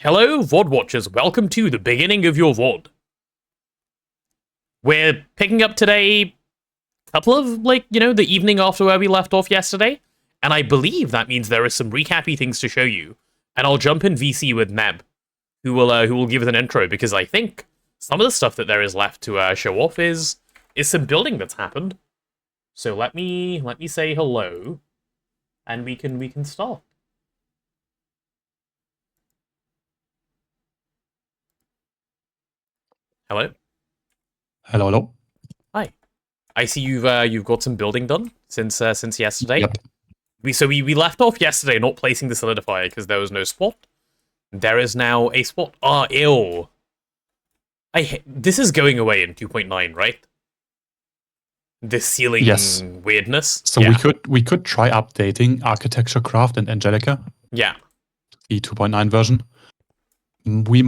Hello, VOD watchers. Welcome to the beginning of your VOD. We're picking up today a couple of, the evening after where we left off yesterday. And I believe that means there are some recappy things to show you. And I'll jump in VC with Neb, who will give us an intro, because I think some of the stuff that there is left to show off is some building that's happened. So let me say hello, and we can start. Hello. Hello, hello. Hi. I see you've got some building done since yesterday. Yep. We left off yesterday not placing the solidifier because there was no spot. There is now a spot. Ah, ew. This is going away in 2.9, right? This ceiling weirdness. So yeah. we could try updating Architecture Craft and Angelica. Yeah. The 2.9 version.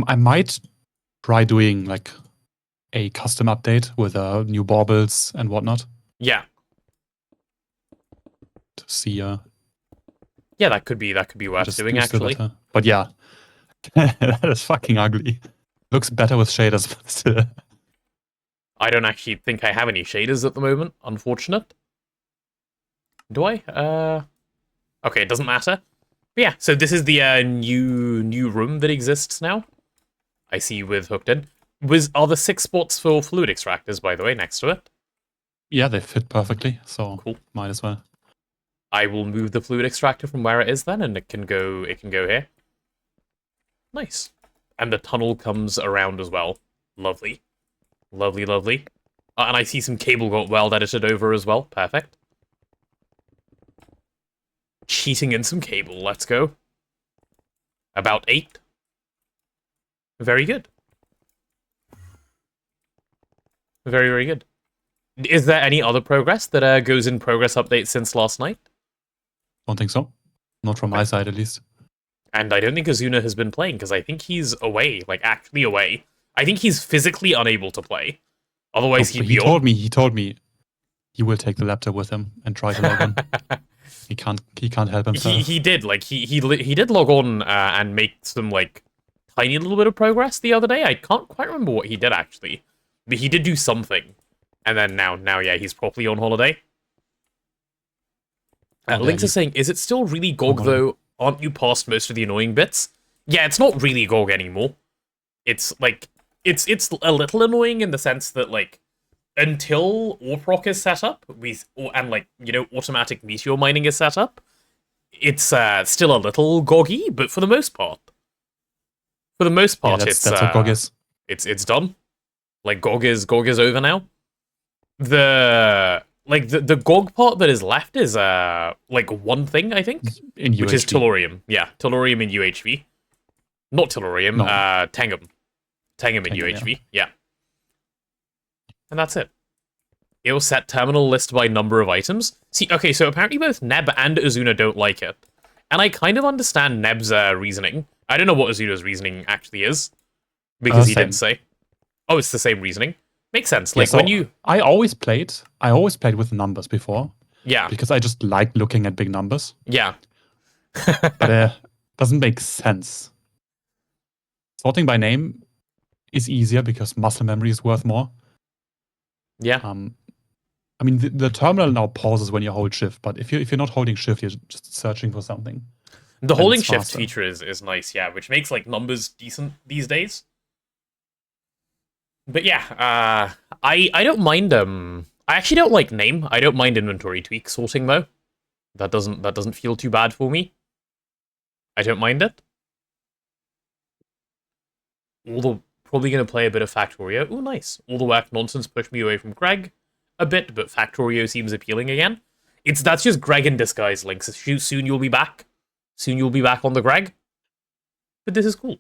I might try doing like a custom update with new baubles and whatnot. Yeah. To see yeah, that could be worth doing actually. But yeah. That is fucking ugly. Looks better with shaders, but still. I don't actually think I have any shaders at the moment, unfortunate. Do I? Okay, it doesn't matter. But yeah, so this is the new room that exists now. I see you with hooked in. Are the 6 spots for fluid extractors, by the way, next to it? Yeah, they fit perfectly, so cool. Might as well. I will move the fluid extractor from where it is then, and it can go here. Nice. And the tunnel comes around as well. Lovely. Lovely, lovely. And I see some cable got weld edited over as well. Perfect. Cheating in some cable. Let's go. About 8. Very good. Very, very good. Is there any other progress that goes in progress updates since last night? Don't think so. Not from my side, at least. And I don't think Azuna has been playing, because I think he's away, like, actually away. I think he's physically unable to play. Otherwise, he'd be on. He told me he will take the laptop with him and try to log on. He can't help himself. He did, like, he did log on and make some, like, tiny little bit of progress the other day. I can't quite remember what he did, actually. But he did do something. And then now, yeah, he's properly on holiday. Links is saying, is it still really GoG, though? Aren't you past most of the annoying bits? Yeah, it's not really GoG anymore. It's, like, it's a little annoying in the sense that, like, until AURproc is set up, automatic meteor mining is set up, it's still a little GoG-y, but for the most part. That's what GoG is. It's done. Like, GoG is over now. The GoG part that is left is like one thing, I think, which is Tellurium. Yeah, Tellurium in UHV. Not Tellurium, no. Tangum. Tangum in UHV, yeah. And that's it. It'll set terminal list by number of items. See, okay, so apparently both Neb and Azuna don't like it. And I kind of understand Neb's reasoning. I don't know what Azuna's reasoning actually is, because he didn't say. Oh, it's the same reasoning. Makes sense. Like, when you... I always played with numbers before. Yeah. Because I just like looking at big numbers. Yeah. But doesn't make sense. Sorting by name is easier because muscle memory is worth more. Yeah. I mean, the terminal now pauses when you hold shift, but if you're not holding shift, you're just searching for something. The holding shift feature is nice, yeah, which makes, like, numbers decent these days. But yeah, I don't mind I actually don't like name. I don't mind inventory tweak sorting though. That doesn't feel too bad for me. I don't mind it. Probably gonna play a bit of Factorio. Oh, nice. All the work nonsense pushed me away from Greg a bit, but Factorio seems appealing again. That's just Greg in disguise, Links. Soon you'll be back. Soon you'll be back on the Greg. But this is cool.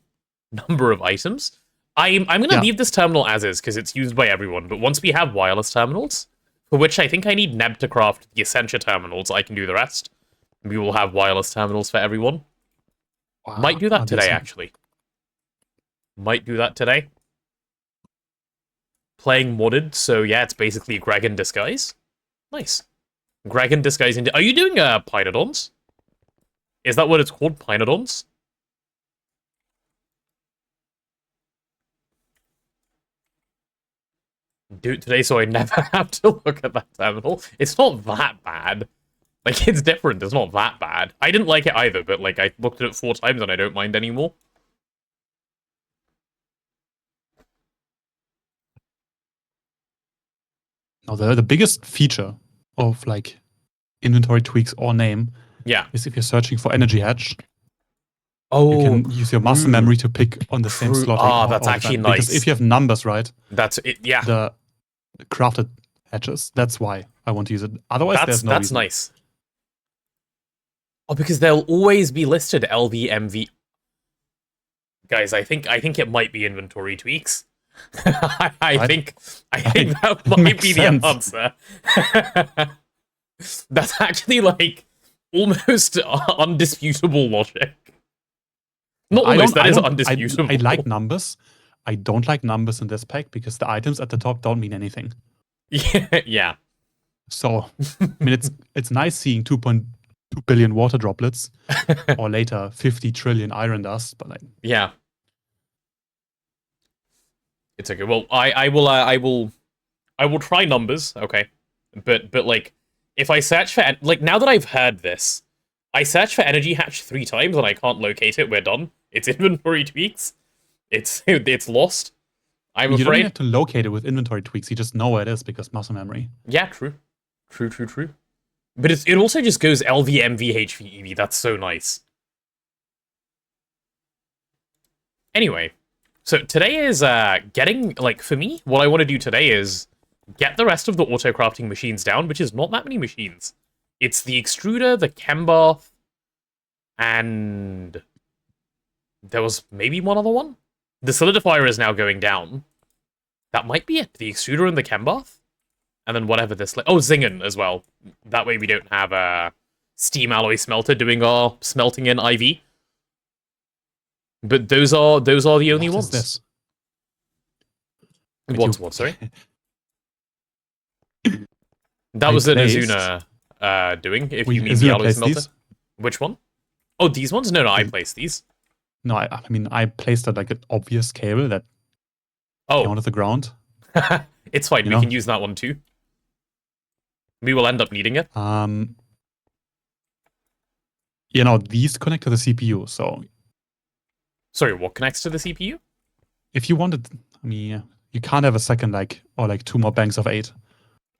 Number of items. I'm going to leave this terminal as is, because it's used by everyone, but once we have wireless terminals, for which I think I need Neb to craft the Essentia terminals, I can do the rest. We will have wireless terminals for everyone. Wow, might do that today, actually. Might do that today. Playing modded, so yeah, it's basically Greg in disguise. Nice. Greg in disguise. Are you doing Pinodons? Is that what it's called, Pinodons? do it today so I never have to look at that terminal. It's not that bad. Like, it's different. It's not that bad. I didn't like it either, but, like, I looked at it 4 times and I don't mind anymore. Now, the biggest feature of, like, inventory tweaks or name is if you're searching for energy hedge. Oh, you can use your muscle memory to pick on the same slot. Ah, that's actually nice. Because if you have numbers, right? That's it. Yeah. The crafted hedges. That's why I want to use it. Otherwise, there's no reason. Nice. Oh, because they'll always be listed LVMV. Guys, I think it might be inventory tweaks. I think that might be the answer. That's actually like almost undisputable logic. Not almost, that is undisputable. I like numbers. I don't like numbers in this pack because the items at the top don't mean anything. Yeah. So, I mean, it's nice seeing 2.2 billion water droplets or later 50 trillion iron dust, but like... Yeah. It's okay. Well, I will try numbers, okay. But like, if I search for, like, now that I've heard this, I search for energy hatch 3 times and I can't locate it, we're done. It's inventory tweaks. It's lost. I'm afraid. You don't even have to locate it with inventory tweaks. You just know where it is because muscle memory. Yeah, true. True. But it also just goes LVMV HVEV. That's so nice. Anyway, so today is getting, like, for me, what I want to do today is get the rest of the auto-crafting machines down, which is not that many machines. It's the extruder, the chem bath, and there was maybe one other one? The solidifier is now going down. That might be it. The extruder and the chem bath. And then whatever this... Oh, Zingen as well. That way we don't have a steam alloy smelter doing our smelting in IV. But those are the only ones. What is this? What, sorry? That was an Azuna doing, if you mean the alloy smelter. These? Which one? Oh, these ones? No, I placed these. No, I mean, I placed like an obvious cable that came onto the ground. It's fine, we can use that one too. We will end up needing it. These connect to the CPU, so... Sorry, what connects to the CPU? If you wanted, I mean, you can't have a second, or 2 more banks of 8.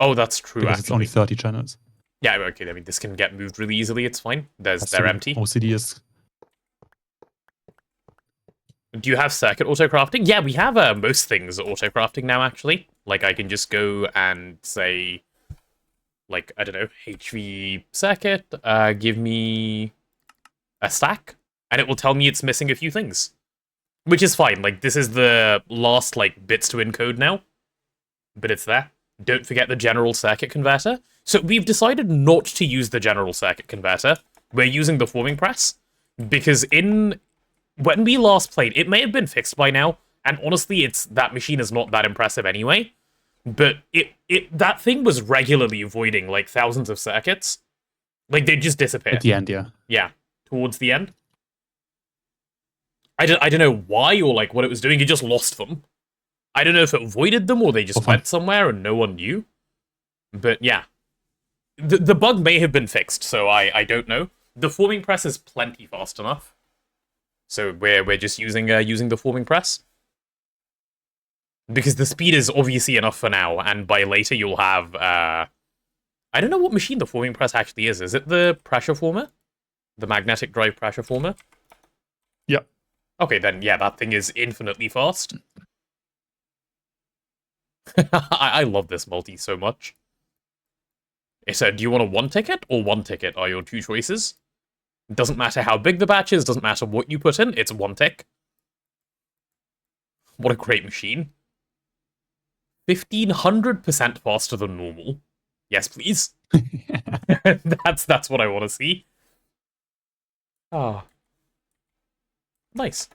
Oh, that's true, because it's only 30 channels. Yeah, okay, I mean, this can get moved really easily, it's fine. They're empty. OCD is... Do you have circuit auto-crafting? Yeah, we have most things auto-crafting now, actually. Like, I can just go and say, like, I don't know, HV circuit, give me a stack, and it will tell me it's missing a few things. Which is fine, like, this is the last, like, bits to encode now. But it's there. Don't forget the general circuit converter. So we've decided not to use the general circuit converter. We're using the forming press, because when we last played, it may have been fixed by now, and honestly, that machine is not that impressive anyway. But that thing was regularly voiding like thousands of circuits. Like, they just disappear. At the end, yeah. Yeah, towards the end. I don't know why or like what it was doing. It just lost them. I don't know if it voided them or they just went somewhere and no one knew. But yeah, the bug may have been fixed, so I don't know. The forming press is plenty fast enough. So we're just using the forming press. Because the speed is obviously enough for now, and by later you'll have... I don't know what machine the forming press actually is. Is it the pressure former? The magnetic drive pressure former? Yep. Okay, then yeah, that thing is infinitely fast. I love this multi so much. It said, do you want a 1 ticket or 1 ticket are your 2 choices. Doesn't matter how big the batch is, doesn't matter what you put in, it's 1 tick. What a great machine. 1500% faster than normal. Yes, please. That's what I want to see. Ah. Nice.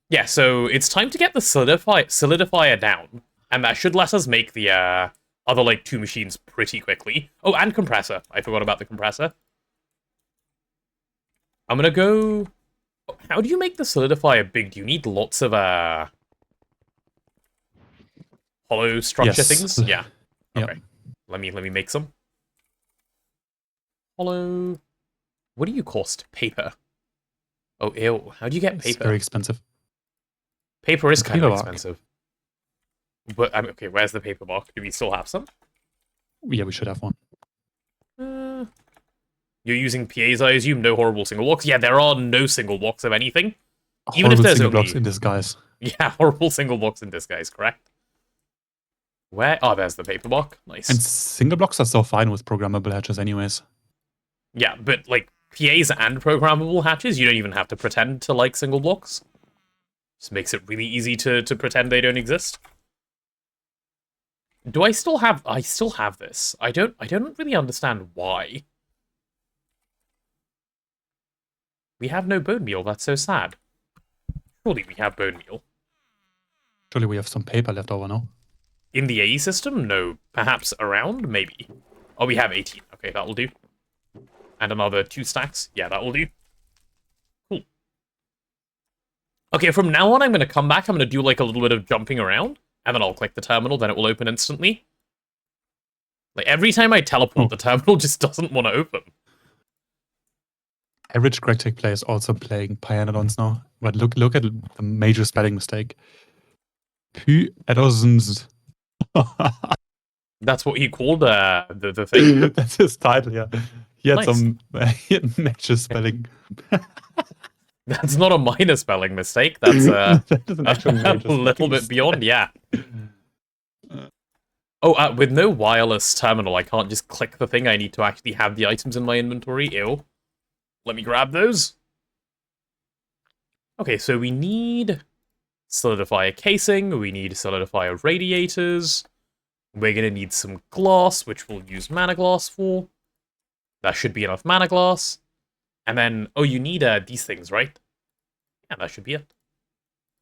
Yeah, so it's time to get the solidifier down, and that should let us make the other, like, 2 machines pretty quickly. Oh, and compressor. I forgot about the compressor. I'm gonna go... How do you make the solidifier big? Do you need lots of, hollow structure Yes. things? Yeah. Yep. Okay. Let me make some. Hollow. What do you cost? Paper. Oh, ew. How do you get It's paper? very expensive. Paper is kind of Paperback. expensive. But, okay, where's the paper mark? Do we still have some? Yeah, we should have one. You're using PAs, I assume? No horrible single blocks? Yeah, there are no single blocks of anything. Even Horrible if there's single only... blocks in disguise. Yeah, horrible single blocks in disguise, correct? Where? Oh, there's the paper block. Nice. And single blocks are so fine with programmable hatches anyways. Yeah, but, like, PAs and programmable hatches, you don't even have to pretend to like single blocks. Just makes it really easy to pretend they don't exist. Do I still have... I still have this. I don't really understand why. We have no bone meal, that's so sad. Surely we have bone meal. Surely we have some paper left over now. In the AE system? No. Perhaps around? Maybe. Oh, we have 18. Okay, that will do. And another 2 stacks. Yeah, that will do. Cool. Okay, from now on, I'm going to come back. I'm going to do, like, a little bit of jumping around. And then I'll click the terminal. Then it will open instantly. Like, every time I teleport, the terminal just doesn't want to open. Average GregTech player is also playing Pyanodons now. But look at the major spelling mistake. Pyanodons. That's what he called the thing. That's his title, yeah. He had Nice. some major spelling. That's not a minor spelling mistake. That's That is an actual a major little spelling bit beyond, yeah. Oh, with no wireless terminal, I can't just click the thing. I need to actually have the items in my inventory. Ew. Let me grab those. Okay, so we need solidifier casing. We need solidifier radiators. We're going to need some glass, which we'll use mana glass for. That should be enough mana glass. And then, oh, you need these things, right? Yeah, that should be it.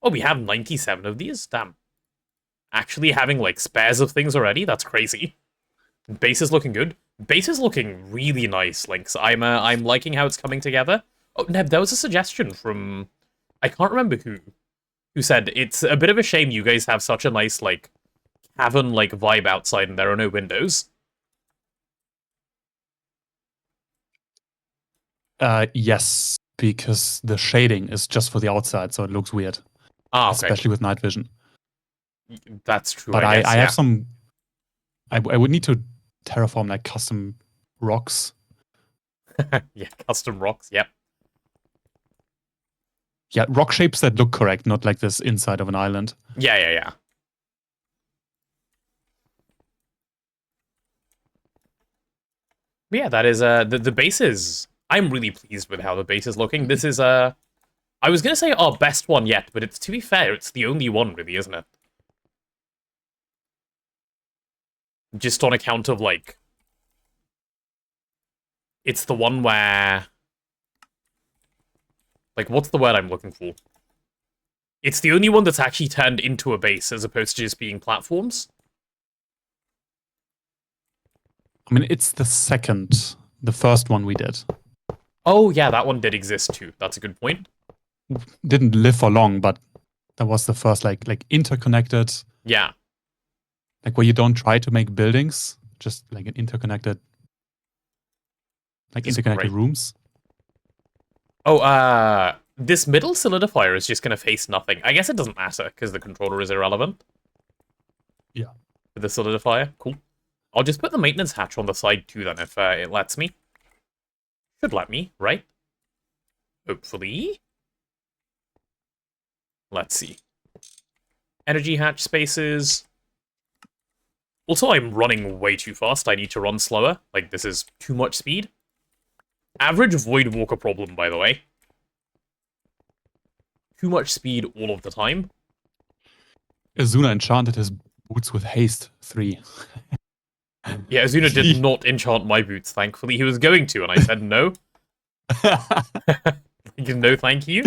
Oh, we have 97 of these? Damn. Actually having, like, spares of things already? That's crazy. Base is looking good. Base is looking really nice, Lynx. I'm liking how it's coming together. Oh, Neb, there was a suggestion from... I can't remember who said, it's a bit of a shame you guys have such a nice, like, cavern-like vibe outside and there are no windows. Yes, because the shading is just for the outside, so it looks weird. Ah, okay. Especially with night vision. That's true, But I guess, I yeah. have some... I would need to terraform, like, custom rocks. Yeah, custom rocks, yep. Yeah, rock shapes that look correct, not like this inside of an island. Yeah. But yeah, that is, the base is... I'm really pleased with how the base is looking. This is, I was gonna say our best one yet, but it's, to be fair, it's the only one, really, isn't it? Just on account of, like... It's the one where... Like, what's the word I'm looking for? It's the only one that's actually turned into a base, as opposed to just being platforms. I mean, it's the second. The first one we did. Oh, yeah, that one did exist, too. That's a good point. Didn't live for long, but that was the first, like interconnected... Yeah. Like, where you don't try to make buildings, just, like, an interconnected... Like, That's interconnected great. rooms. Oh, this middle solidifier is just going to face nothing. I guess it doesn't matter, because the controller is irrelevant. Yeah. With the solidifier. Cool. I'll just put the maintenance hatch on the side, too, then, if it lets me. Should let me, right? Hopefully. Let's see. Energy hatch spaces. Also, I'm running way too fast. I need to run slower. Like, this is too much speed. Average Void Walker problem, by the way. Too much speed all of the time. Azuna enchanted his boots with haste 3. Yeah, Azuna did not enchant my boots, thankfully. He was going to, and I said no. No, thank you.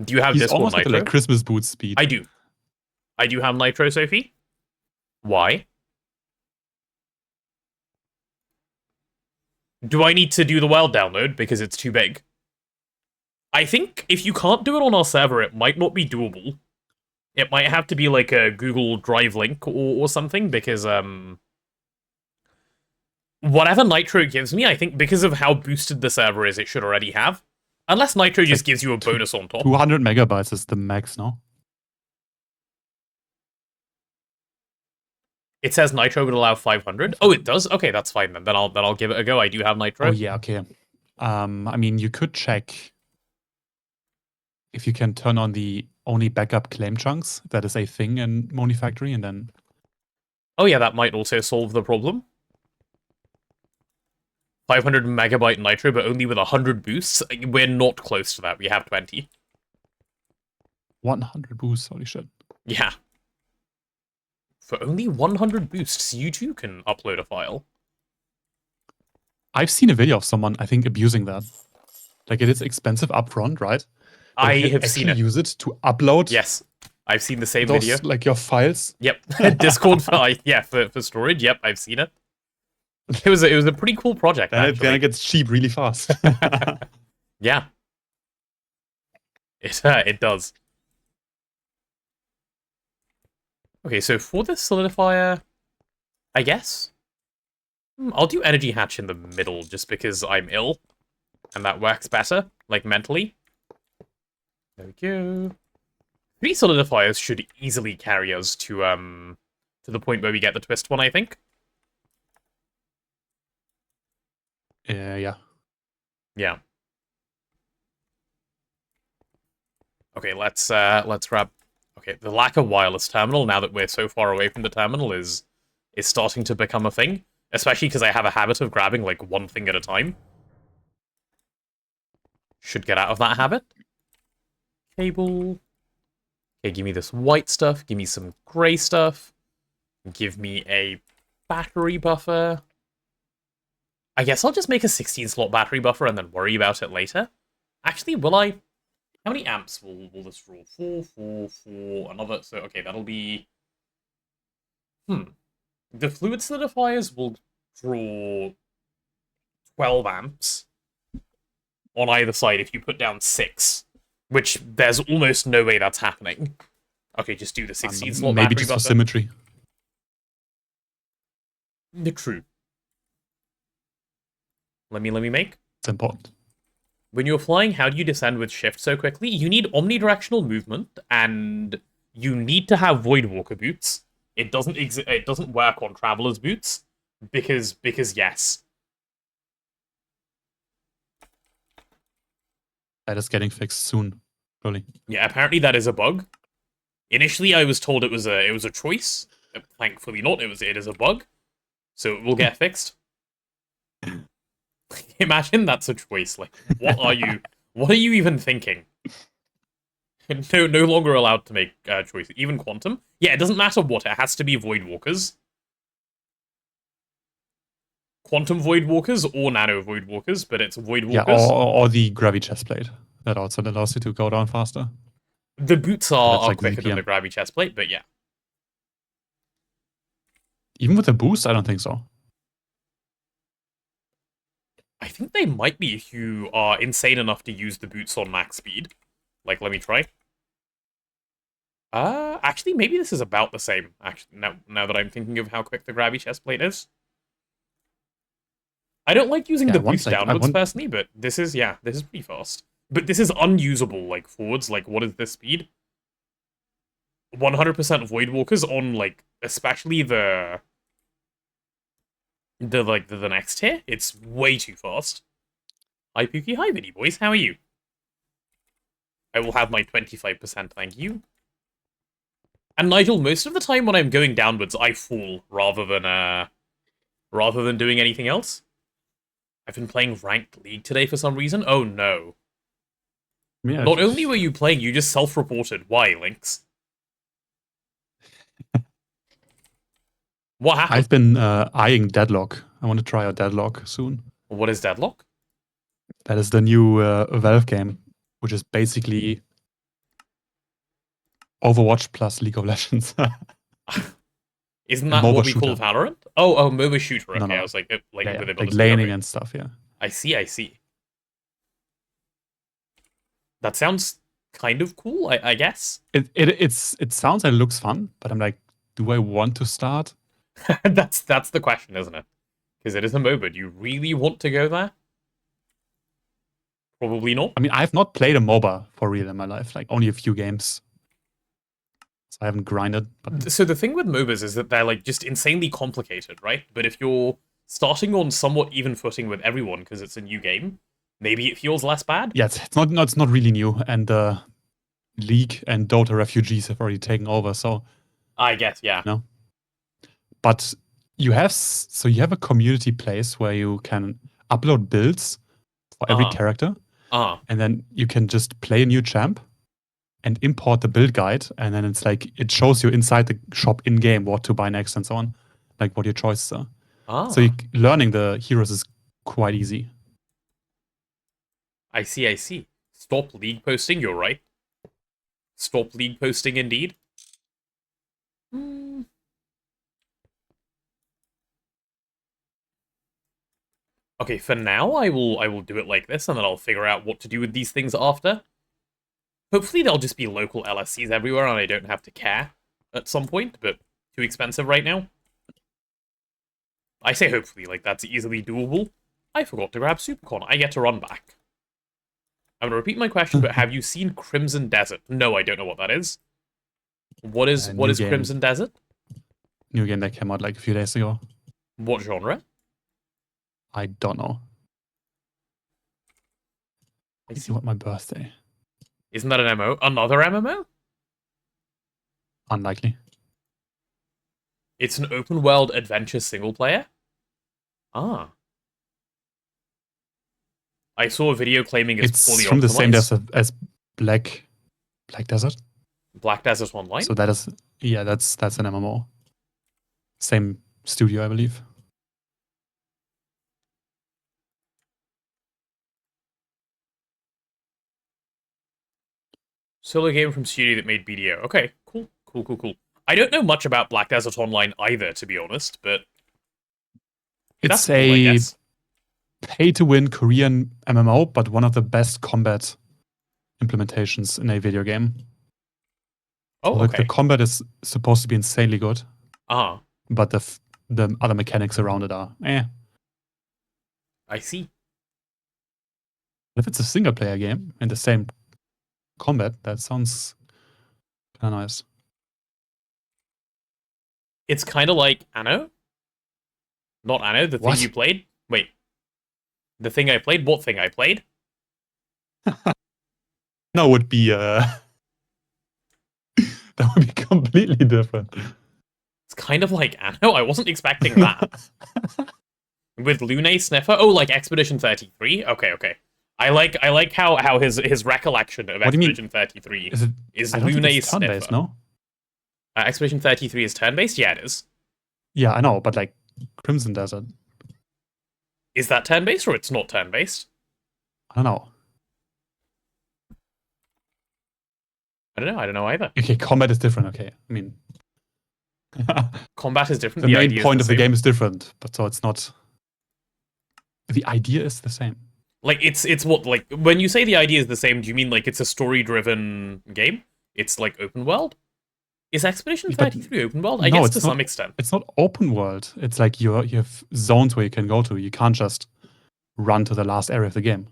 Do you have He's Discord almost Nitro? at like Christmas boot speed. I do. I do have Nitro, Sophie. Why? Do I need to do the world download because it's too big? I think if you can't do it on our server, it might not be doable. It might have to be like a Google Drive link or something, because whatever Nitro gives me, I think because of how boosted the server is, it should already have. Unless Nitro just gives you a bonus on top. 200 megabytes is the max, no? It says Nitro would allow 500. Oh, it does? Okay, that's fine then. Then I'll give it a go. I do have Nitro. Oh yeah, okay. I mean, you could check if you can turn on the only backup claim chunks. That is a thing in Moni Factory, and then. Oh yeah, that might also solve the problem. 500 megabyte Nitro, but only with 100 boosts. We're not close to that. We have 20. 100 boosts, holy shit. Yeah. For only 100 boosts, you too can upload a file. I've seen a video of someone, I think, abusing that. Like, it is expensive upfront, right? But I have seen it. Use it to upload. Yes, I've seen the same those, video. Like your files. Yep, Discord file. Yeah, for storage. Yep, I've seen it. It was a pretty cool project. Then it gets cheap really fast. Yeah, it does. Okay, so for this solidifier, I guess I'll do energy hatch in the middle just because I'm ill, and that works better, like mentally. There we go. 3 solidifiers should easily carry us to the point where we get the twist one, I think. Yeah. Yeah. Okay, let's grab. Okay, the lack of wireless terminal now that we're so far away from the terminal is starting to become a thing, especially because I have a habit of grabbing like one thing at a time. Should get out of that habit. Cable. Okay, give me this white stuff. Give me some gray stuff. Give me a battery buffer. I guess I'll just make a 16-slot battery buffer and then worry about it later. Actually, will I? How many amps will this draw? 4, 4, 4, another... So, okay, that'll be... The fluid solidifiers will draw 12 amps on either side if you put down 6. Which, there's almost no way that's happening. Okay, just do the 16-slot battery maybe just buffer. for symmetry. True. Let me make. It's important. When you're flying, how do you descend with shift so quickly? You need omnidirectional movement, and you need to have Voidwalker boots. It doesn't work on Traveler's boots, because yes. That is getting fixed soon, probably. Yeah, apparently that is a bug. Initially, I was told it was a choice. Thankfully not. It is a bug, so it will get fixed. Imagine that's a choice. Like, what are you even thinking? No longer allowed to make choices. Even quantum. Yeah, it doesn't matter what. It has to be Voidwalkers. Quantum Voidwalkers or Nano Voidwalkers, but it's Voidwalkers. Yeah, or the Gravity Chestplate. That also allows you to go down faster. The boots are like quicker than VPN. the Gravity Chestplate, but yeah. Even with the boost, I don't think so. I think they might be if you are insane enough to use the boots on max speed. Like, let me try. Actually, maybe this is about the same. Actually, now that I'm thinking of how quick the Gravity Chestplate is. I don't like using the boost downwards personally, but this is pretty fast. But this is unusable, like, forwards. Like, what is this speed? 100% Voidwalkers on, like, especially the next tier. It's way too fast. Hi, Pookie. Hi, Vinny boys. How are you? I will have my 25%, thank you. And Nigel, most of the time when I'm going downwards, I fall rather than doing anything else. I've been playing Ranked League today for some reason. Oh no. Yeah, not only were you playing, you just self-reported. Why, Lynx? What happened? I've been eyeing Deadlock. I want to try out Deadlock soon. What is Deadlock? That is the new Valve game, which is basically Overwatch plus League of Legends. Isn't that what we call Valorant? Oh, MOBA shooter. Okay, no. I was like, like laning and stuff. Yeah. I see. That sounds kind of cool, I guess. It sounds like it looks fun, but I'm like, do I want to start? That's the question, isn't it? Because it is a MOBA. Do you really want to go there? Probably not. I mean, I've not played a MOBA for real in my life, like only a few games. So I haven't grinded. But So the thing with MOBAs is that they're like just insanely complicated, right? But if you're starting on somewhat even footing with everyone because it's a new game, maybe it feels less bad. yeah, it's not really new, and League and Dota refugees have already taken over. So I guess, yeah. no, but you have a community place where you can upload builds for every character, and then you can just play a new champ and import the build guide, and then it's like it shows you inside the shop in game what to buy next and so on, like what your choices are. So learning the heroes is quite easy. I see. Stop league posting, you're right. Stop league posting indeed. Okay, for now I will do it like this, and then I'll figure out what to do with these things after. Hopefully there'll just be local LSCs everywhere and I don't have to care at some point, but too expensive right now. I say hopefully, like that's easily doable. I forgot to grab Supercon. I get to run back. I'm going to repeat my question, but have you seen Crimson Desert? No, I don't know what that is. What is Crimson Desert? New game that came out like a few days ago. What genre? I don't know. I see what my birthday. Isn't that an MMO? Another MMO? Unlikely. It's an open world adventure single player? Ah. I saw a video claiming it's fully from optimized. The same desert as Black Desert. Black Desert Online? So that is, yeah, that's an MMO. Same studio, I believe. Solo game from studio that made BDO. Okay, cool. I don't know much about Black Desert Online either, to be honest, but it's a pay-to-win Korean MMO, but one of the best combat implementations in a video game. Oh, so, okay. The combat is supposed to be insanely good. But the other mechanics around it are I see. If it's a single-player game in the same combat, that sounds kind of nice. It's kind of like Anno? Not Anno, the thing you played? Wait. The thing I played? What thing I played? No, would be that would be completely different. It's kind of like Anno. I wasn't expecting that. With Lune Sniffer? Oh, like Expedition 33? Okay. I like how his recollection of Expedition 33 is Lune Sniffer. Turn-based, no? Expedition 33 is turn-based? Yeah, it is. Yeah, I know, but like Crimson Desert. Is that turn-based or it's not turn-based? I don't know. I don't know either. Okay, combat is different, okay. I mean... combat is different. The main point of the game is different, but so it's not... The idea is the same. Like, it's what, like, when you say the idea is the same, do you mean, like, it's a story-driven game? It's, like, open world? Is Expedition 33 open world? I guess to some extent. It's not open world. It's like you have zones where you can go to. You can't just run to the last area of the game.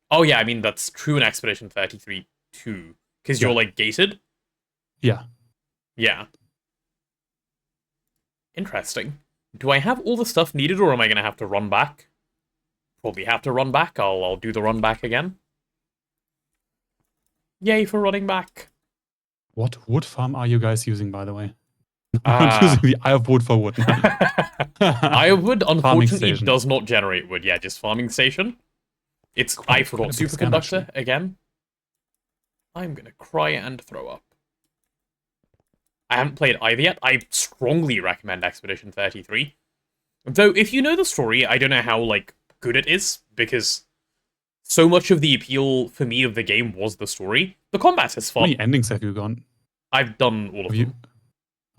Oh, yeah, I mean, that's true in Expedition 33 too. Because you're, like, gated? Yeah. Yeah. Interesting. Do I have all the stuff needed, or am I going to have to run back? Probably have to run back. I'll do the run back again. Yay for running back. What wood farm are you guys using, by the way? I'm using the Eye of Wood for wood. Eye of Wood, unfortunately, does not generate wood. Yeah, just farming station. It's... I forgot Superconductor again. I'm gonna cry and throw up. I haven't played either yet. I strongly recommend Expedition 33. Though, if you know the story, I don't know how, like, good it is, because so much of the appeal for me of the game was the story. The combat is fun. How many endings have you gone? I've done all of them.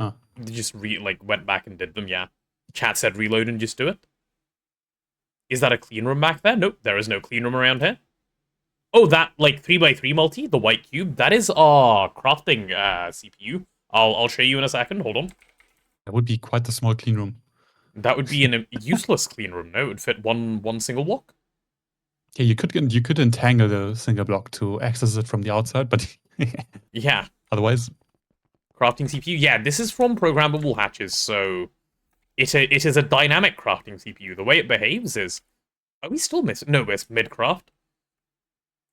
Oh. Just went back and did them, yeah. Chat said reload and just do it. Is that a clean room back there? Nope, there is no clean room around here. Oh, that like 3x3 multi, the white cube. That is our crafting CPU. I'll show you in a second. Hold on. That would be quite the small clean room. That would be a useless clean room. No, it would fit one single block. Yeah, you could entangle the single block to access it from the outside, but yeah. Otherwise, crafting CPU. Yeah, this is from programmable hatches, so it is a dynamic crafting CPU. The way it behaves is, are we still no, we're mid-craft.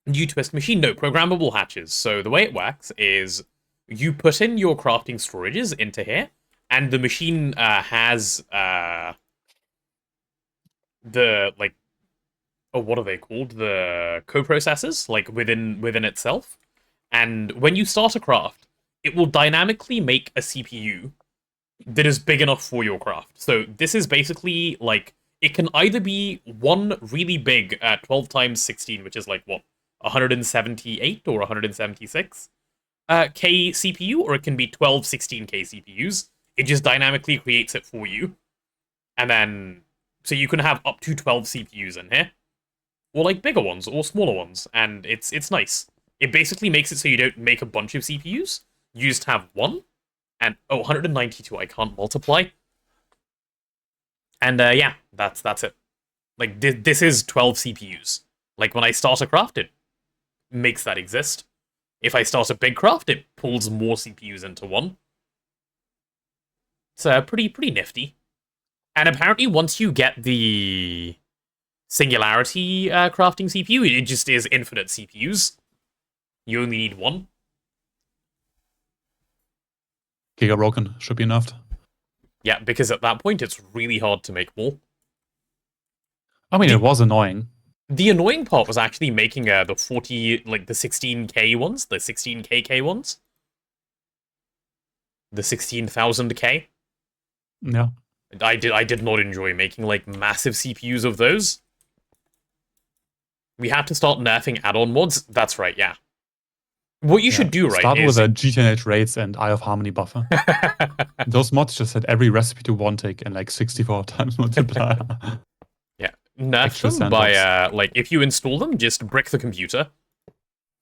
New twist machine, no, programmable hatches. So the way it works is you put in your crafting storages into here, and the machine has the like, oh, what are they called? The coprocessors, like within itself. And when you start a craft, it will dynamically make a CPU that is big enough for your craft. So this is basically like, it can either be one really big 12 times 16, which is like what, 178 or 176 K CPU, or it can be 12 16K CPUs. It just dynamically creates it for you. And then, so you can have up to 12 CPUs in here. Or like bigger ones, or smaller ones, and it's nice. It basically makes it so you don't make a bunch of CPUs. You just have one, and 192, I can't multiply. And yeah, that's it. Like, this is 12 CPUs. Like, when I start a craft, it makes that exist. If I start a big craft, it pulls more CPUs into one. It's pretty nifty. And apparently, once you get the Singularity crafting CPU, it just is infinite CPUs. You only need one. Giga broken should be enough. Yeah, because at that point, it's really hard to make more. I mean, it was annoying. The annoying part was actually making the 40, like the 16K ones, the 16KK ones. The 16,000K. Yeah. I did not enjoy making like massive CPUs of those. We have to start nerfing add-on mods. That's right, yeah. What you should do, right, start with a GTNH rates and Eye of Harmony buffer. Those mods just set every recipe to 1 tick and like 64 times multiplier. Yeah, nerf them by, like, if you install them, just brick the computer.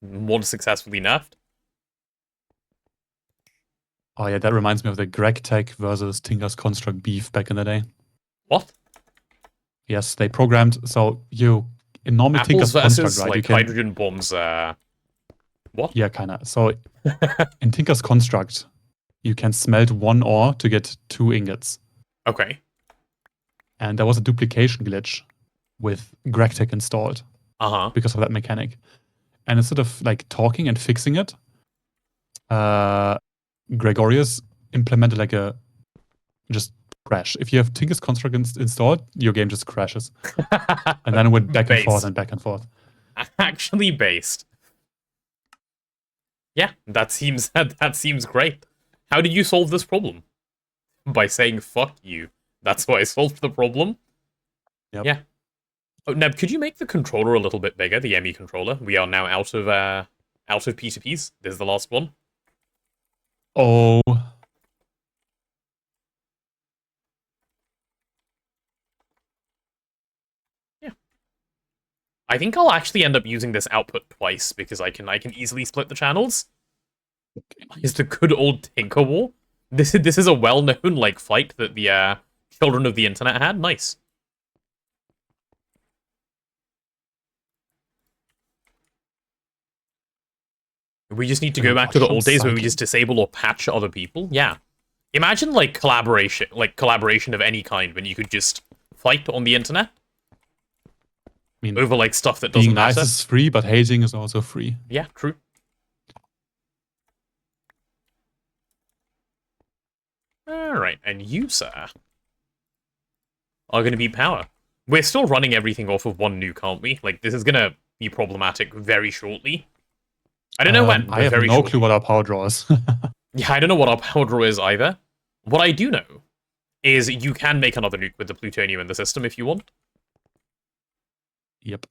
Mod successfully nerfed. Oh yeah, that reminds me of the Greg Tech versus Tinker's Construct beef back in the day. What? Yes, they programmed, so you, in normal Apples Tinker's versus, Construct, right? like, you can, hydrogen bombs, what? Yeah, kinda. So, in Tinker's Construct, you can smelt 1 ore to get 2 ingots. Okay. And there was a duplication glitch with GregTech installed. Uh-huh. Because of that mechanic. And instead of, like, talking and fixing it, Gregorius implemented, like, a just crash. If you have Tinker's Construct installed, your game just crashes. And then it went back and forth and back and forth. Actually based. Yeah, that seems great. How did you solve this problem? By saying "fuck you." That's how I solved the problem. Yep. Yeah. Oh, Neb, could you make the controller a little bit bigger? The ME controller. We are now out of P2Ps. This is the last one. Oh. Yeah. I think I'll actually end up using this output twice because I can easily split the channels. Okay. Is the good old Tinker War? This is a well-known like fight that the children of the internet had. Nice. We just need to go back to the old days where we just disable or patch other people. Yeah. Imagine like collaboration of any kind when you could just fight on the internet. I mean, over like stuff that doesn't matter. Being nice is free, but hating is also free. Yeah, true. Alright, and you, sir, are going to be power. We're still running everything off of one nuke, aren't we? Like, this is going to be problematic very shortly. I don't know when, but I have very no shortly. clue what our power draw is. Yeah, I don't know what our power draw is either. What I do know is you can make another nuke with the plutonium in the system if you want. Yep.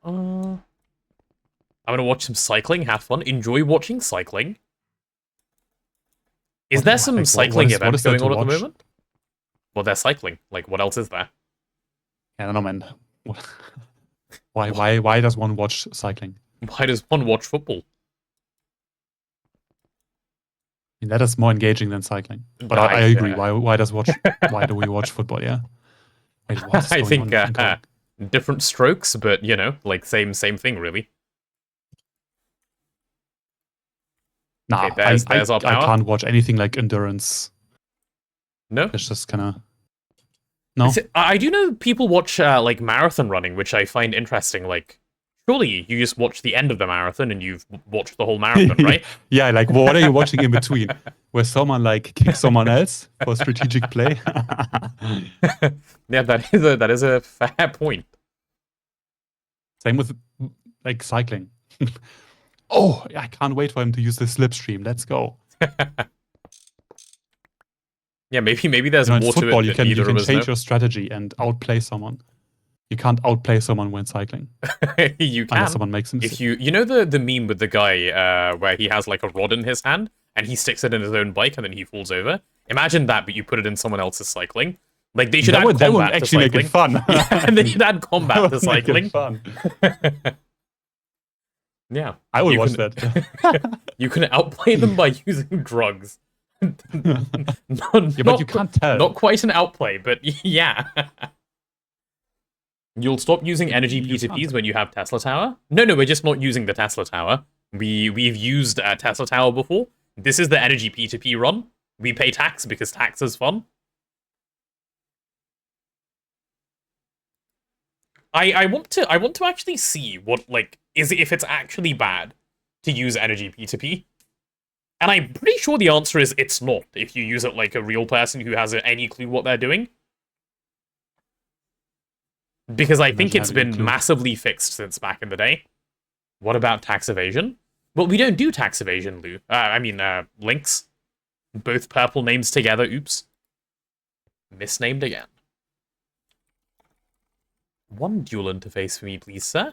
I'm going to watch some cycling, have fun, enjoy watching cycling. Is there some cycling event going on at the moment? Well, they're cycling. Like, what else is there? I don't know, man. Why does one watch cycling? Why does one watch football? I mean, that is more engaging than cycling. But I agree. Why do we watch football? Yeah. Wait, what is going on? Different strokes, but you know, like same thing, really. Nah, okay, there's our power. I can't watch anything like endurance. No, it's just kind of no. I do know people watch like marathon running, which I find interesting. Like, surely you just watch the end of the marathon and you've watched the whole marathon, right? Yeah, like what are you watching in between? Where someone like kicks someone else for strategic play? Yeah, that is a fair point. Same with like cycling. Oh, I can't wait for him to use the slipstream. Let's go. Yeah, maybe there's more football, to it. You can change your strategy and outplay someone. You can't outplay someone when cycling. You can. Unless someone makes him. If you know the meme with the guy where he has like a rod in his hand and he sticks it in his own bike and then he falls over. Imagine that, but you put it in someone else's cycling. Like they should add combat that would actually to cycling. Make it fun. Yeah, and they should add combat to cycling. Make it fun. Yeah, I would watch that. You can outplay them by using drugs. But you can't tell. Not quite an outplay, but yeah. You'll stop using energy P2Ps when you have Tesla Tower. No, we're just not using the Tesla Tower. We've used Tesla Tower before. This is the energy P2P run. We pay tax because tax is fun. I want to actually see what if it's actually bad to use energy P2P. And I'm pretty sure the answer is it's not if you use it like a real person who has any clue what they're doing. Because I think it's been massively fixed since back in the day. What about tax evasion? Well, we don't do tax evasion, Lou. Links. Both purple names together, oops. Misnamed again. One dual interface for me, please, sir.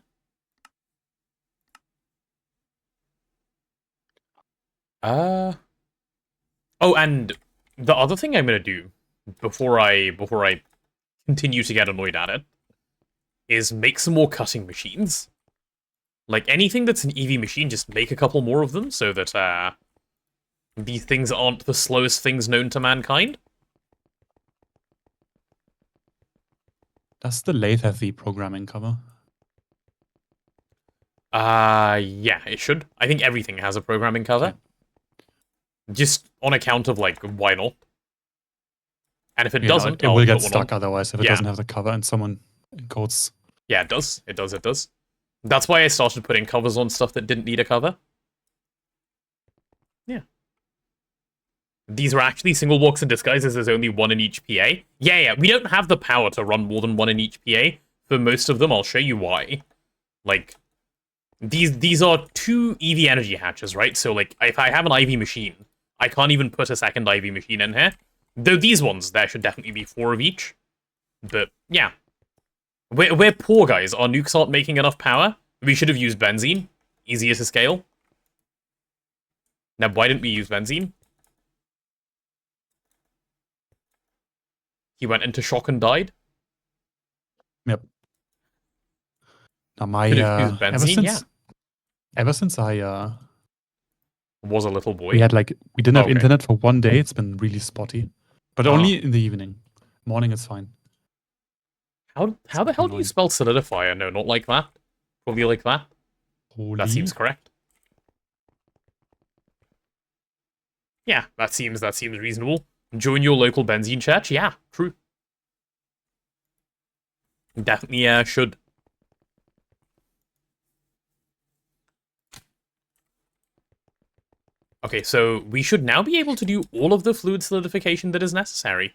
Oh, and the other thing I'm gonna do before I continue to get annoyed at it is make some more cutting machines. Like anything that's an EV machine, just make a couple more of them so that these things aren't the slowest things known to mankind. Does the lathe have the programming cover? Yeah, it should. I think everything has a programming cover. Okay. Just on account of, like, why not? And if it doesn't... It will get stuck otherwise if it doesn't have the cover and someone encodes... Yeah, it does. It does. That's why I started putting covers on stuff that didn't need a cover. Yeah. These are actually single blocks in disguise as there's only one in each PA. Yeah, we don't have the power to run more than one in each PA. For most of them, I'll show you why. Like, these are 2 EV energy hatches, right? So, like, if I have an IV machine, I can't even put a second IV machine in here. Though these ones, there should definitely be 4 of each. But, yeah. We're poor, guys. Our nukes aren't making enough power. We should have used benzene. Easier to scale. Now, why didn't we use benzene? He went into shock and died. Yep. Now my benzene, ever since I was a little boy. We didn't have internet for 1 day. It's been really spotty. But only in the evening. Morning is fine. How the hell do you spell solidifier? No, not like that. Probably like that. Holy. That seems correct. Yeah, that seems reasonable. Join your local benzene church? Yeah, true. Definitely should. Okay, so we should now be able to do all of the fluid solidification that is necessary.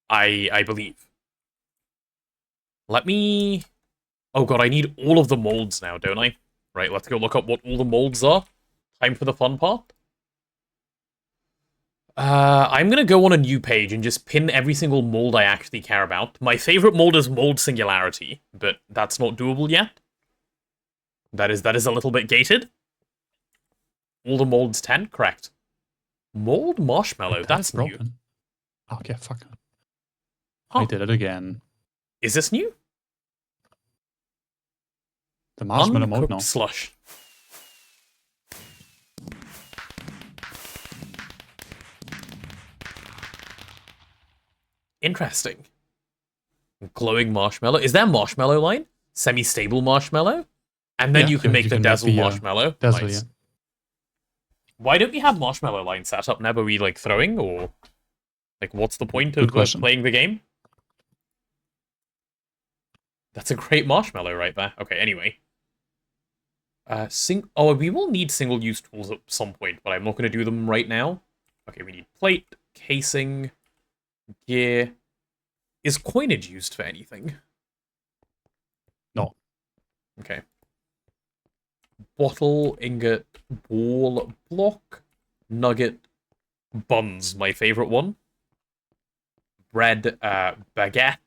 I believe. Let me... Oh god, I need all of the molds now, don't I? Right, let's go look up what all the molds are. Time for the fun part. I'm gonna go on a new page and just pin every single mold I actually care about. My favorite mold is Mold Singularity, but that's not doable yet. That is a little bit gated. All the molds 10, correct. Mold Marshmallow, that's broken. New. Okay, fuck. Huh. I did it again. Is this new? The marshmallow mode now. Uncooked slush. Interesting. Glowing marshmallow. Is there marshmallow line? Semi-stable marshmallow? And then you can make the dazzle marshmallow. Dazzle, nice. yeah. Why don't we have marshmallow line set up now? Are we like throwing, or like what's the point of playing the game? That's a great marshmallow right there. Okay, anyway. We will need single-use tools at some point, but I'm not going to do them right now. Okay, we need plate, casing, gear. Is coinage used for anything? No. Okay. Bottle, ingot, ball, block, nugget, buns, my favorite one. Bread, baguette.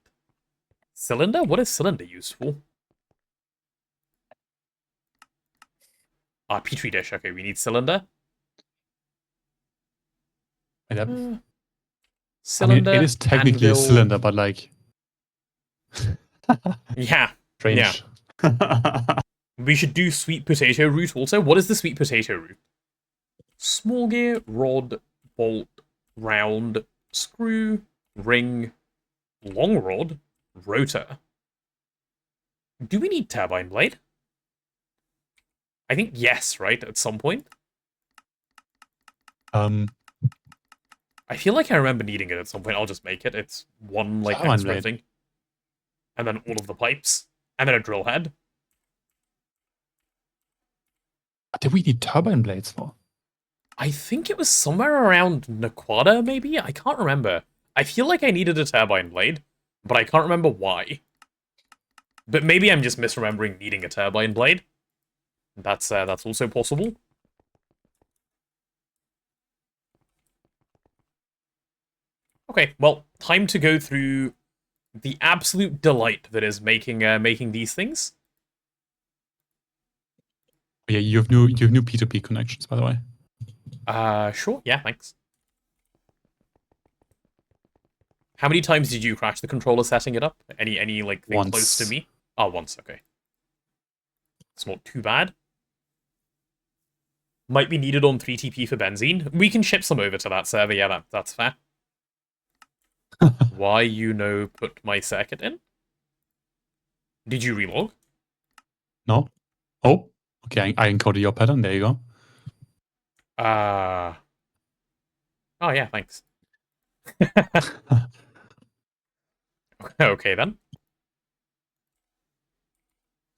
Cylinder? What is cylinder used for? Petri dish. Okay, we need cylinder. Cylinder. I mean, it is technically anvil. a cylinder, but like... yeah. Strange. Yeah. We should do sweet potato root also. What is the sweet potato root? Small gear, rod, bolt, round, screw, ring, long rod, rotor. Do we need turbine blade? I think yes, right? At some point? I feel like I remember needing it at some point. I'll just make it. It's one, like, extra thing. And then all of the pipes. And then a drill head. What did we need turbine blades for? I think it was somewhere around Naquada, maybe? I can't remember. I feel like I needed a turbine blade, but I can't remember why. But maybe I'm just misremembering needing a turbine blade. That's also possible. Okay, well, time to go through the absolute delight that is making these things. Yeah, you have new P2P connections, by the way. Sure. Yeah, thanks. How many times did you crash the controller setting it up? Any like thing once. Close to me? Oh, once. Okay. It's not too bad. Might be needed on 3TP for benzene. We can ship some over to that server. Yeah, that's fair. Why put my circuit in? Did you relog? No. Oh, okay. I encoded your pattern. There you go. Oh yeah, thanks. Okay then.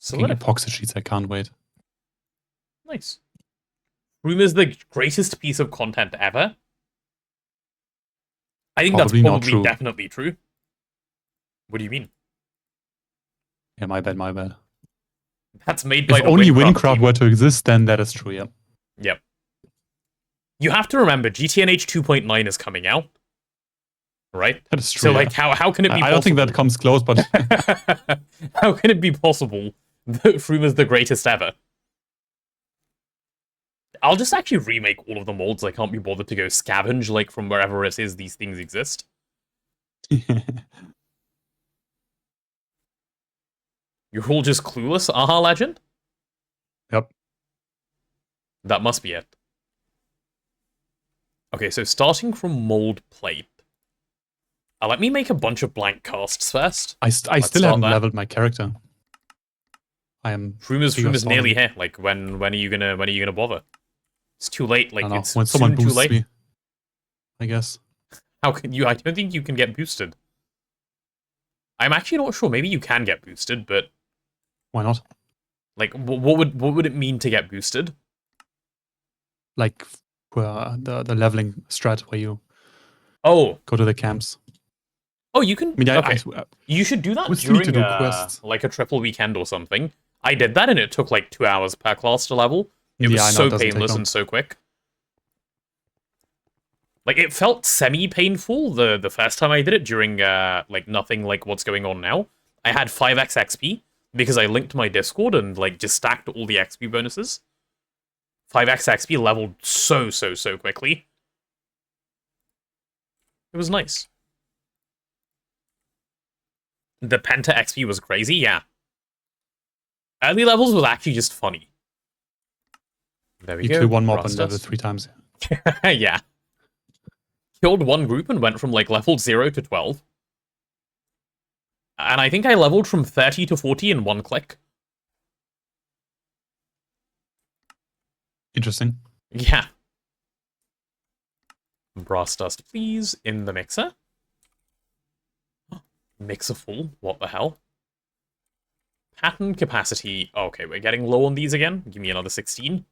Epoxy sheets. I can't wait. Nice. Room is the greatest piece of content ever. I think that's probably definitely true. What do you mean? Yeah, my bad. That's made by if only Windcraft were to exist, then that is true, yeah. Yep. You have to remember, GTNH 2.9 is coming out. Right? That is true. So, like, how can it be possible? I don't think that comes close, but... How can it be possible that Froome is the greatest ever? I'll just actually remake all of the molds. I can't be bothered to go scavenge, like, from wherever it is these things exist. You're all just clueless? Aha, legend? Yep. That must be it. Okay, so starting from mold plate. Let me make a bunch of blank casts first. I still haven't leveled my character. I am... Froome is nearly here. Like, when are you gonna bother? It's too late. Like, it's when someone soon too late. Me, I guess. How can you? I don't think you can get boosted. I'm actually not sure. Maybe you can get boosted, but why not? Like, what would it mean to get boosted? Like, the leveling strat where you go to the camps. Oh, you can. I mean, okay. You should do that during to do quests. Like a triple weekend or something. I did that, and it took like 2 hours per class to level. It was so painless and so quick. Like, it felt semi-painful the first time I did it during, like, nothing like what's going on now. I had 5x XP because I linked my Discord and, like, just stacked all the XP bonuses. 5x XP leveled so quickly. It was nice. The Penta XP was crazy, yeah. Early levels was actually just funny. There we go. You kill one mob on level 3 times. Yeah. Killed one group and went from like level 0 to 12. And I think I leveled from 30 to 40 in one click. Interesting. Yeah. Brass dust, please, in the mixer. Mixer full, what the hell? Pattern capacity. Okay, we're getting low on these again. Give me another 16.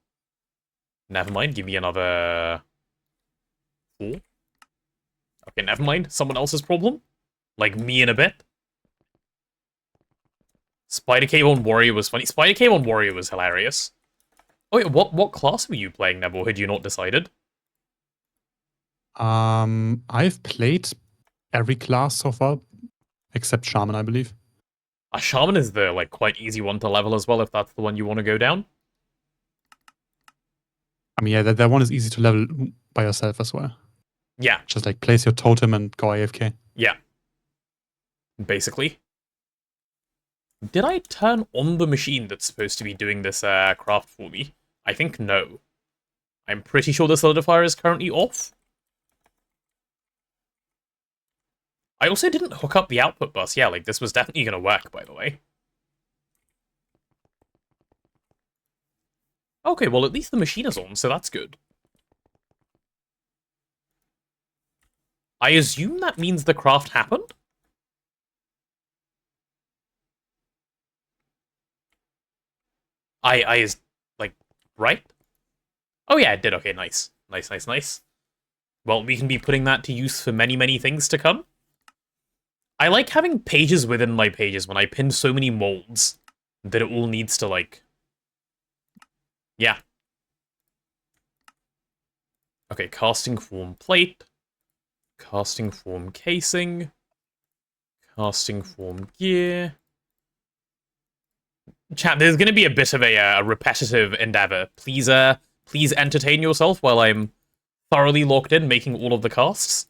Never mind, give me another 4. Okay, never mind. Someone else's problem. Like me in a bit. Spider Cave on Warrior was funny. Spider Cave on Warrior was hilarious. Oh wait, what class were you playing, Nebo? Had you not decided? I've played every class so far, except Shaman, I believe. A Shaman is the like quite easy one to level as well, if that's the one you want to go down. I mean, yeah, that one is easy to level by yourself as well. Yeah. Just like place your totem and go AFK. Yeah. Basically. Did I turn on the machine that's supposed to be doing this craft for me? I think no. I'm pretty sure the solidifier is currently off. I also didn't hook up the output bus. Yeah, like this was definitely going to work, by the way. Okay, well at least the machine is on, so that's good. I assume that means the craft happened? I is, like, right? Oh yeah, it did. Okay, nice. Nice, nice, nice. Well, we can be putting that to use for many, many things to come. I like having pages within my pages when I pin so many molds that it all needs to, like... Yeah. Okay, casting form plate. Casting form casing. Casting form gear. Chat, there's going to be a bit of a repetitive endeavor. Please entertain yourself while I'm thoroughly locked in making all of the casts.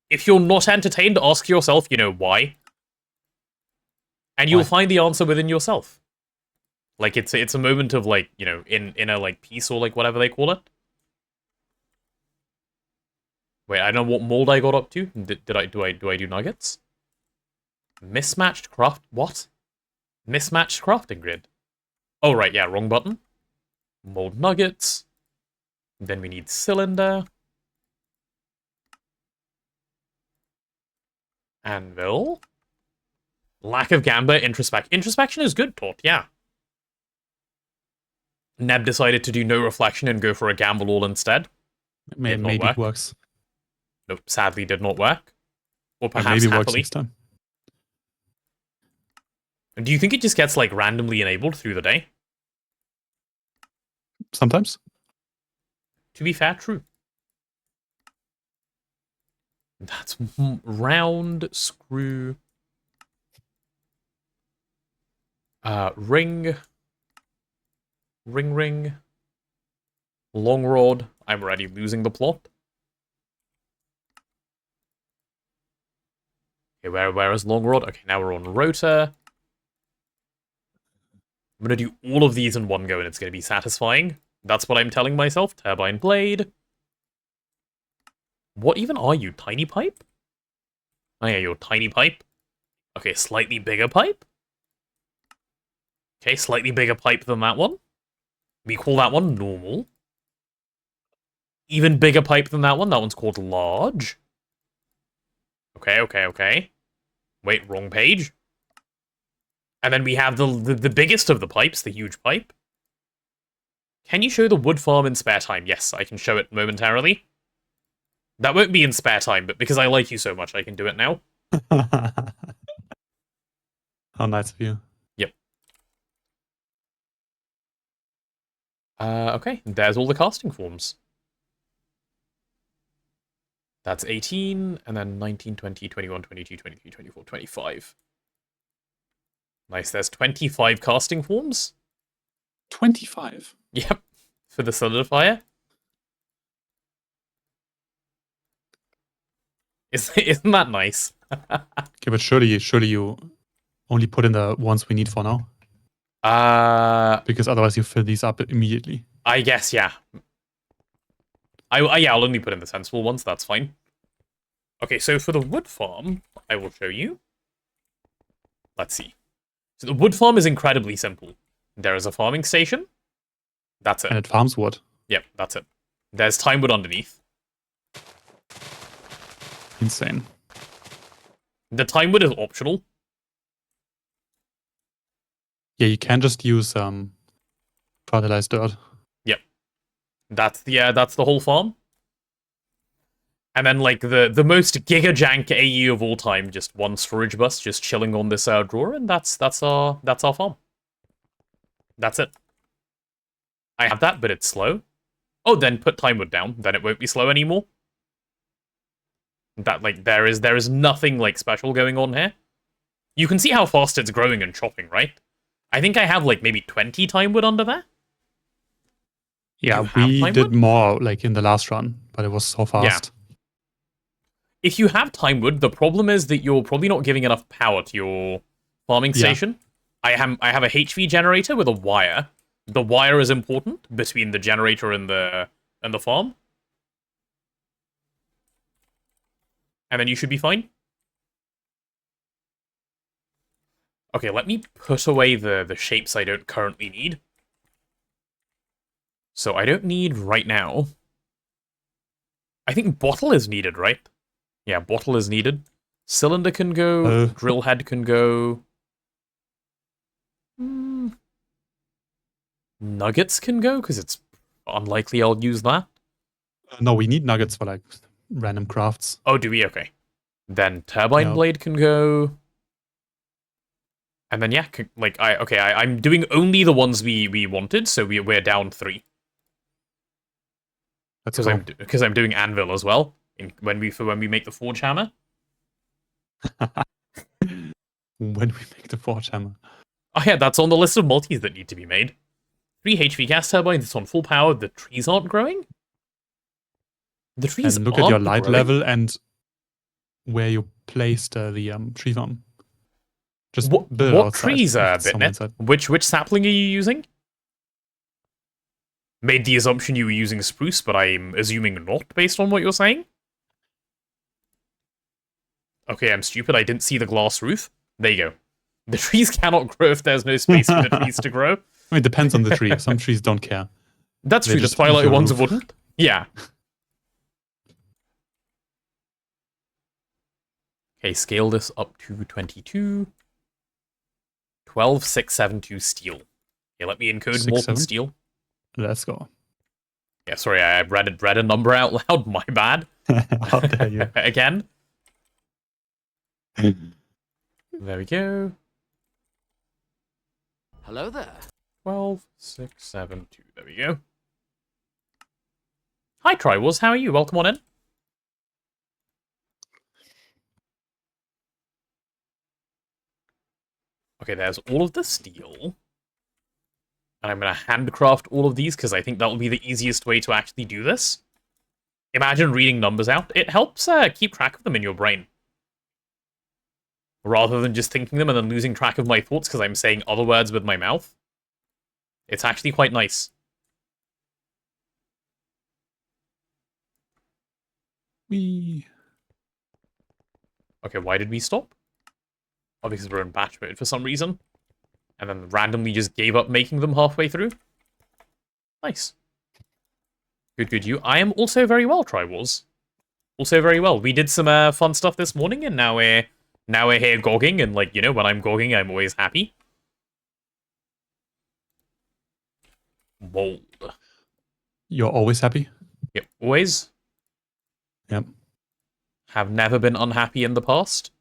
If you're not entertained, ask yourself, you know, why. And you'll find the answer within yourself. Like, it's a moment of, like, you know, inner, like, peace or, like, whatever they call it. Wait, I don't know what mold I got up to. Do I do nuggets? Mismatched craft... What? Mismatched crafting grid. Oh, right, yeah, wrong button. Mold nuggets. Then we need cylinder. Anvil. Lack of gamba, introspect. Introspection is good, Tort, yeah. Neb decided to do no reflection and go for a gamble all instead. Maybe it works. Nope, sadly did not work. Or perhaps maybe happily. Works next time. Do you think it just gets, like, randomly enabled through the day? Sometimes. To be fair, true. That's round, screw. Ring. Ring. Long rod. I'm already losing the plot. Okay, where is long rod? Okay, now we're on rotor. I'm going to do all of these in one go and it's going to be satisfying. That's what I'm telling myself. Turbine blade. What even are you? Tiny pipe? Oh yeah, you're tiny pipe. Okay, slightly bigger pipe. Okay, slightly bigger pipe than that one. We call that one normal. Even bigger pipe than that one. That one's called large. Okay. Wait, wrong page. And then we have the biggest of the pipes, the huge pipe. Can you show the wood farm in spare time? Yes, I can show it momentarily. That won't be in spare time, but because I like you so much, I can do it now. How nice of you. Yep. Okay, there's all the casting forms. That's 18, and then 19, 20, 21, 22, 23, 24, 25. Nice, there's 25 casting forms. 25? Yep, for the solidifier. Isn't that nice? Okay, but surely you only put in the ones we need for now. Because otherwise you fill these up immediately. I guess, yeah. I'll only put in the sensible ones, that's fine. Okay, so for the wood farm, I will show you. Let's see. So the wood farm is incredibly simple. There is a farming station. That's it. And it farms wood. Yep, that's it. There's time wood underneath. Insane. The time wood is optional. Yeah, you can just use fertilized dirt. Yep. That's the whole farm. And then like the most giga jank AE of all time, just one storage bus just chilling on this drawer, and that's our farm. That's it. I have that, but it's slow. Oh, then put time wood down, then it won't be slow anymore. That like there is nothing like special going on here. You can see how fast it's growing and chopping, right? I think I have like maybe 20 time wood under there. Yeah, we did more like in the last run, but it was so fast. Yeah. If you have time wood, the problem is that you're probably not giving enough power to your farming station. I have a HV generator with a wire. The wire is important between the generator and the farm. And then you should be fine. Okay, let me put away the shapes I don't currently need. So I don't need right now. I think bottle is needed, right? Yeah, bottle is needed. Cylinder can go. Drill head can go. Nuggets can go, because it's unlikely I'll use that. No, we need nuggets for like random crafts. Oh, do we? Okay. Then turbine blade can go. And then yeah, like I'm doing only the ones we wanted, so we're down 3. That's because I'm doing anvil as well when we make the forge hammer. When we make the forge hammer. Oh yeah, that's on the list of multis that need to be made. 3 HV gas turbines. It's on full power. The trees aren't growing. The trees. And look at your light level and where you placed the tree farm. Just what trees are Bitnet? Which sapling are you using? Made the assumption you were using spruce, but I'm assuming not based on what you're saying. Okay, I'm stupid. I didn't see the glass roof. There you go. The trees cannot grow if there's no space for the trees to grow. I mean, it depends on the tree. Some trees don't care. That's true. The Twilight ones wouldn't. Yeah. Okay, scale this up to 22. 12672 steel. Okay, let me encode molten steel. Let's go. Yeah, sorry, I read a number out loud. My bad. How dare you? Again. There we go. Hello there. 12672. There we go. Hi, Triwars. How are you? Welcome on in. Okay, there's all of the steel. And I'm going to handcraft all of these, because I think that'll be the easiest way to actually do this. Imagine reading numbers out. It helps keep track of them in your brain. Rather than just thinking them and then losing track of my thoughts because I'm saying other words with my mouth. It's actually quite nice. Okay, why did we stop? Oh, because we're in batch mode for some reason. And then randomly just gave up making them halfway through. Nice. Good, you. I am also very well, Triwars. Also very well. We did some fun stuff this morning, and now we're here gogging, and like, you know, when I'm gogging, I'm always happy. Bold. You're always happy? Yep, always. Yep. Have never been unhappy in the past.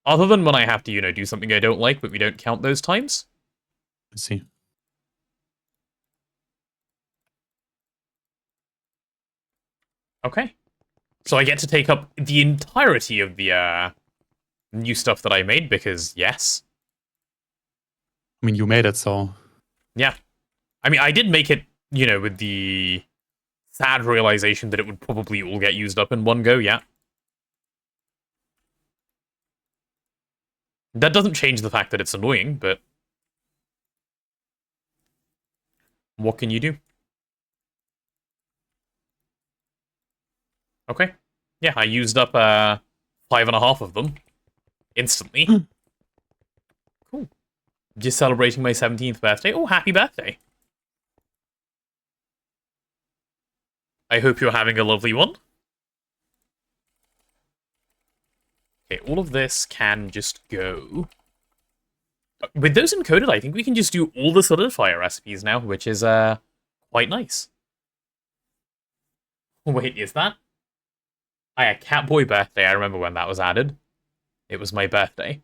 Other than when I have to, you know, do something I don't like, but we don't count those times. I see. Okay. So I get to take up the entirety of the new stuff that I made, because yes. I mean, you made it, so... Yeah. I mean, I did make it, you know, with the sad realization that it would probably all get used up in one go, yeah. That doesn't change the fact that it's annoying, but what can you do? Okay. Yeah, I used up 5.5 of them instantly. Cool. Just celebrating my 17th birthday. Oh, happy birthday. I hope you're having a lovely one. Okay, all of this can just go. With those encoded, I think we can just do all the solidifier recipes now, which is quite nice. Wait, is that? Oh yeah, Catboy birthday. I remember when that was added. It was my birthday.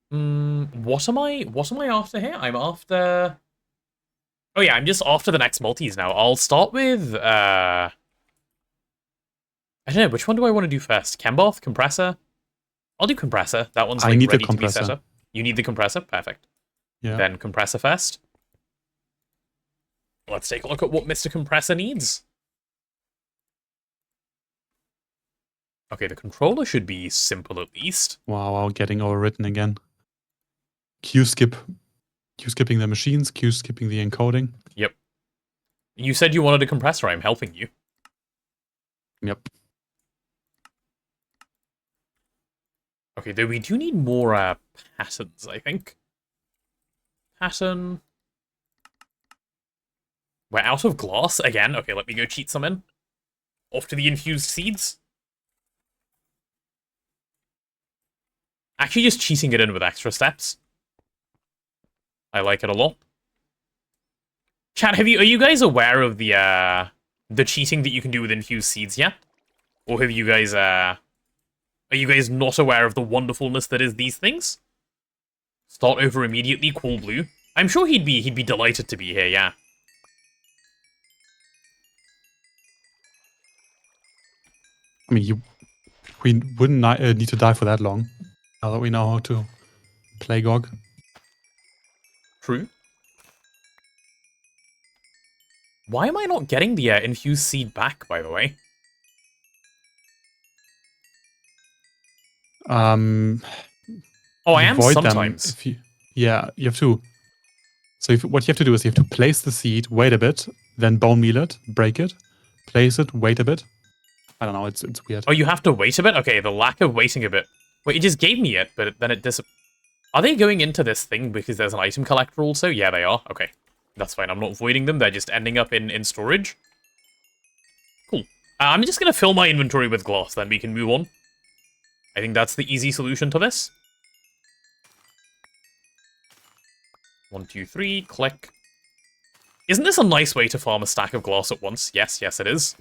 What am I after here? I'm after... Oh yeah, I'm just after the next multis now. I'll start with, I don't know, which one do I want to do first? Chembath? Compressor? I'll do compressor. That one's like, ready to be set up. You need the compressor? Perfect. Yeah. Then compressor first. Let's take a look at what Mr. Compressor needs. Okay, the controller should be simple at least. Wow, getting overwritten again. Q-skipping the machines, Q-skipping the encoding. Yep. You said you wanted a compressor, I'm helping you. Yep. Okay, though we do need more patterns, I think. Pattern. We're out of glass again. Okay, let me go cheat some in. Off to the infused seeds. Actually, just cheating it in with extra steps. I like it a lot. Chat, are you guys aware of the cheating that you can do with infused seeds yet? Or have you guys are you guys not aware of the wonderfulness that is these things? Start over immediately, cool blue. I'm sure he'd be delighted to be here, yeah. I mean, we wouldn't need to die for that long. Now that we know how to play GoG. True. Why am I not getting the infused seed back, by the way? Oh, I am sometimes. You have to. So what you have to do is you have to place the seed, wait a bit, then bone meal it, break it, place it, wait a bit. I don't know, it's weird. Oh, you have to wait a bit? Okay, the lack of waiting a bit. Wait, it just gave me it, but then it disappeared. Are they going into this thing because there's an item collector also? Yeah, they are. Okay, that's fine. I'm not voiding them. They're just ending up in storage. Cool. I'm just going to fill my inventory with glass, then we can move on. I think that's the easy solution to this. 1, 2, 3, click. Isn't this a nice way to farm a stack of glass at once? Yes, yes it is.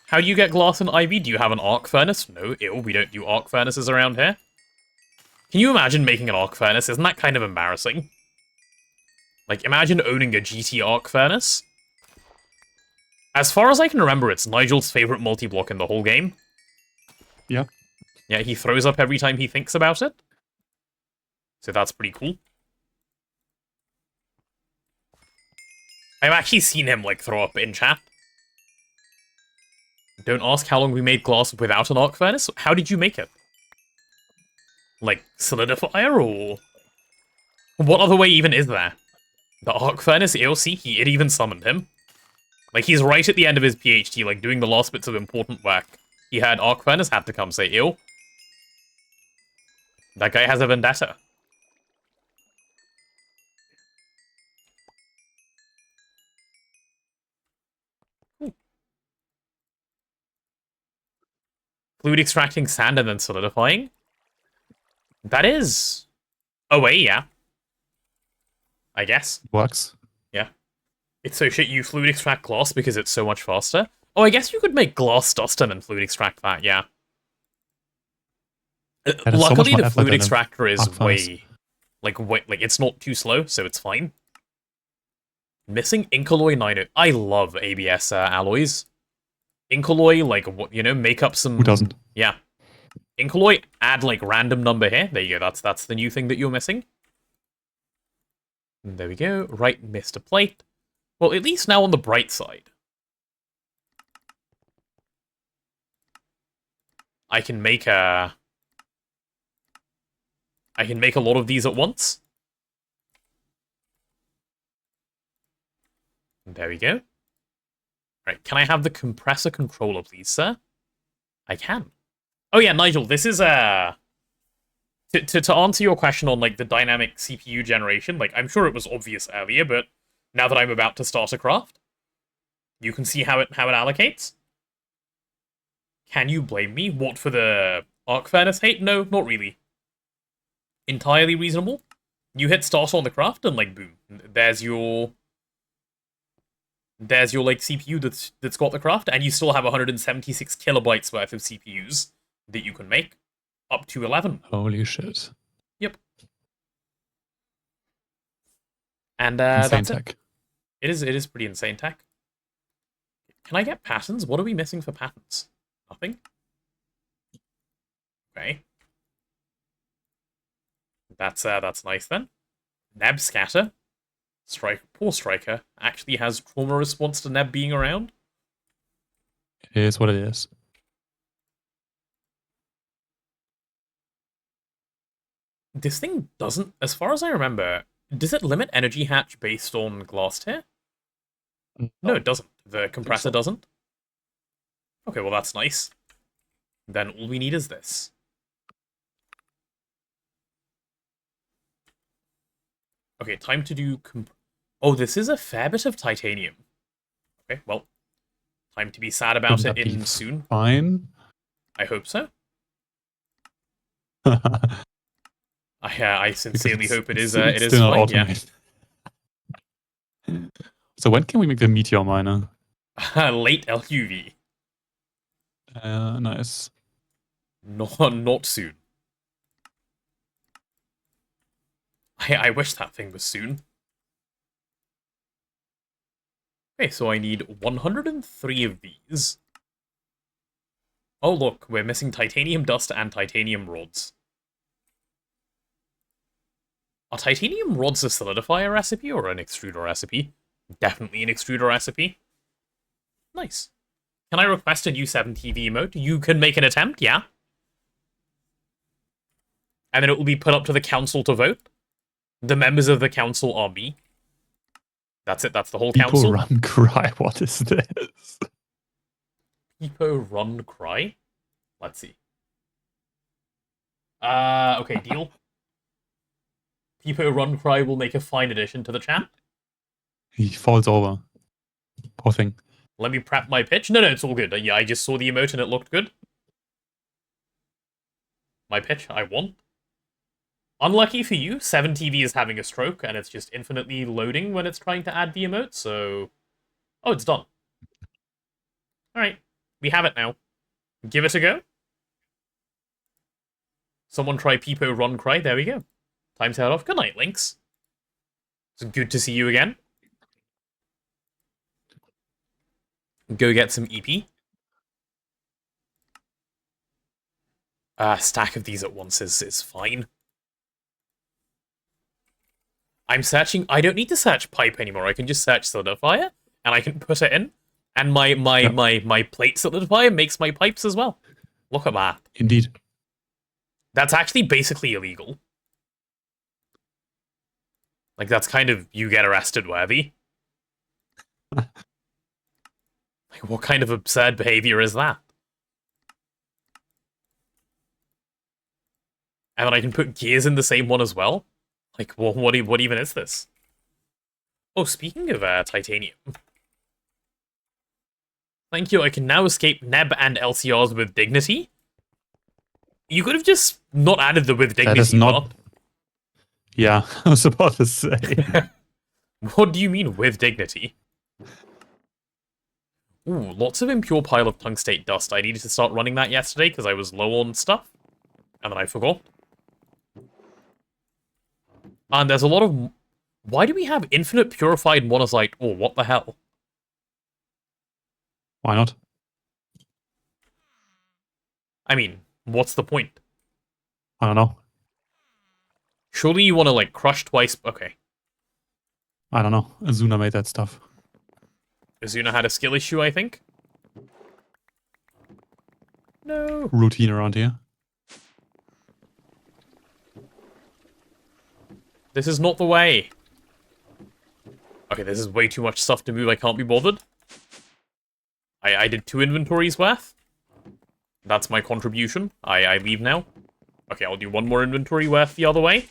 How do you get glass in Ivy? Do you have an arc furnace? No, ew, we don't do arc furnaces around here. Can you imagine making an arc furnace? Isn't that kind of embarrassing? Like, imagine owning a GT arc furnace. As far as I can remember, it's Nigel's favorite multi-block in the whole game. Yeah. Yeah, he throws up every time he thinks about it. So that's pretty cool. I've actually seen him, like, throw up in chat. Don't ask how long we made glass without an arc furnace. How did you make it? Like, solidifier, or... What other way even is there? The arc furnace, it even summoned him. Like, he's right at the end of his PhD, like, doing the last bits of important work. He had arc furnace, had to come say, ew. That guy has a vendetta. Fluid extracting sand and then solidifying? That is... a way, yeah. I guess. Works. Yeah. It's so shit you fluid extract glass because it's so much faster. Oh, I guess you could make glass dust and then fluid extract that, yeah. Luckily, so the fluid extractor is way... Like, it's not too slow, so it's fine. Missing Inkalloy 90. I love ABS alloys. Inkalloy, like, you know, make up some... Who doesn't? Yeah. Inkalloy, add, like, random number here. There you go, that's the new thing that you're missing. And there we go. Right, missed a plate. Well, at least now on the bright side. I can make a... I can make a lot of these at once. There we go. Right, can I have the compressor controller, please, sir? I can. Oh yeah, Nigel, this is to answer your question on like the dynamic CPU generation. Like, I'm sure it was obvious earlier, but now that I'm about to start a craft, you can see how it allocates. Can you blame me? What, for the arc furnace hate? No, not really. Entirely reasonable. You hit start on the craft and like boom, there's your like CPU that's got the craft, and you still have 176 kilobytes worth of CPUs that you can make, up to 11. Holy shit. Yep. And insane that's tech. It is pretty insane tech. Can I get patterns? What are we missing for patterns? Nothing? Okay. That's nice then. Neb scatter. Poor Striker actually has trauma response to Neb being around. It is what it is. This thing doesn't, as far as I remember, does it limit energy hatch based on glass tier? No, it doesn't. The compressor doesn't. Okay, well that's nice. Then all we need is this. Okay, time to do... Oh, this is a fair bit of titanium. Okay, well, time to be sad about it in soon. Fine. I hope so. I sincerely hope it is. It is fine. Yeah. So when can we make the meteor miner? Late LUV. Nice. Not soon. I wish that thing was soon. Okay, so I need 103 of these. Oh look, we're missing titanium dust and titanium rods. Are titanium rods a solidifier recipe or an extruder recipe? Definitely an extruder recipe. Nice. Can I request a new 7TV emote? You can make an attempt, yeah? And then it will be put up to the council to vote. The members of the council are me. That's it, that's the whole council. People run cry, what is this? People run cry? Let's see. Okay, deal. People run cry will make a fine addition to the chat. He falls over. Poor thing. Let me prep my pitch. No, it's all good. Yeah, I just saw the emote and it looked good. My pitch, I won. Unlucky for you, 7TV is having a stroke, and it's just infinitely loading when it's trying to add the emote, so... Oh, it's done. Alright, we have it now. Give it a go. Someone try Peepo Run Cry, there we go. Time to head off. Good night, Lynx. It's good to see you again. Go get some EP. Stack of these at once is fine. I'm searching... I don't need to search pipe anymore. I can just search solidifier, and I can put it in. And my plate solidifier makes my pipes as well. Look at that. Indeed. That's actually basically illegal. Like, that's kind of you get arrested worthy. Like, what kind of absurd behavior is that? And then I can put gears in the same one as well? Like, what even is this? Oh, speaking of titanium. Thank you, I can now escape Neb and LCRs with dignity. You could have just not added the with dignity. That is not... Yeah, I was about to say. What do you mean, with dignity? Ooh, lots of impure pile of tungstate dust. I needed to start running that yesterday because I was low on stuff. And then I forgot. And there's a lot of... Why do we have infinite purified monazite? Oh, what the hell? Why not? I mean, what's the point? I don't know. Surely you want to, like, crush twice... Okay. I don't know. Azuna made that stuff. Azuna had a skill issue, I think? No. Routine around here. This is not the way. Okay, this is way too much stuff to move. I can't be bothered. I did 2 inventories worth. That's my contribution. I leave now. Okay, I'll do 1 more inventory worth the other way.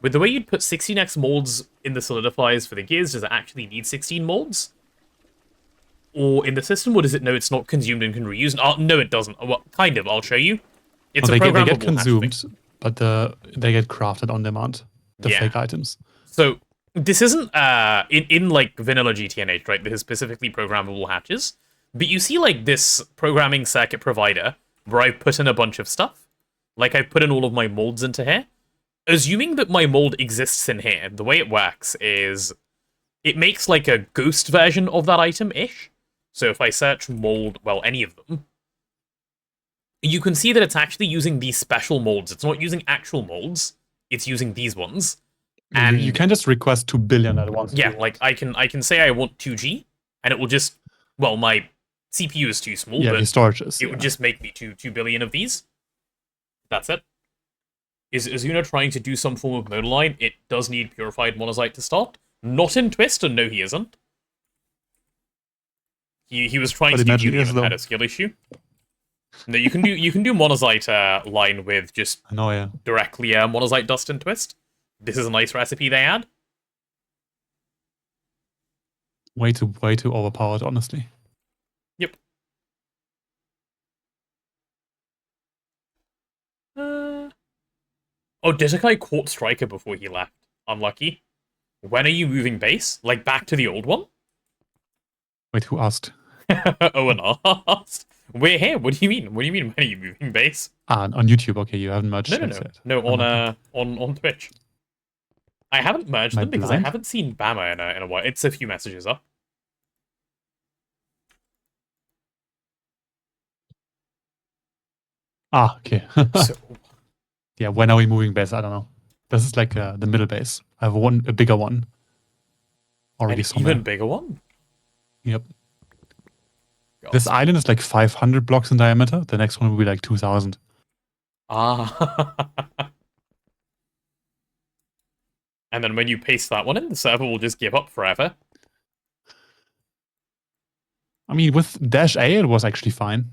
With the way you'd put 16x molds in the solidifiers for the gears, does it actually need 16 molds? Or in the system, or does it know it's not consumed and can reuse? No, it doesn't. Well, kind of. I'll show you. It's well, a programmable they get consumed, but they get crafted on demand. The fake items. So this isn't in like vanilla GTNH, right? This is specifically programmable hatches. But you see like this programming circuit provider where I've put in a bunch of stuff. Like I've put in all of my molds into here. Assuming that my mold exists in here, the way it works is it makes like a ghost version of that item-ish. So if I search mold, well, any of them, you can see that it's actually using these special molds. It's not using actual molds. It's using these ones. And you can just request 2 billion at once. Yeah, like I can say I want 2G, and it will just, well, my CPU is too small, but the storage is, it would just make me 2 billion of these. That's it. Is Azuna trying to do some form of monoline? It does need purified monazite to start. Not in Twist, and no, he isn't. He was trying to do Julian and had a skill issue. No, you can do monazite line with just directly monazite dust in Twist. This is a nice recipe they add. Way too overpowered, honestly. Yep. Oh, Ditakai caught Striker before he left. Unlucky. When are you moving base? Like back to the old one? Wait, who asked? Owen asked. We're here. What do you mean? What do you mean? When are you moving base? On YouTube. Okay, you haven't merged. No, on Twitch. I haven't merged them because I haven't seen Bama in a while. It's a few messages up. Okay. Yeah, when are we moving base? I don't know. This is like the middle base. I have a bigger one already somewhere. Even bigger one? Yep. God. This island is like 500 blocks in diameter. The next one will be like 2,000. Ah. And then when you paste that one in, the server will just give up forever. I mean, with Dash A, it was actually fine.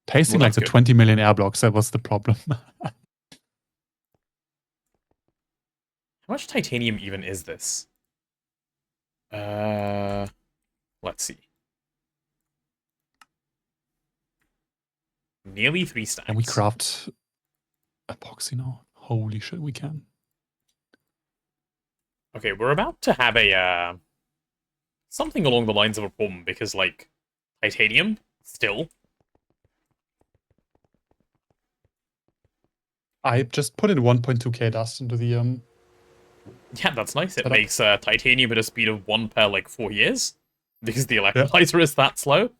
Pasting like the 20 million air blocks, that was the problem. How much titanium even is this? Let's see. Nearly 3 stacks. And we craft epoxy now. Holy shit, we can. Okay, we're about to have a something along the lines of a problem because, like, titanium still. I just put in 1.2k dust into the Yeah, that's nice. It makes titanium at a speed of 1 per like 4 years because the electrolyzer is that slow.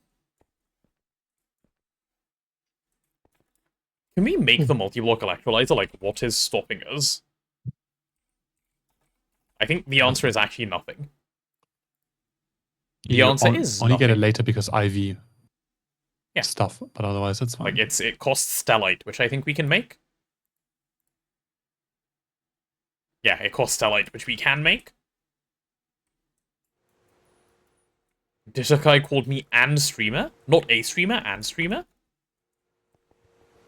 Can we make the multi-block electrolyzer? Like, what is stopping us? I think the answer is actually nothing. The answer is only get it later because IV stuff, but otherwise it's fine. Like it costs stellite, which I think we can make. Yeah, it costs stellite, which we can make. Ditakai called me and streamer, not a streamer, and streamer.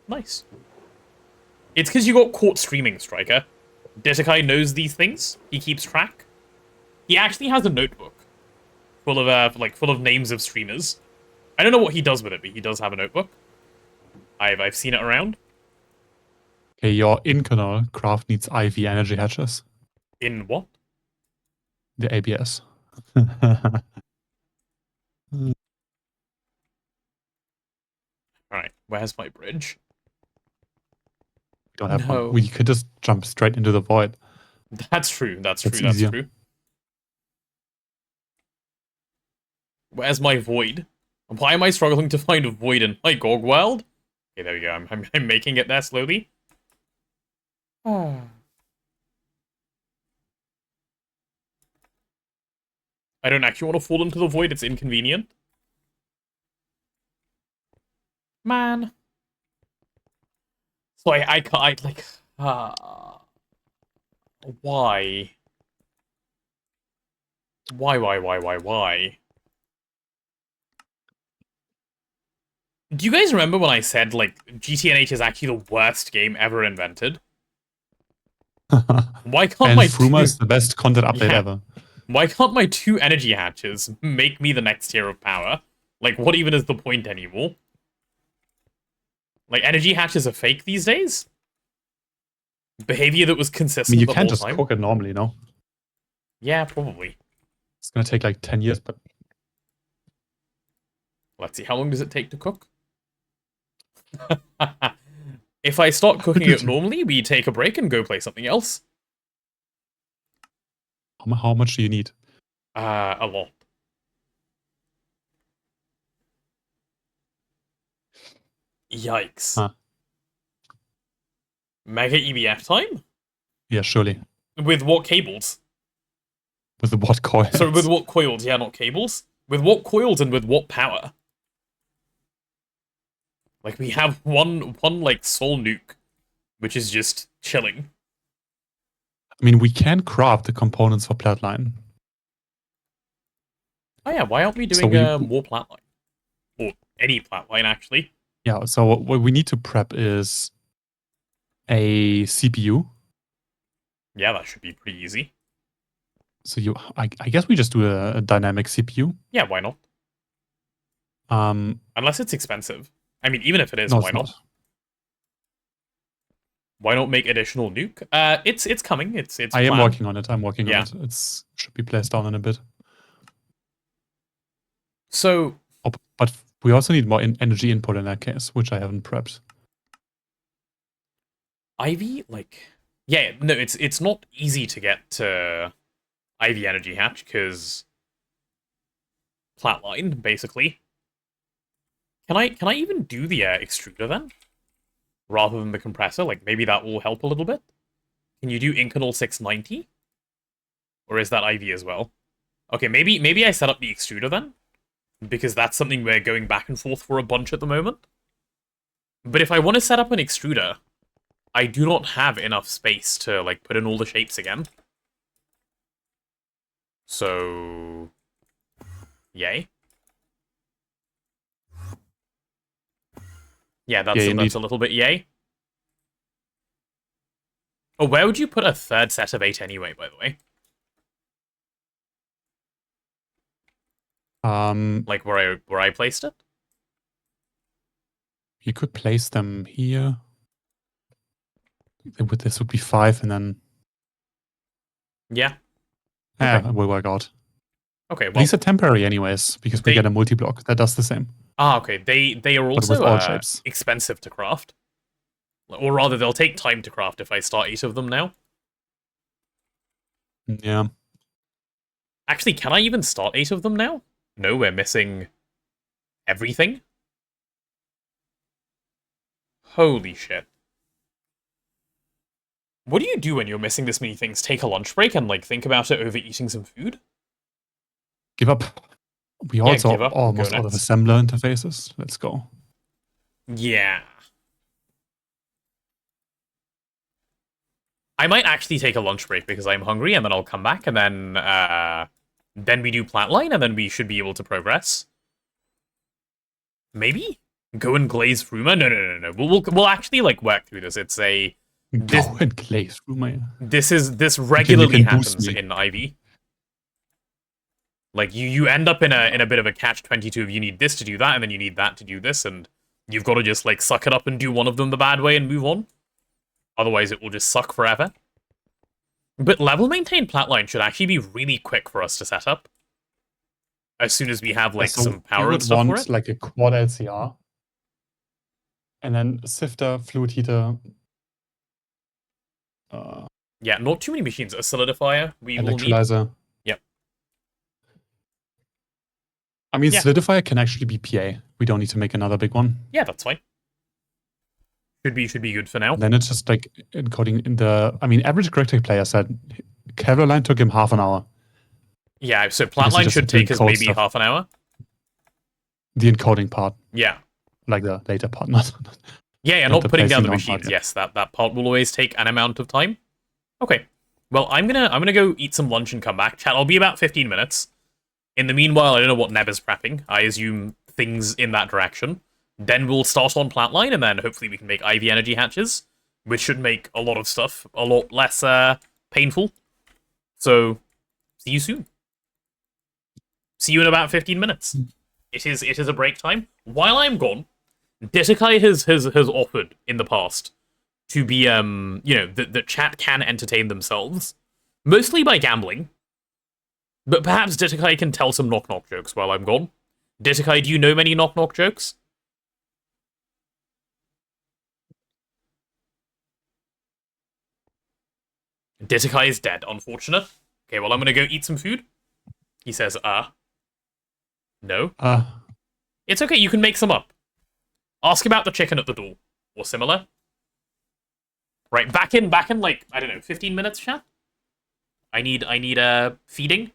Nice. It's because you got caught streaming, Striker. Ditakai knows these things. He keeps track. He actually has a notebook full of names of streamers. I don't know what he does with it, but he does have a notebook. I've seen it around. Okay, your in-kernel craft needs IV energy hatches. In what? The ABS. Alright, where's my bridge? We don't have one. We could just jump straight into the void. That's true, that's true. Where's my void? Why am I struggling to find a void in my GoG world? Okay, there we go. I'm making it there slowly. I don't actually want to fall into the void. It's inconvenient. Man. So I can't, like... Why? Why? Do you guys remember when I said, like, GTNH is actually the worst game ever invented? Why can't and my Fruma is the best content update ever. Why can't my 2 energy hatches make me the next tier of power? Like, what even is the point anymore? Like, energy hatches are fake these days? Behavior that was consistent you the can't whole just time? cook it normally, no? Yeah, probably. It's gonna take like 10 years, but... Let's see, how long does it take to cook? If I start cooking it normally, we take a break and go play something else. How much do you need? A lot. Yikes. Huh. Mega EBF time? Yeah, surely. With what cables? With the what coils? Sorry, with what coils? Yeah, not cables. With what coils and with what power? Like, we have one like, soul nuke, which is just chilling. I mean, we can craft the components for Platline. Oh yeah, why aren't we doing more Platline? Or any Platline, actually. Yeah, so what we need to prep is a CPU. Yeah, that should be pretty easy. So I guess we just do a dynamic CPU. Yeah, why not? Unless it's expensive. I mean, even if it is, why not? Why not make additional nuke? It's coming. It's I am working on it. I'm working on it. It should be placed down in a bit. So, but we also need more energy input in that case, which I haven't prepped. Ivy, like, yeah, no, it's not easy to get to Ivy energy hatch because Platline, basically. Can I even do the extruder then? Rather than the compressor? Like, maybe that will help a little bit? Can you do Incanol 690? Or is that IV as well? Okay, maybe I set up the extruder then? Because that's something we're going back and forth for a bunch at the moment. But if I want to set up an extruder, I do not have enough space to, like, put in all the shapes again. So... yay. Yeah, that's a little bit yay. Oh, where would you put a third set of 8 anyway, by the way? Like where I placed it? You could place them here. This would be 5 and then... Yeah. Yeah, it will work out. Okay, well... These are temporary anyways, because we get a multi-block that does the same. Ah, okay. They are also expensive to craft. Or rather, they'll take time to craft if I start 8 of them now. Yeah. Actually, can I even start 8 of them now? No, we're missing everything? Holy shit. What do you do when you're missing this many things? Take a lunch break and, like, think about it over eating some food? Give up. We also are almost out of assembler interfaces. Let's go. Yeah. I might actually take a lunch break because I'm hungry, and then I'll come back, and then we do Platline, and then we should be able to progress. Maybe? Go and glaze Fruma? No. We'll actually, like, work through this. It's a... Go and glaze Fruma. This regularly happens in Ivy. Like, you end up in a bit of a catch-22 of you need this to do that, and then you need that to do this, and you've got to just, like, suck it up and do one of them the bad way and move on. Otherwise, it will just suck forever. But level maintain Platline should actually be really quick for us to set up. As soon as we have, like, some power and stuff for it. Like, a quad LCR. And then sifter, fluid heater. Yeah, not too many machines. A solidifier, we will need. Electrolyzer. Yep. I mean, solidifier can actually be PA. We don't need to make another big one. Yeah, that's fine. Should be good for now. Then it's just like encoding in the... I mean, average Gregtech player said Caroline took him half an hour. Yeah, so Platline should take us maybe half an hour. The encoding part. Yeah. Like the later part, not not putting down the machines. Yes, that part will always take an amount of time. Okay. Well, I'm gonna go eat some lunch and come back. Chat, I'll be about 15 minutes. In the meanwhile, I don't know what Neb is prepping. I assume things in that direction. Then we'll start on Plant-Line, and then hopefully we can make IV energy hatches, which should make a lot of stuff a lot less painful. So, see you soon. See you in about 15 minutes. It is a break time. While I'm gone, Detakai has offered in the past to be the chat can entertain themselves, mostly by gambling. But perhaps Detakai can tell some knock-knock jokes while I'm gone. Detakai, do you know many knock-knock jokes? Detakai is dead, unfortunate. Okay, well, I'm gonna go eat some food. He says, no. It's okay, you can make some up. Ask about the chicken at the door, or similar. Right, back in like, I don't know, 15 minutes, chat? I need feeding.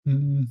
Mm.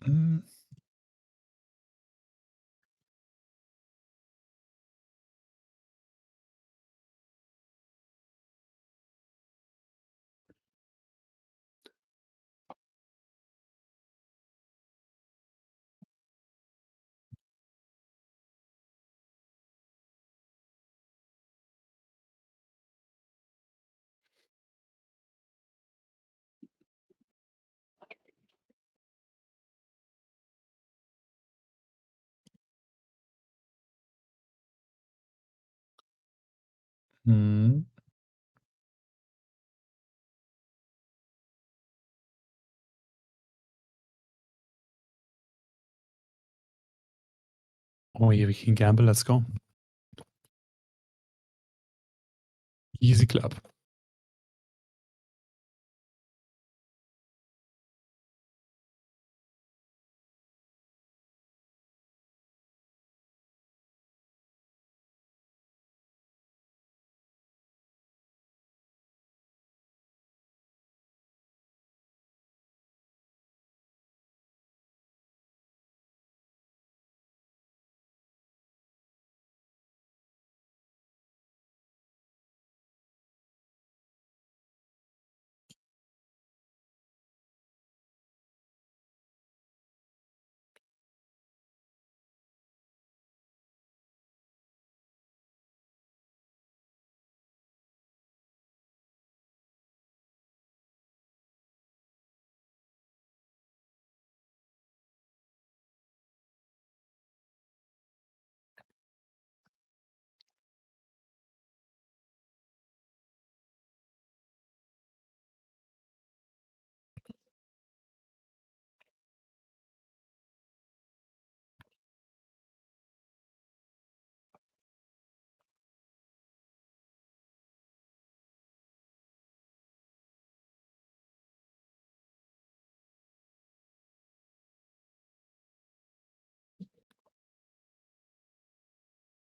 Mm. Mm. Oh, yeah, we can gamble. Let's go. Easy club.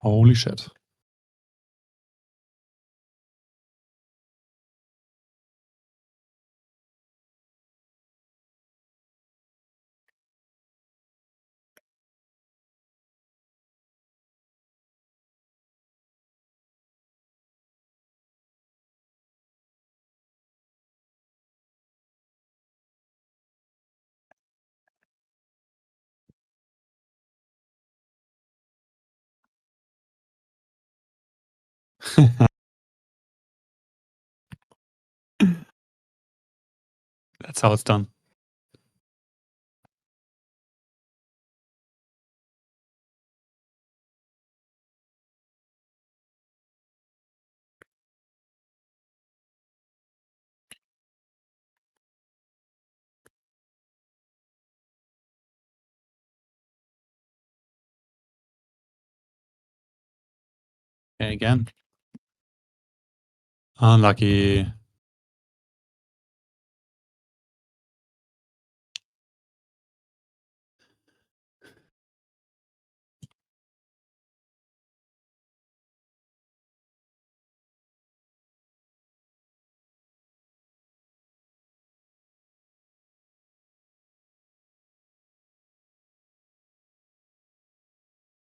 Holy shit. That's how it's done. Okay, again. Unlucky.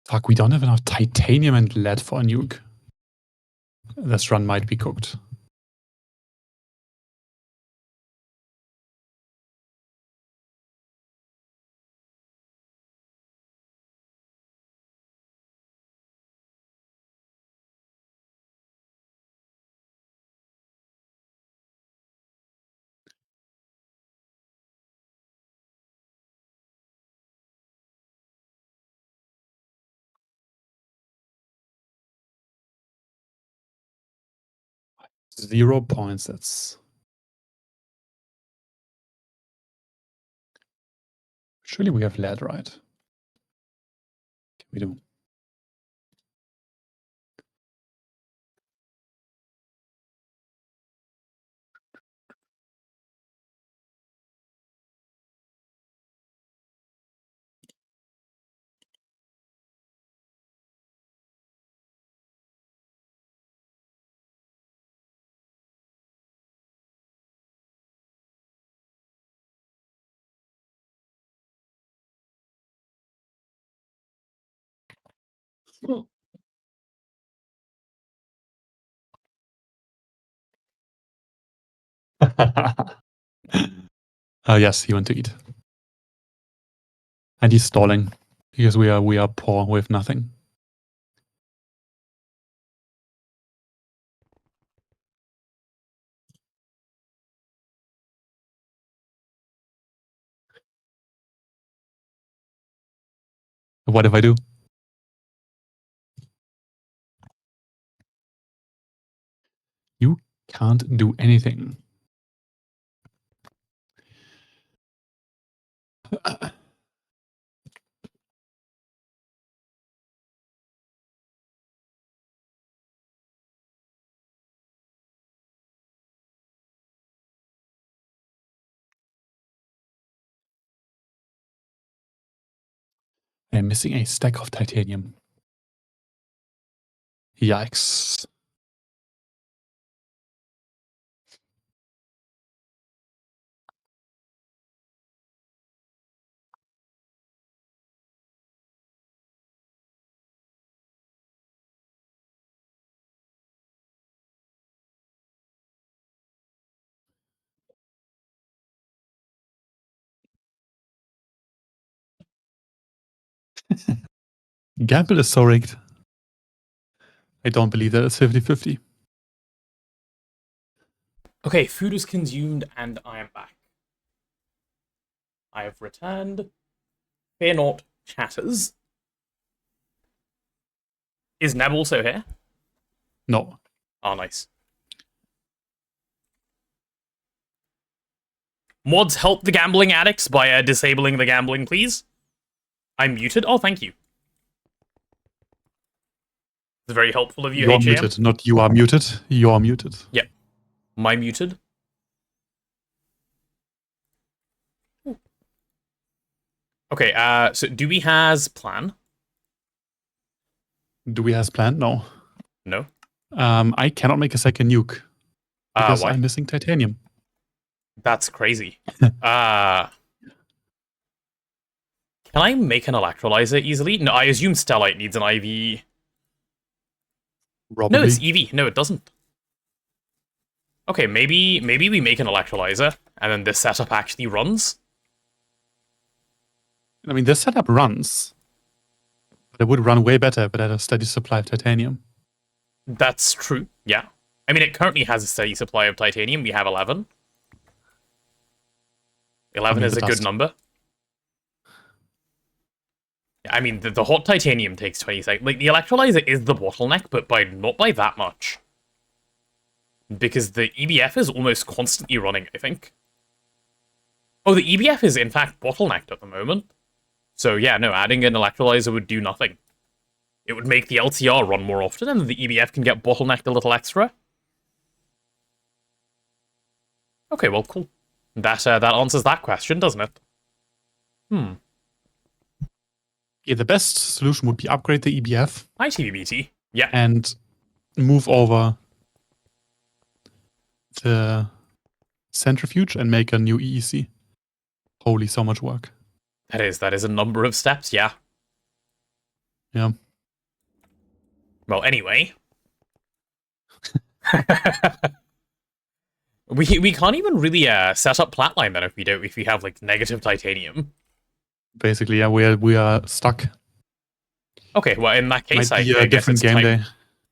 Fuck, we don't have enough titanium and lead for a nuke. This run might be cooked. .0 points, that's... Surely we have lead, right? We do. Yes, he went to eat. And he's stalling because we are poor with nothing. What if I do? You can't do anything. I'm missing a stack of titanium. Yikes. Gamble is so rigged. I don't believe that it's 50-50. Okay, food is consumed and I am back. I have returned. Fear not, chatters. Is Neb also here? No. Oh, nice. Mods, help the gambling addicts by disabling the gambling, please. I'm muted? Oh, thank you. It's very helpful of you, You're HAM. muted, not you are muted. You're muted. Yep. My muted? Okay, so Dewey has plan. Do we have planned? No. No. I cannot make a second nuke because Why? I'm missing titanium. That's crazy. Can I make an electrolyzer easily? No, I assume Stellite needs an IV. Probably. No, it's EV. No, it doesn't. Okay, maybe we make an electrolyzer, and then this setup actually runs. I mean, this setup runs, but it would run way better if it had a steady supply of titanium. That's true, yeah. I mean, it currently has a steady supply of titanium. We have 11. 11 is a good number. I mean, the hot titanium takes 20 seconds. Like, the electrolyzer is the bottleneck, but not by that much. Because the EBF is almost constantly running, I think. Oh, the EBF is, in fact, bottlenecked at the moment. So, yeah, no, adding an electrolyzer would do nothing. It would make the LTR run more often, and the EBF can get bottlenecked a little extra. Okay, well, cool. That answers that question, doesn't it? Yeah, the best solution would be upgrade the EBF. ITVBT, yeah. And move over the centrifuge and make a new EEC. Holy, so much work. That is a number of steps, yeah. Yeah. Well, anyway. we can't even really set up Flatline then if we have like negative titanium. Basically, yeah, we are stuck. Okay, well in that case, I guess different game day.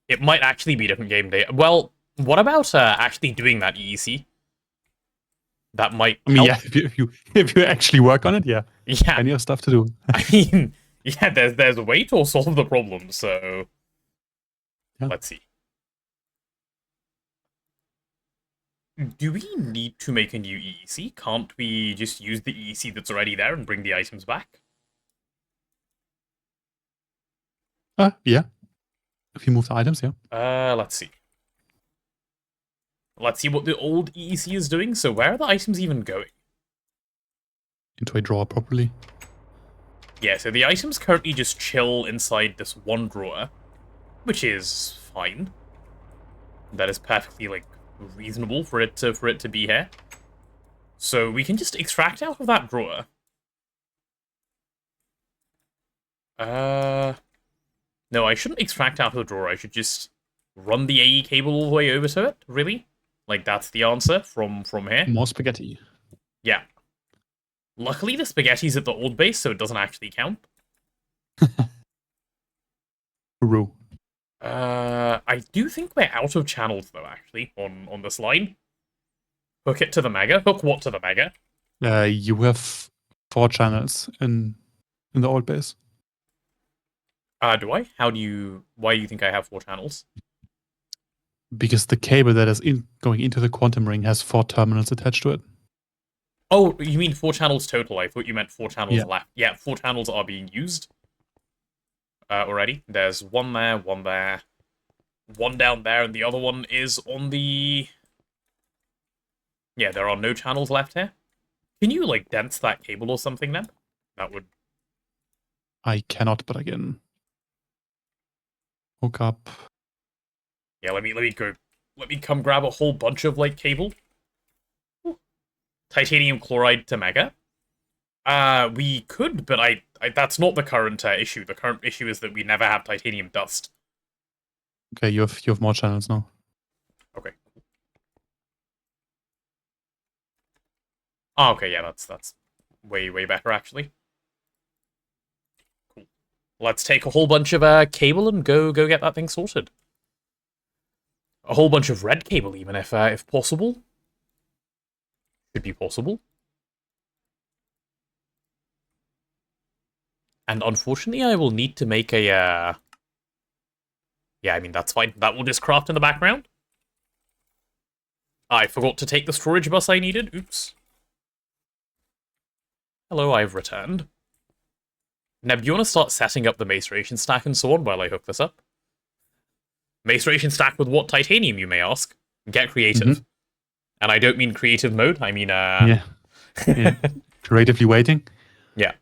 It might actually be a different game day. Well, what about actually doing that EEC? That might. I mean, help. Yeah, if you actually work on it, yeah. Plenty of stuff to do. I mean, yeah, there's a way to solve the problem. So let's see. Do we need to make a new EEC? Can't we just use the EEC that's already there and bring the items back? Yeah. If you move the items, yeah. Let's see. Let's see what the old EEC is doing. So where are the items even going? Into a drawer properly. Yeah, so the items currently just chill inside this one drawer, which is fine. That is perfectly, like, reasonable for it to be here. So we can just extract out of that drawer. No, I shouldn't extract out of the drawer. I should just run the AE cable all the way over to it, really? Like, that's the answer from here. More spaghetti. Yeah. Luckily, the spaghetti's at the old base, so it doesn't actually count. Hooray. I do think we're out of channels, though, actually, on this line. Hook it to the Mega. Hook what to the Mega? You have 4 channels in the old base. Do I? Why do you think I have 4 channels? Because the cable that is going into the quantum ring has 4 terminals attached to it. Oh, you mean 4 channels total? I thought you meant 4 channels left. Yeah, 4 channels are being used already. There's 1 there, 1 there, 1 down there, and the other one is on the... Yeah, there are no channels left here. Can you, like, dense that cable or something then? That would... I cannot, but again... Hook up... Yeah, let me come grab a whole bunch of, like, cable. Ooh. Titanium chloride to Mega. We could, but I that's not the current issue. The current issue is that we never have titanium dust. Okay, you have more channels now. Okay. Oh, okay, yeah, that's way better, actually. Cool. Let's take a whole bunch of cable and go get that thing sorted. A whole bunch of red cable, even, if possible. Should be possible. And unfortunately, I will need to make a, Yeah, I mean, that's fine. That will just craft in the background. I forgot to take the storage bus I needed. Oops. Hello, I've returned. Neb, do you want to start setting up the maceration stack and so on while I hook this up? Maceration stack with what titanium, you may ask? Get creative. And I don't mean creative mode, I mean, Yeah. Creatively waiting? Yeah.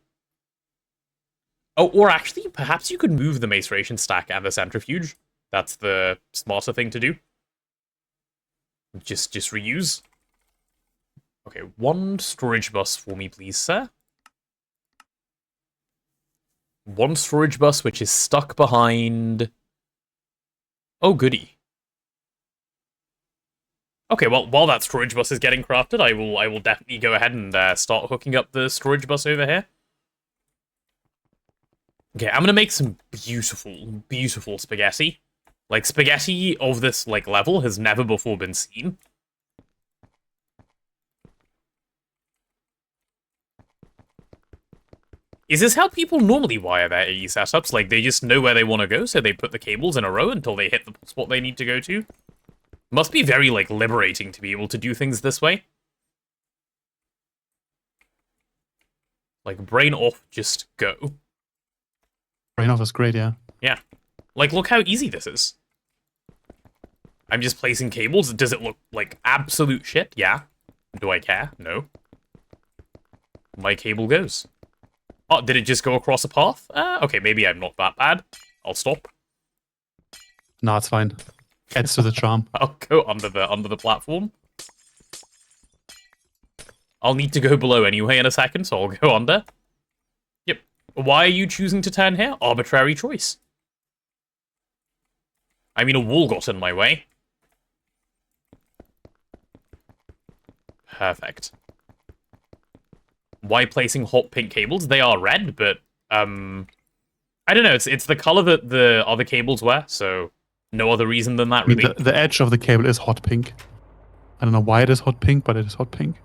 Oh, or actually, perhaps you could move the maceration stack and the centrifuge. That's the smarter thing to do. Just reuse. Okay, one storage bus for me, please, sir. One storage bus which is stuck behind... Oh, goody. Okay, well, while that storage bus is getting crafted, I will definitely go ahead and start hooking up the storage bus over here. Okay, I'm gonna make some beautiful, beautiful spaghetti. Like, spaghetti of this, like, level has never before been seen. Is this how people normally wire their AE setups? Like, they just know where they want to go, so they put the cables in a row until they hit the spot they need to go to? Must be very, like, liberating to be able to do things this way. Like, brain off, just go. Brain off is great, yeah. Yeah. Like, look how easy this is. I'm just placing cables. Does it look like absolute shit? Yeah. Do I care? No. My cable goes. Oh, did it just go across a path? Okay, maybe I'm not that bad. I'll stop. No, it's fine. Adds to the charm. I'll go under the platform. I'll need to go below anyway in a second, so I'll go under. Yep. Why are you choosing to turn here? Arbitrary choice. I mean, a wall got in my way. Perfect. Why placing hot pink cables? They are red, but I don't know. It's the color that the other cables were, so no other reason than that, really. I mean, the edge of the cable is hot pink. I don't know why it is hot pink, but it is hot pink.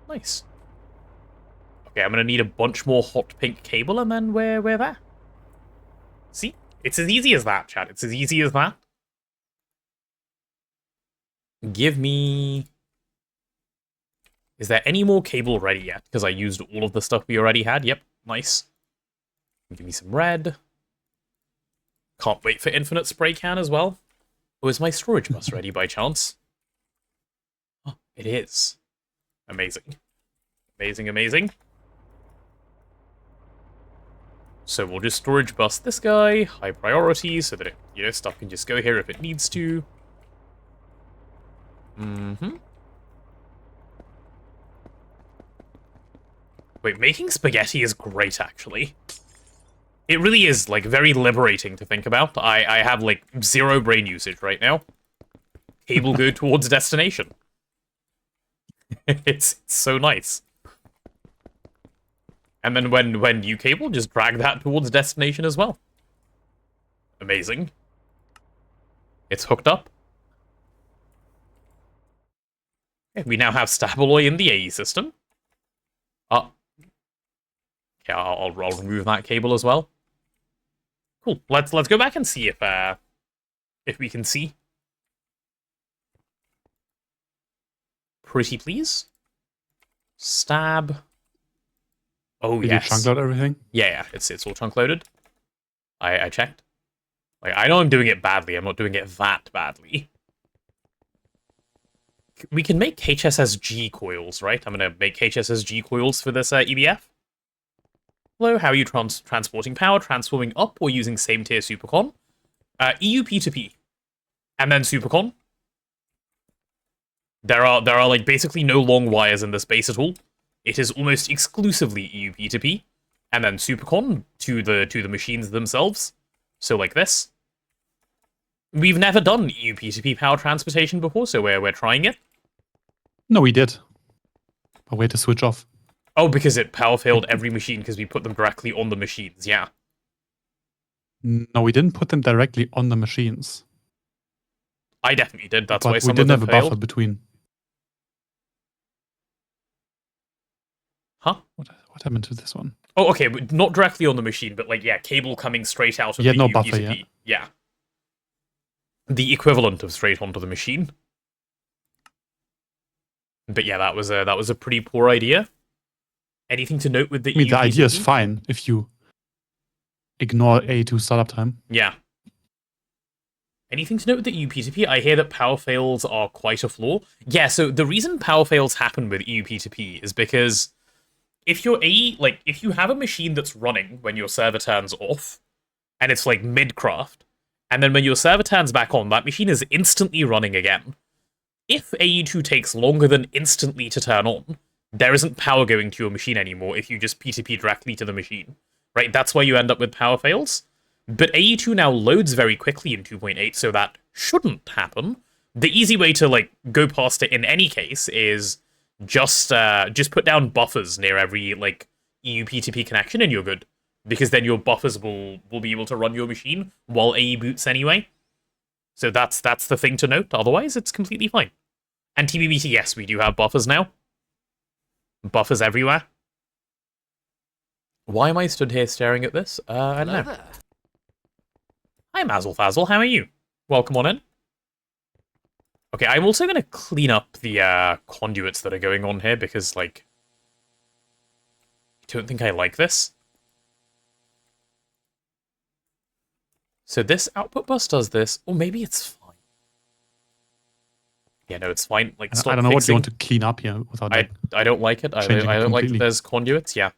Nice. Okay, I'm gonna need a bunch more hot pink cable, and then we're there. See? It's as easy as that, chat. It's as easy as that. Give me... Is there any more cable ready yet? Because I used all of the stuff we already had. Yep, nice. Give me some red. Can't wait for infinite spray can as well. Oh, is my storage bus ready by chance? Oh, it is. Amazing. Amazing, amazing. So we'll just storage bus this guy, high priority, so that it, you know, stuff can just go here if it needs to. Wait, making spaghetti is great, actually. It really is, like, very liberating to think about. I have, like, 0 brain usage right now. Cable go towards destination. It's so nice. And then when new cable, just drag that towards destination as well. Amazing. It's hooked up. Okay, we now have Stabaloy in the AE system. Oh. Yeah, I'll remove that cable as well. Cool. Let's go back and see if we can see. Pretty please. Stab. Oh, Did yes. you chunk load everything? Yeah, it's all chunk loaded. I checked. Like, I know I'm doing it badly. I'm not doing it that badly. We can make HSSG coils, right? I'm gonna make HSSG coils for this EBF. Hello, how are you transporting power? Transforming up or using same tier supercon? EUP to P. And then supercon. There are like basically no long wires in this base at all. It is almost exclusively EUP to P, and then supercon to the machines themselves. So like this. We've never done EUP to P power transportation before, so we're trying it. No, we did. But we had to switch off. Oh, because it power failed every machine because we put them directly on the machines. Yeah. No, we didn't put them directly on the machines. I definitely did. That's but why some of them we didn't have a failed. buffer between. Huh? What happened to this one? Oh, okay, but not directly on the machine, but like, yeah, cable coming straight out of the no buffer, yeah. Yeah. The equivalent of straight onto the machine. But yeah, that was a pretty poor idea. Anything to note with the I mean, the idea is fine if you ignore A2 startup time. Yeah. Anything to note with the EUP2P? I hear that power fails are quite a flaw. Yeah, so the reason power fails happen with EUP2P is because if your AE, like, if you have a machine that's running when your server turns off, and it's like mid-craft, and then when your server turns back on, that machine is instantly running again. If AE2 takes longer than instantly to turn on, there isn't power going to your machine anymore if you just P2P directly to the machine. Right? That's why you end up with power fails. But AE2 now loads very quickly in 2.8, so that shouldn't happen. The easy way to, like, go past it in any case is just put down buffers near every, like, EU P2P connection and you're good. Because then your buffers will be able to run your machine while AE boots anyway. So that's the thing to note. Otherwise, it's completely fine. And TBBT, yes, we do have buffers now. Buffers everywhere. Why am I stood here staring at this? I don't know. There. Hi, Mazzle Fazzle. How are you? Welcome on in. Okay, I'm also going to clean up the conduits that are going on here because, like, I don't think I like this. So this output bus does this, or maybe it's fine. Yeah, no, it's fine. Like, stop I don't know fixing. what you want to clean up here without I don't like it. I don't like that there's conduits. Yeah.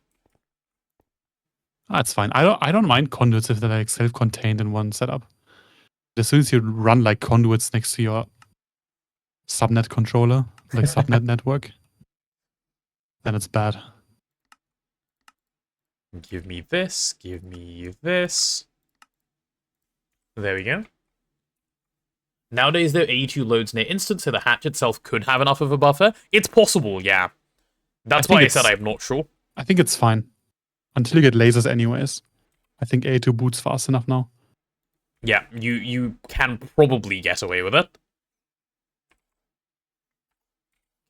It's fine. I don't mind conduits if they're like self-contained in one setup. As soon as you run like conduits next to your subnet controller, like subnet network, then it's bad. Give me this. Give me this. There we go. Nowadays, though, AE2 loads near instant, so the hatch itself could have enough of a buffer. It's possible, yeah. That's why I said I'm not sure. I think it's fine. Until you get lasers anyways. I think AE2 boots fast enough now. Yeah, you can probably get away with it.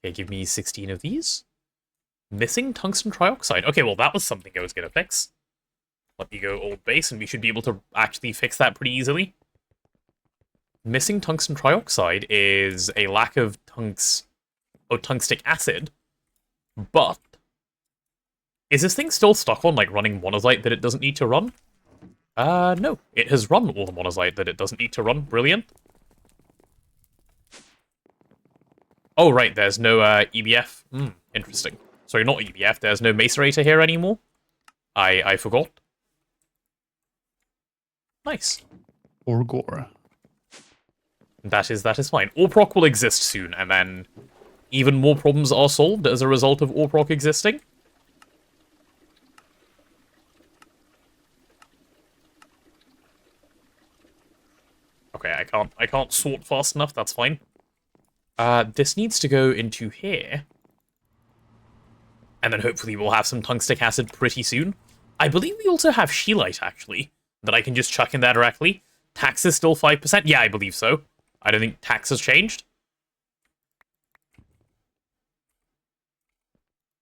Okay, give me 16 of these. Missing tungsten trioxide. Okay, well, that was something I was going to fix. Let me go old base, and we should be able to actually fix that pretty easily. Missing tungsten trioxide is a lack of tungstic acid, but is this thing still stuck on, like, running monazite that it doesn't need to run? No. It has run all the monazite that it doesn't need to run. Brilliant. Oh, right, there's no, EBF. Interesting. Sorry, not EBF, there's no macerator here anymore. I forgot. Nice. Or gore. That is fine. Orproc will exist soon, and then even more problems are solved as a result of Orproc existing. Okay, I can't sort fast enough, that's fine. This needs to go into here. And then hopefully we'll have some tungstic acid pretty soon. I believe we also have scheelite, actually, that I can just chuck in there directly. Tax is still 5%? Yeah, I believe so. I don't think tax has changed.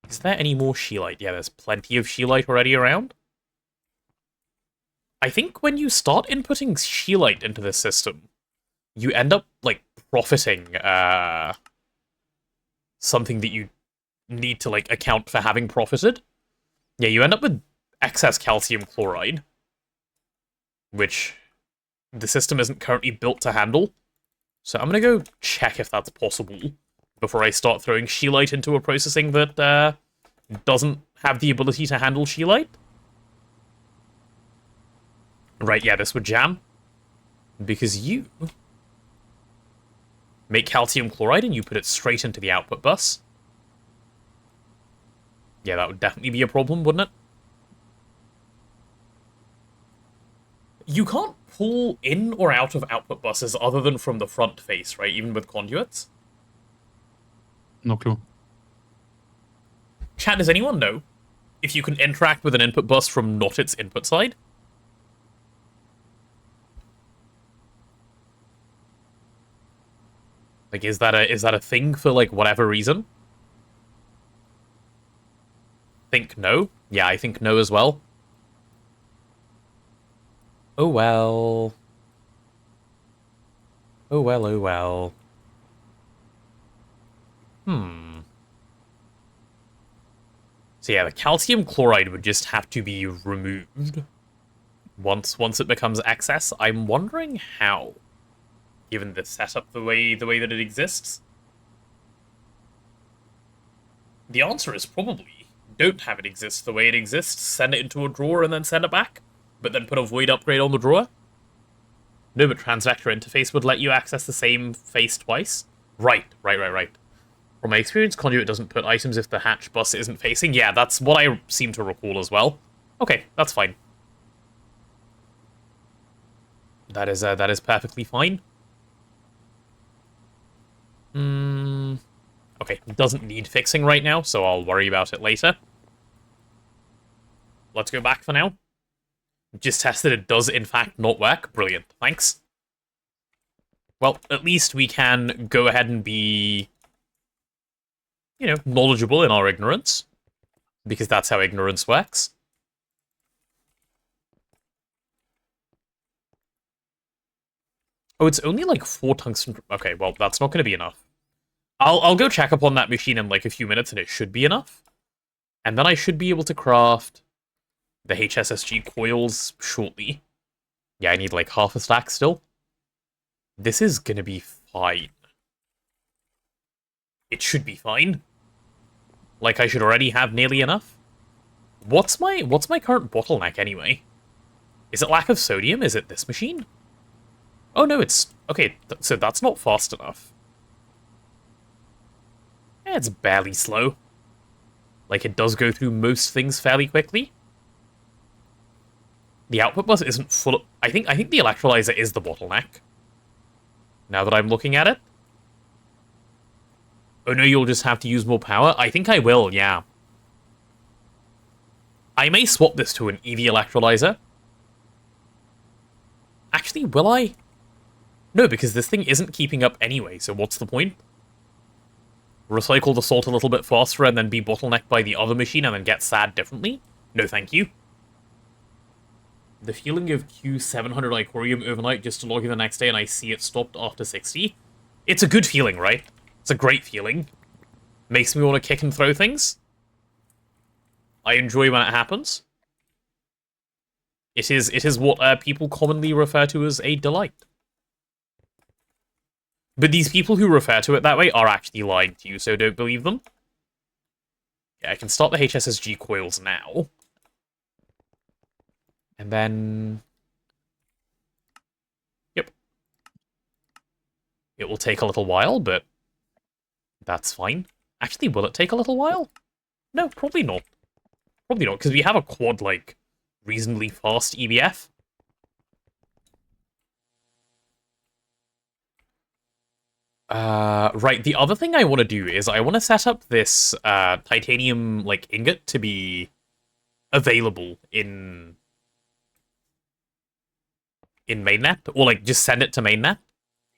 Is there any more scheelite? Yeah, there's plenty of scheelite already around. I think when you start inputting scheelite into this system, you end up, like, profiting something that you need to, like, account for having profited. Yeah, you end up with excess calcium chloride, which the system isn't currently built to handle. So I'm going to go check if that's possible before I start throwing scheelite into a processing that doesn't have the ability to handle scheelite. Right, yeah, this would jam. Because you make calcium chloride and you put it straight into the output bus. Yeah, that would definitely be a problem, wouldn't it? You can't pull in or out of output buses other than from the front face, right? Even with conduits? No clue. Chat, does anyone know if you can interact with an input bus from not its input side? Like, is that a thing for, like, whatever reason? Think no? Yeah, I think no as well. Oh well. Oh well, oh well. So yeah, the calcium chloride would just have to be removed once it becomes excess. I'm wondering how, given the setup the way that it exists. The answer is probably don't have it exist the way it exists, send it into a drawer and then send it back, but then put a void upgrade on the drawer? No, but transvector interface would let you access the same face twice? Right. From my experience, Conduit doesn't put items if the hatch bus isn't facing. Yeah, that's what I seem to recall as well. Okay, that's fine. That is perfectly fine. Okay, it doesn't need fixing right now, so I'll worry about it later. Let's go back for now. Just tested it does in fact not work. Brilliant, thanks. Well, at least we can go ahead and be, you know, knowledgeable in our ignorance. Because that's how ignorance works. Oh, it's only like 4 tungsten... Okay, well, that's not going to be enough. I'll go check up on that machine in like a few minutes, and it should be enough. And then I should be able to craft the HSSG coils shortly. Yeah, I need like half a stack still. This is going to be fine. It should be fine. Like, I should already have nearly enough. What's my current bottleneck, anyway? Is it lack of sodium? Is it this machine? Oh, no, it's... Okay, so that's not fast enough. It's barely slow. Like, it does go through most things fairly quickly. The output bus isn't full of... I think the electrolyzer is the bottleneck. Now that I'm looking at it. Oh no, you'll just have to use more power? I think I will, yeah. I may swap this to an EV electrolyzer. Actually, will I? No, because this thing isn't keeping up anyway, so what's the point? Recycle the salt a little bit faster and then be bottlenecked by the other machine and then get sad differently? No, thank you. The feeling of Q700 Icorium overnight just to log in the next day and I see it stopped after 60. It's a good feeling, right? It's a great feeling. Makes me want to kick and throw things. I enjoy when it happens. It is what people commonly refer to as a delight. But these people who refer to it that way are actually lying to you, so don't believe them. Yeah, I can start the HSSG coils now. And then... Yep. It will take a little while, but that's fine. Actually, will it take a little while? No, probably not. Probably not, because we have a quad, like, reasonably fast EBF. Right, the other thing I want to do is I want to set up this titanium, like, ingot to be available in mainnet, or, like, just send it to mainnet.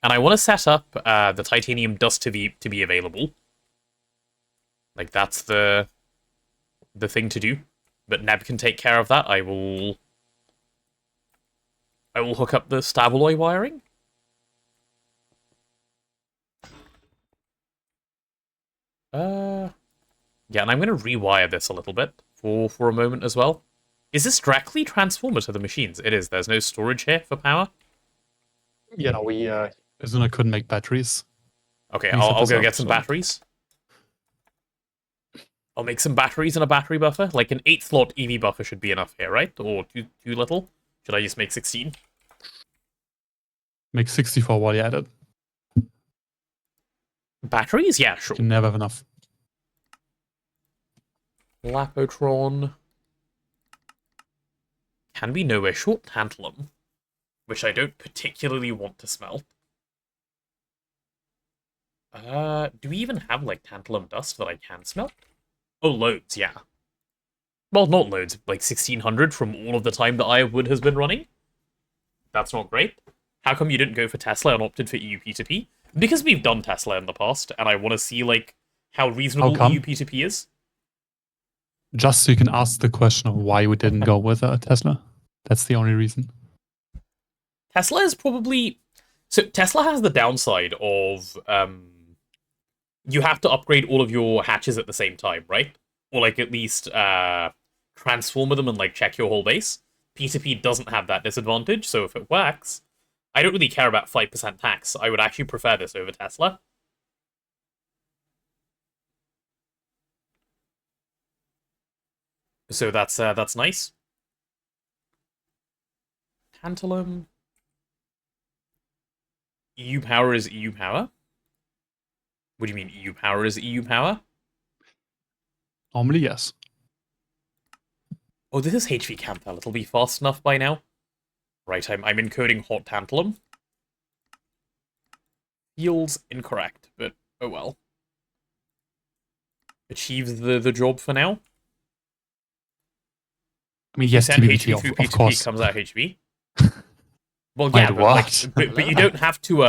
And I want to set up the titanium dust to be available. Like, that's the thing to do. But Neb can take care of that. I will hook up the Stabiloy wiring. Yeah, and I'm going to rewire this a little bit for a moment as well. Is this directly transformer to the machines? It is. There's no storage here for power. Yeah, no, Azuna couldn't make batteries. Okay, I'll go get some batteries. I'll make some batteries and a battery buffer. Like an 8-slot EV buffer should be enough here, right? Or too little? Should I just make 16? Make 64 while you at it. Batteries? Yeah, sure. You can never have enough. Lapotron. Can be nowhere short tantalum, which I don't particularly want to smelt. Do we even have, like, tantalum dust that I can smelt? Oh, loads, yeah. Well, not loads, like 1600 from all of the time that Wood has been running. That's not great. How come you didn't go for Tesla and opted for EUP2P? Because we've done Tesla in the past, and I want to see, like, how reasonable EUP2P is. Just so you can ask the question of why we didn't go with Tesla. That's the only reason. Tesla is probably... So, Tesla has the downside of... you have to upgrade all of your hatches at the same time, right? Or, like, at least transform them and, like, check your whole base. P2P doesn't have that disadvantage, so if it works... I don't really care about 5% tax. I would actually prefer this over Tesla. So that's nice. Tantalum. EU power is EU power? What do you mean EU power is EU power? Normally, yes. Oh, this is HV Cantal. It'll be fast enough by now. Right, I'm encoding hot tantalum. Feels incorrect, but oh well. Achieves the job for now. I mean, yes, TBVT, TBVT, through of course. comes out HV. Well, yeah, but, like, but you don't have to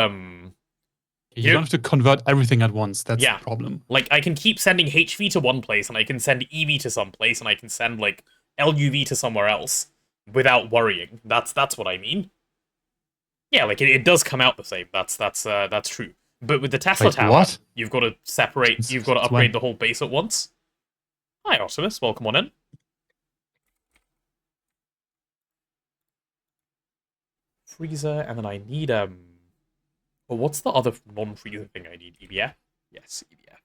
You don't have to convert everything at once. That's the problem. Like, I can keep sending HV to one place, and I can send EV to some place, and I can send, like, LUV to somewhere else without worrying. That's what I mean. Yeah, like, it does come out the same. That's true. But with the Tesla Tower, what? You've got to separate, you've got to upgrade the whole base at once. Hi, Optimus. Welcome on in. Freezer, and then I need, oh, what's the other non-freezer thing I need? EBF? Yes, EBF.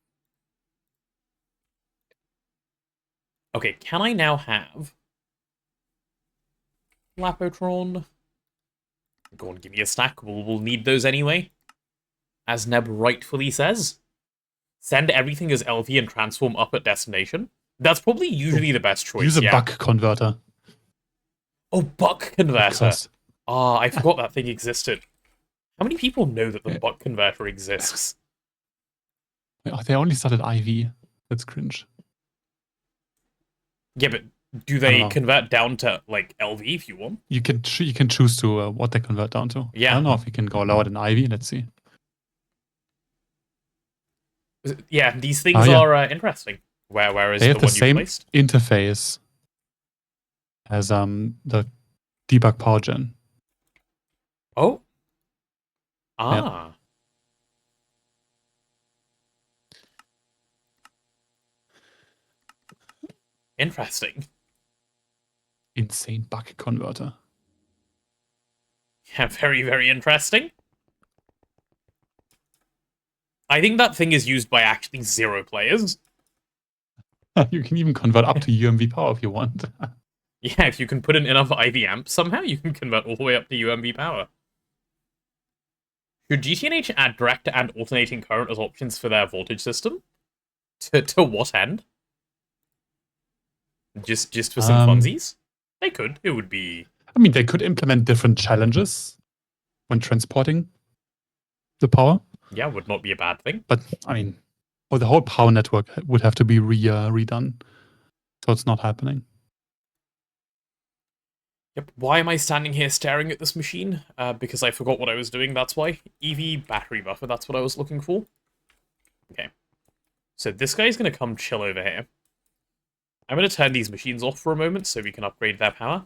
Okay, can I now have Lapotron? Go on, give me a stack. We'll need those anyway. As Neb rightfully says, send everything as LV and transform up at destination. That's probably usually the best choice. Use a buck converter. Oh, buck converter. Ah, I forgot that thing existed. How many people know that the buck converter exists? They only started IV. That's cringe. Yeah, but do they convert down to, like, LV if you want? You can choose to what they convert down to. Yeah. I don't know if you can go lower than IV. Let's see. Yeah, these things are interesting. Where is they have the one same you placed? interface as the debug power gen. Oh. Ah. Yep. Interesting. Insane buck converter. Yeah, very, very interesting. I think that thing is used by actually 0 players. You can even convert up to UMV power if you want. Yeah, if you can put in enough IV amps, somehow you can convert all the way up to UMV power. Should GTNH add direct and alternating current as options for their voltage system? To what end? Just for some funsies? They could. It would be... I mean, they could implement different challenges when transporting the power. Yeah, would not be a bad thing. But, I mean, the whole power network would have to be redone. So it's not happening. Yep. Why am I standing here staring at this machine? Because I forgot what I was doing, that's why. EV battery buffer, that's what I was looking for. Okay. So this guy's going to come chill over here. I'm going to turn these machines off for a moment so we can upgrade their power.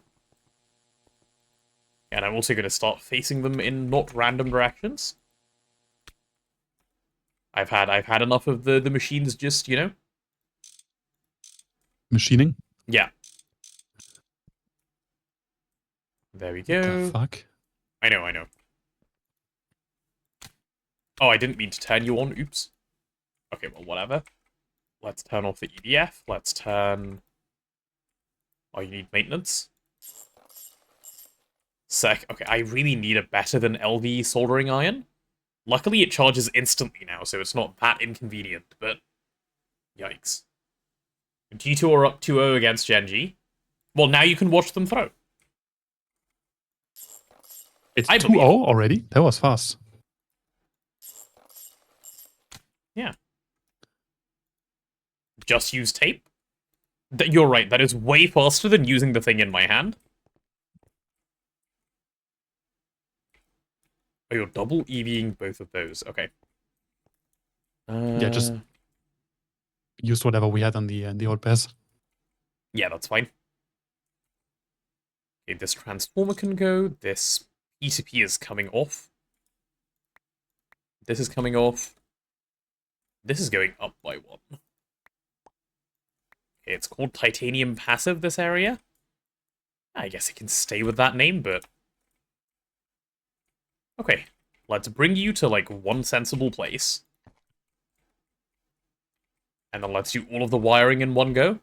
And I'm also going to start facing them in not random directions. I've had enough of the machines just, you know. Machining? Yeah. There we go. What the fuck? I know. Oh, I didn't mean to turn you on. Oops. Okay, well, whatever. Let's turn off the EDF. Let's turn... Oh, you need maintenance? Sec. Okay, I really need a better than LV soldering iron. Luckily, it charges instantly now, so it's not that inconvenient, but... Yikes. G2 are up 2-0 against Gen G. Well, now you can watch them throw. It's 2-0 already? That was fast. Yeah. Just use tape? You're right, that is way faster than using the thing in my hand. Oh, you're double EVing both of those. Okay. Yeah, just use whatever we had on the old BES. Yeah, that's fine. Okay, this transformer can go. This P2P is coming off. This is coming off. This is going up by 1. Okay, it's called Titanium Passive, this area. I guess it can stay with that name, but... Okay, let's bring you to, like, one sensible place. And then let's do all of the wiring in one go.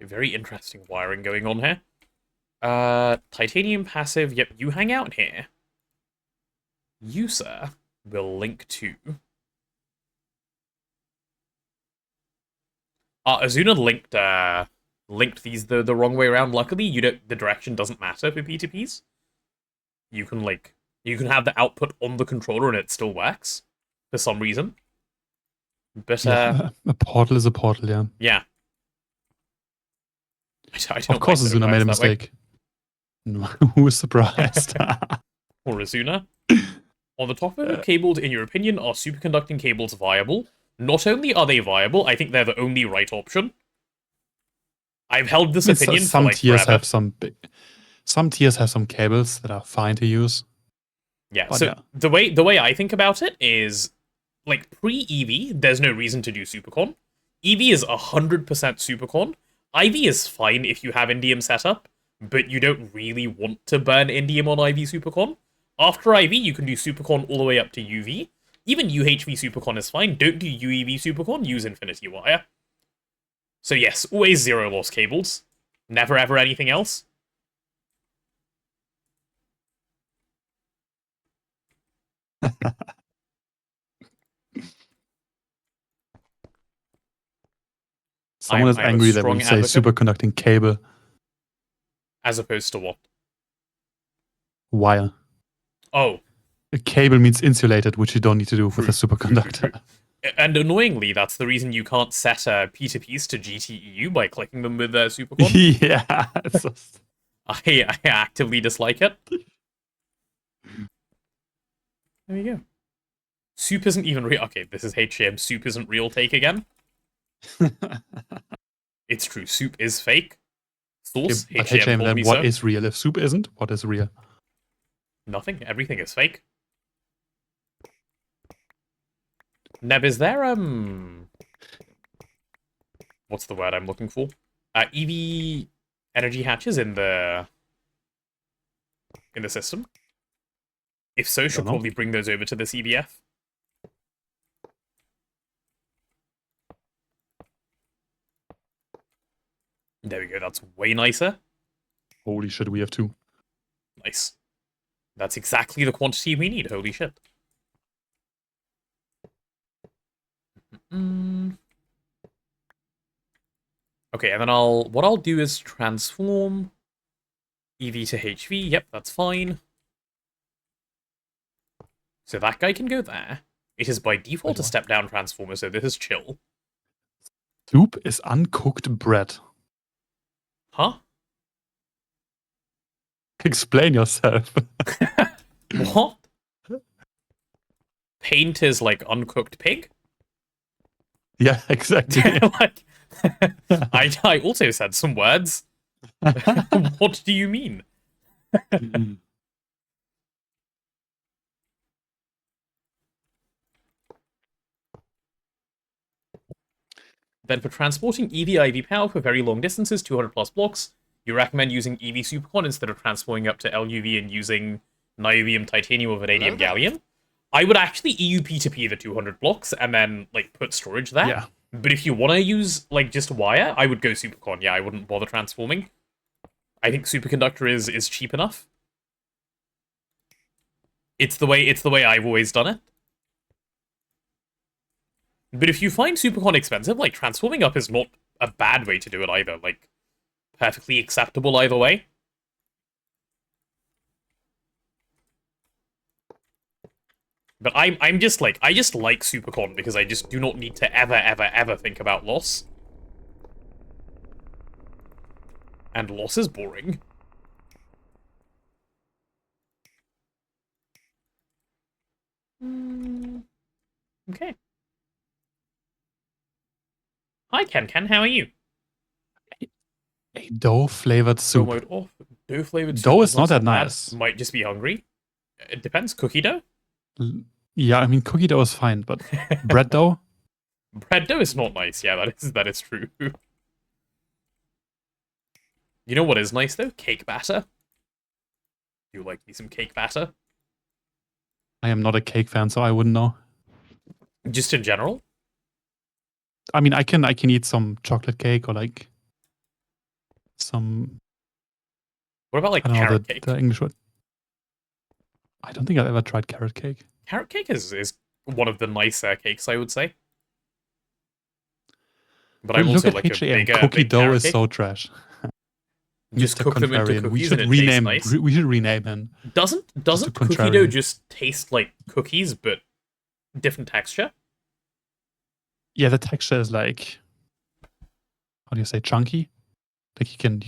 Very interesting wiring going on here. Titanium passive. Yep, you hang out here. You, sir, will link to... Azuna linked these the wrong way around. Luckily, the direction doesn't matter for P2Ps. You can have the output on the controller and it still works for some reason. But a portal is a portal, yeah. Yeah. I don't of course, like Azuna made a mistake. No, who is surprised? Or Azuna. On the top of the cables, in your opinion, are superconducting cables viable? Not only are they viable, I think they're the only right option. I've held this opinion for some like tiers forever. have some tiers have some cables that are fine to use. Yeah, but so yeah. The way I think about it is, like, pre-EV, there's no reason to do Supercon. EV is 100% Supercon. IV is fine if you have Indium set up, but you don't really want to burn Indium on IV Supercon. After IV, you can do Supercon all the way up to UV. Even UHV Supercon is fine. Don't do UEV Supercon, use Infinity Wire. So yes, always zero loss cables. Never ever anything else. Someone is angry that we say superconducting cable. As opposed to what? Wire. Oh. A cable means insulated, which you don't need to do with a superconductor. And annoyingly, that's the reason you can't set P2Ps to GTEU by clicking them with Supercon. Yeah. I actively dislike it. There you go. Soup isn't even real. Okay, this is HM. Soup isn't real take again. It's true. Soup is fake. Source. But HM, then what is real? If soup isn't, what is real? Nothing. Everything is fake. Neb, is there, what's the word I'm looking for? EV energy hatches in the system? If so, should probably bring those over to the CBF. There we go, that's way nicer. Holy shit, we have two. Nice. That's exactly the quantity we need, holy shit. Okay, and then what I'll do is transform EV to HV. Yep, that's fine. So that guy can go there. It is by default a step-down transformer, so this is chill. Soup is uncooked bread. Huh? Explain yourself. What? Paint is like uncooked pig? Yeah, exactly. Like, I also said some words. What do you mean? Then for transporting EV-IV power for very long distances, 200 plus blocks, you recommend using EV Supercon instead of transporting up to LUV and using niobium, titanium, or vanadium, gallium. I would actually EU P2P the 200 blocks and then like put storage there. Yeah. But if you want to use like just wire, I would go Supercon. Yeah, I wouldn't bother transforming. I think superconductor is cheap enough. It's the way I've always done it. But if you find Supercon expensive, like, transforming up is not a bad way to do it either. Like, perfectly acceptable either way. But I'm just like, I just like Supercon because I just do not need to ever think about loss. And loss is boring. Okay. Hi, Ken. How are you? A dough-flavored soup. Mode off. Dough-flavored soup. Dough is not that nice. Might just be hungry. It depends. Cookie dough? Yeah, I mean, cookie dough is fine, but bread dough? Bread dough is not nice. Yeah, that is true. You know what is nice, though? Cake batter. Do you like me some cake batter? I am not a cake fan, so I wouldn't know. Just in general? I mean, I can eat some chocolate cake or like some. What about like carrot cake? The English word. I don't think I've ever tried carrot cake. Carrot cake is one of the nicer cakes, I would say. But I'm also like a big cookie dough is cake. so trash. Just cook them into cookies and it tastes nice. We should rename him. Doesn't cookie dough just taste like cookies but different texture? Yeah, the texture is like, how do you say, chunky? Like you can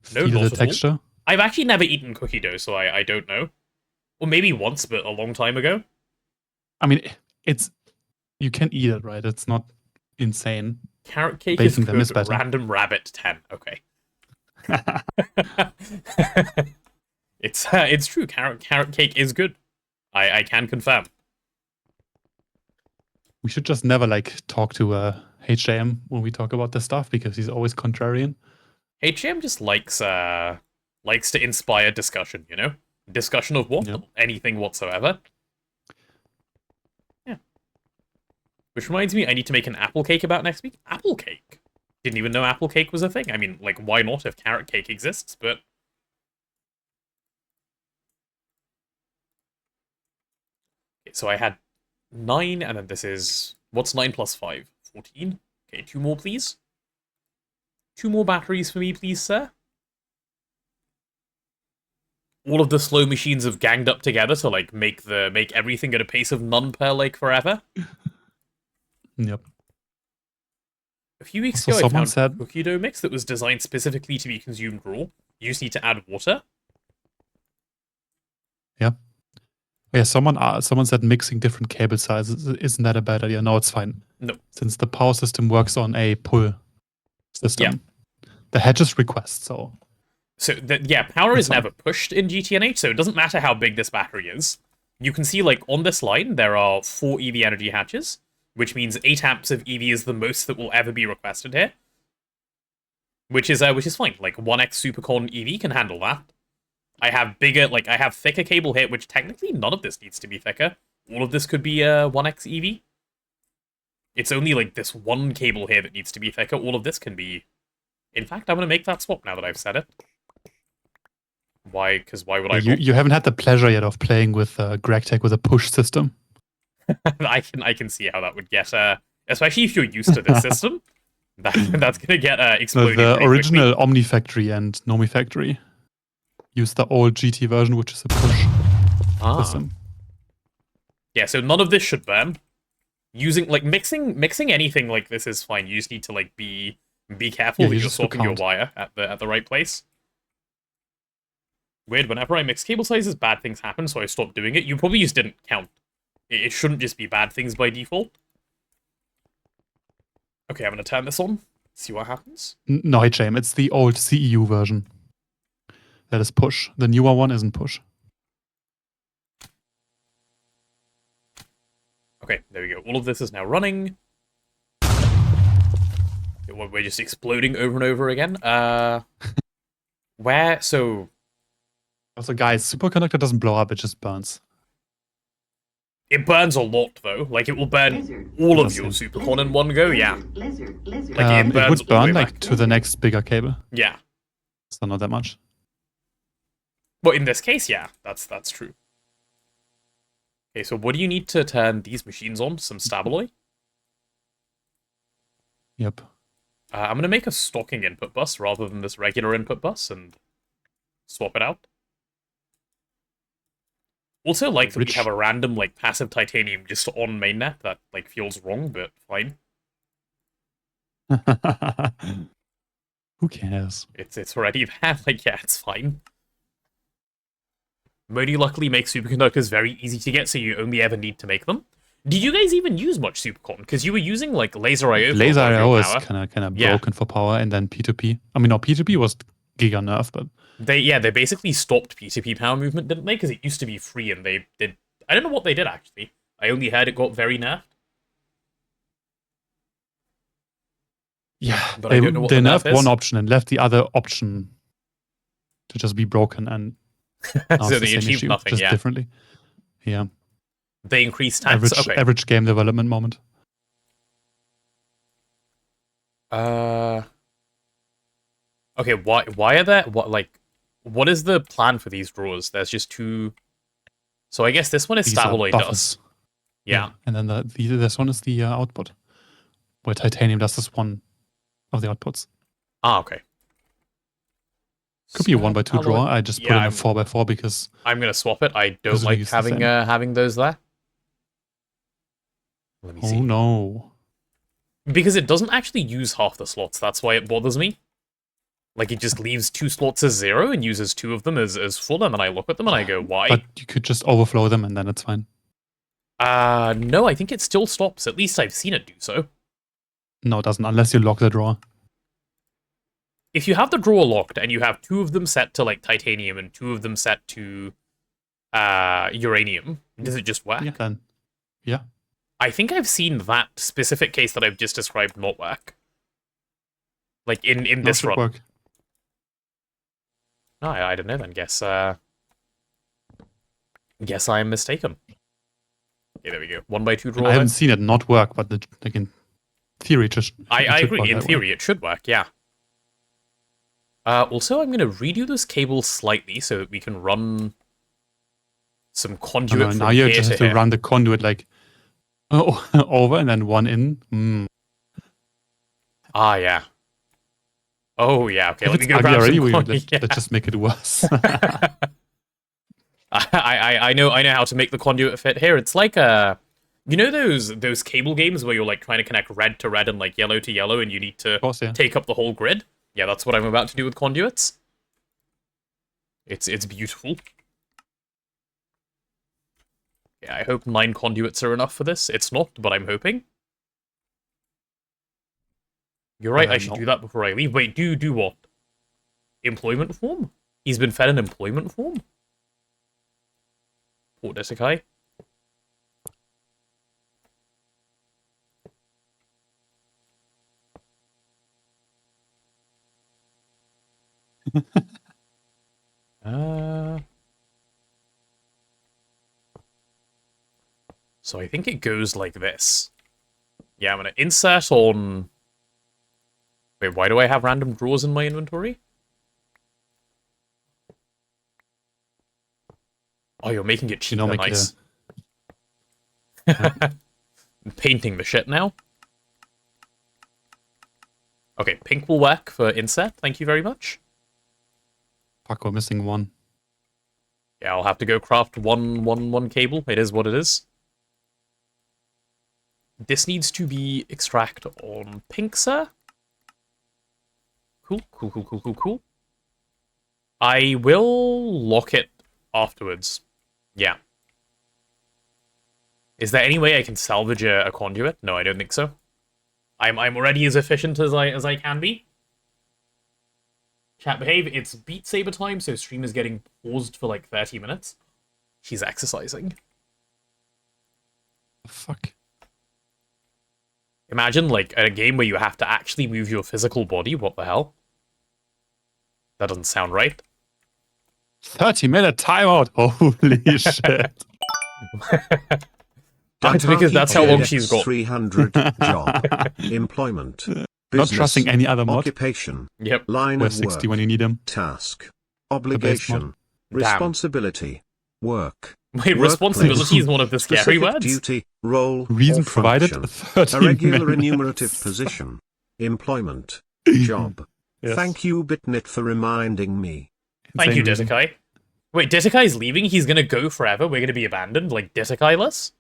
feel the texture. I've actually never eaten cookie dough, so I don't know. Or maybe once, but a long time ago. I mean, you can eat it, right? It's not insane. Carrot cake is good. Random rabbit 10. Okay. It's true. Carrot cake is good. I can confirm. We should just never talk to HJM when we talk about this stuff because he's always contrarian. HJM just likes to inspire discussion, you know? Discussion of what? Yep. Anything whatsoever. Yeah. Which reminds me, I need to make an apple cake about next week. Apple cake? Didn't even know apple cake was a thing. I mean, why not if carrot cake exists, but... Okay, so I had 9, and then this is... What's 9 plus 5? 14? Okay, 2 more, please. 2 more batteries for me, please, sir. All of the slow machines have ganged up together to make everything at a pace of none per forever. Yep. A few weeks ago, I found a cookie dough mix that was designed specifically to be consumed raw. You just need to add water. Yeah. Yeah. Someone said mixing different cable sizes isn't that a bad idea? No, it's fine. No, since the power system works on a pull system. Yeah. The hedges request so. So, power is never pushed in GTNH, so it doesn't matter how big this battery is. You can see, on this line, there are 4 EV energy hatches, which means 8 amps of EV is the most that will ever be requested here. Which is fine. 1x Supercon EV can handle that. I have thicker cable here, which technically none of this needs to be thicker. All of this could be 1x EV. It's only, this one cable here that needs to be thicker. All of this can be... In fact, I'm going to make that swap now that I've said it. Why? Because why would I? You haven't had the pleasure yet of playing with GregTech with a push system. I can see how that would get, especially if you're used to this system. That's gonna get exploded. The original Omni Factory and Nomi Factory use the old GT version, which is a push system. Yeah, so none of this should burn. Using mixing anything like this is fine. You just need to be careful that you're swapping your wire at the right place. Weird, whenever I mix cable sizes, bad things happen, so I stopped doing it. You probably just didn't count. It shouldn't just be bad things by default. Okay, I'm gonna turn this on, see what happens. No, HM, it's the old CEU version. That is push. The newer one isn't push. Okay, there we go. All of this is now running. We're just exploding over and over again. Where? So... Also, guys, superconductor doesn't blow up, it just burns. It burns a lot, though. It will burn all of your supercon in one go, yeah. It would burn, to the next bigger cable. Yeah. So not that much. Well, in this case, yeah. That's true. Okay, so what do you need to turn these machines on? Some Stabaloy? Yep. I'm going to make a stocking input bus rather than this regular input bus and swap it out. Also, that we have a random, passive titanium just on mainnet. That, feels wrong, but fine. Who cares? It's already there. Yeah, it's fine. Modi luckily makes superconductors very easy to get, so you only ever need to make them. Did you guys even use much supercon? Because you were using, Laser IO. Laser IO is kind of broken for power, and then P2P. I mean, no, P2P was giga nerf, but... They basically stopped P2P power movement, didn't they? Because it used to be free, and they did... I don't know what they did, actually. I only heard it got very nerfed. Yeah, but they nerfed one option and left the other option to just be broken, and so they achieved nothing, just differently. Yeah. They increased tax. Average game development moment. Okay, why are there what is the plan for these drawers? There's just two. So I guess this one is Stabaloid dust. Yeah. And then this one is the output, where titanium dust is one of the outputs. Ah, okay. Could be a 1x2 drawer. I just put in a 4x4 because I'm gonna swap it. I don't like having those there. Let me see. Oh no. Because it doesn't actually use half the slots. That's why it bothers me. Like, it just leaves 2 slots as 0 and uses 2 of them as full, and then I look at them and I go, why? But you could just overflow them and then it's fine. No, I think it still stops. At least I've seen it do so. No, it doesn't, unless you lock the drawer. If you have the drawer locked and you have 2 of them set to, like, titanium and 2 of them set to uranium, does it just work? Yeah, then. Yeah. I think I've seen that specific case that I've just described not work. Like, in this run. Work. No, I don't know then. Guess I am mistaken. Okay, there we go. 1x2 draw. I haven't seen it not work, but like in theory, just I agree. In theory, it should work. Yeah. Also, I'm going to redo this cable slightly so that we can run some conduit. Now you just have to run the conduit like over and then one in. Ah, yeah. Oh, yeah. Okay, let me go grab some let's just make it worse. I know how to make the conduit fit here. It's like you know those cable games where you're like trying to connect red to red and like yellow to yellow, and you need to take up the whole grid. Yeah, that's what I'm about to do with conduits. It's beautiful. Yeah, I hope 9 conduits are enough for this. It's not, but I'm hoping. You're right, I should do that before I leave. Wait, do what? Employment form? He's been fed an employment form? Port Desikai? So I think it goes like this. Yeah, I'm gonna insert on... Wait, why do I have random drawers in my inventory? Oh, you're making it cheaper, nice. Painting the shit now. Okay, pink will work for insert, thank you very much. Fuck, we're missing one. Yeah, I'll have to go craft one cable. It is what it is. This needs to be extract on pink, sir. Cool. I will lock it afterwards. Yeah. Is there any way I can salvage a conduit? No, I don't think so. I'm already as efficient as I can be. Chat behave. It's Beat Saber time, so stream is getting paused for like 30 minutes. She's exercising. Fuck. Imagine like a game where you have to actually move your physical body. What the hell? That doesn't sound right. 30-minute timeout. Holy shit. That's because that's how long she's got. 300 job, employment, business, not trusting any other mod. Occupation, yep. Line of 60 work, when you need them. Task, obligation, responsibility, work. Wait, responsibility is one of the scary words? Duty, role, reason provided, a regular enumerative position, employment, job. Yes. Thank you, Bitnit, for reminding me. Thank you, Desikai. Wait, Detakai's leaving? He's gonna go forever? We're gonna be abandoned? Like, Detakai-less?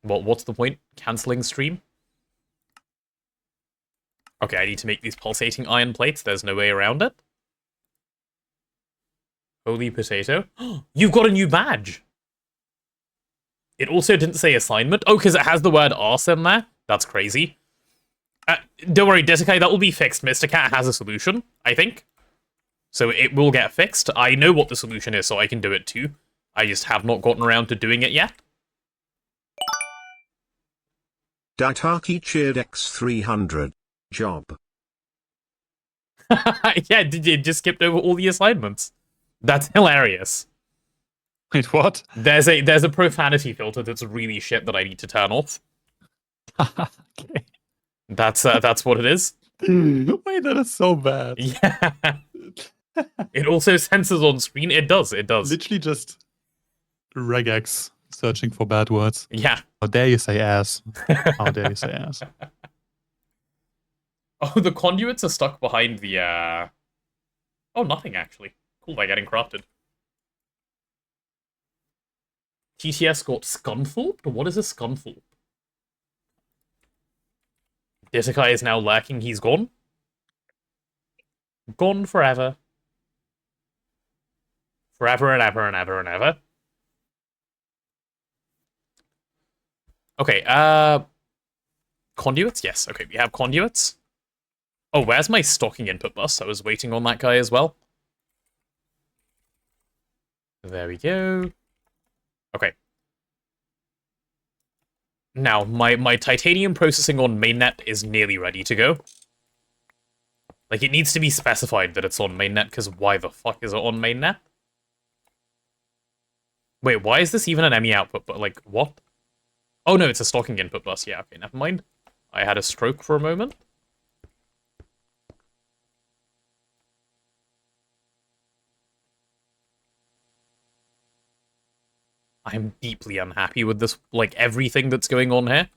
Well, what's the point? Cancelling stream? Okay, I need to make these pulsating iron plates. There's no way around it. Holy potato. You've got a new badge! It also didn't say assignment. Oh, because it has the word arse in there? That's crazy. Don't worry, Desikai, that will be fixed. Mr. Cat has a solution, I think. So it will get fixed. I know what the solution is, so I can do it too. I just have not gotten around to doing it yet. Daitaki cheered X300. Job. Yeah, you just skipped over all the assignments. That's hilarious. Wait, what? There's a profanity filter that's really shit that I need to turn off. Okay. That's what it is. Wait, that is so bad. Yeah. It also censors on screen. It does. Literally just regex searching for bad words. Yeah. How dare you say ass? How dare you say ass? Oh, the conduits are stuck behind the, Oh, nothing, actually. Cool, they're getting crafted. TTS got Scunthorped? What is a Scunthorpe? Disikai is now lurking. He's gone. Gone forever. Forever and ever and ever and ever. Okay, conduits? Yes, okay, we have conduits. Oh, where's my stocking input bus? I was waiting on that guy as well. There we go. Okay. Now, my titanium processing on mainnet is nearly ready to go. Like, it needs to be specified that it's on mainnet, because why the fuck is it on mainnet? Wait, why is this even an ME output? But, like, what? Oh, no, it's a stocking input bus. Yeah, okay, never mind. I had a stroke for a moment. I'm deeply unhappy with this, like, everything that's going on here.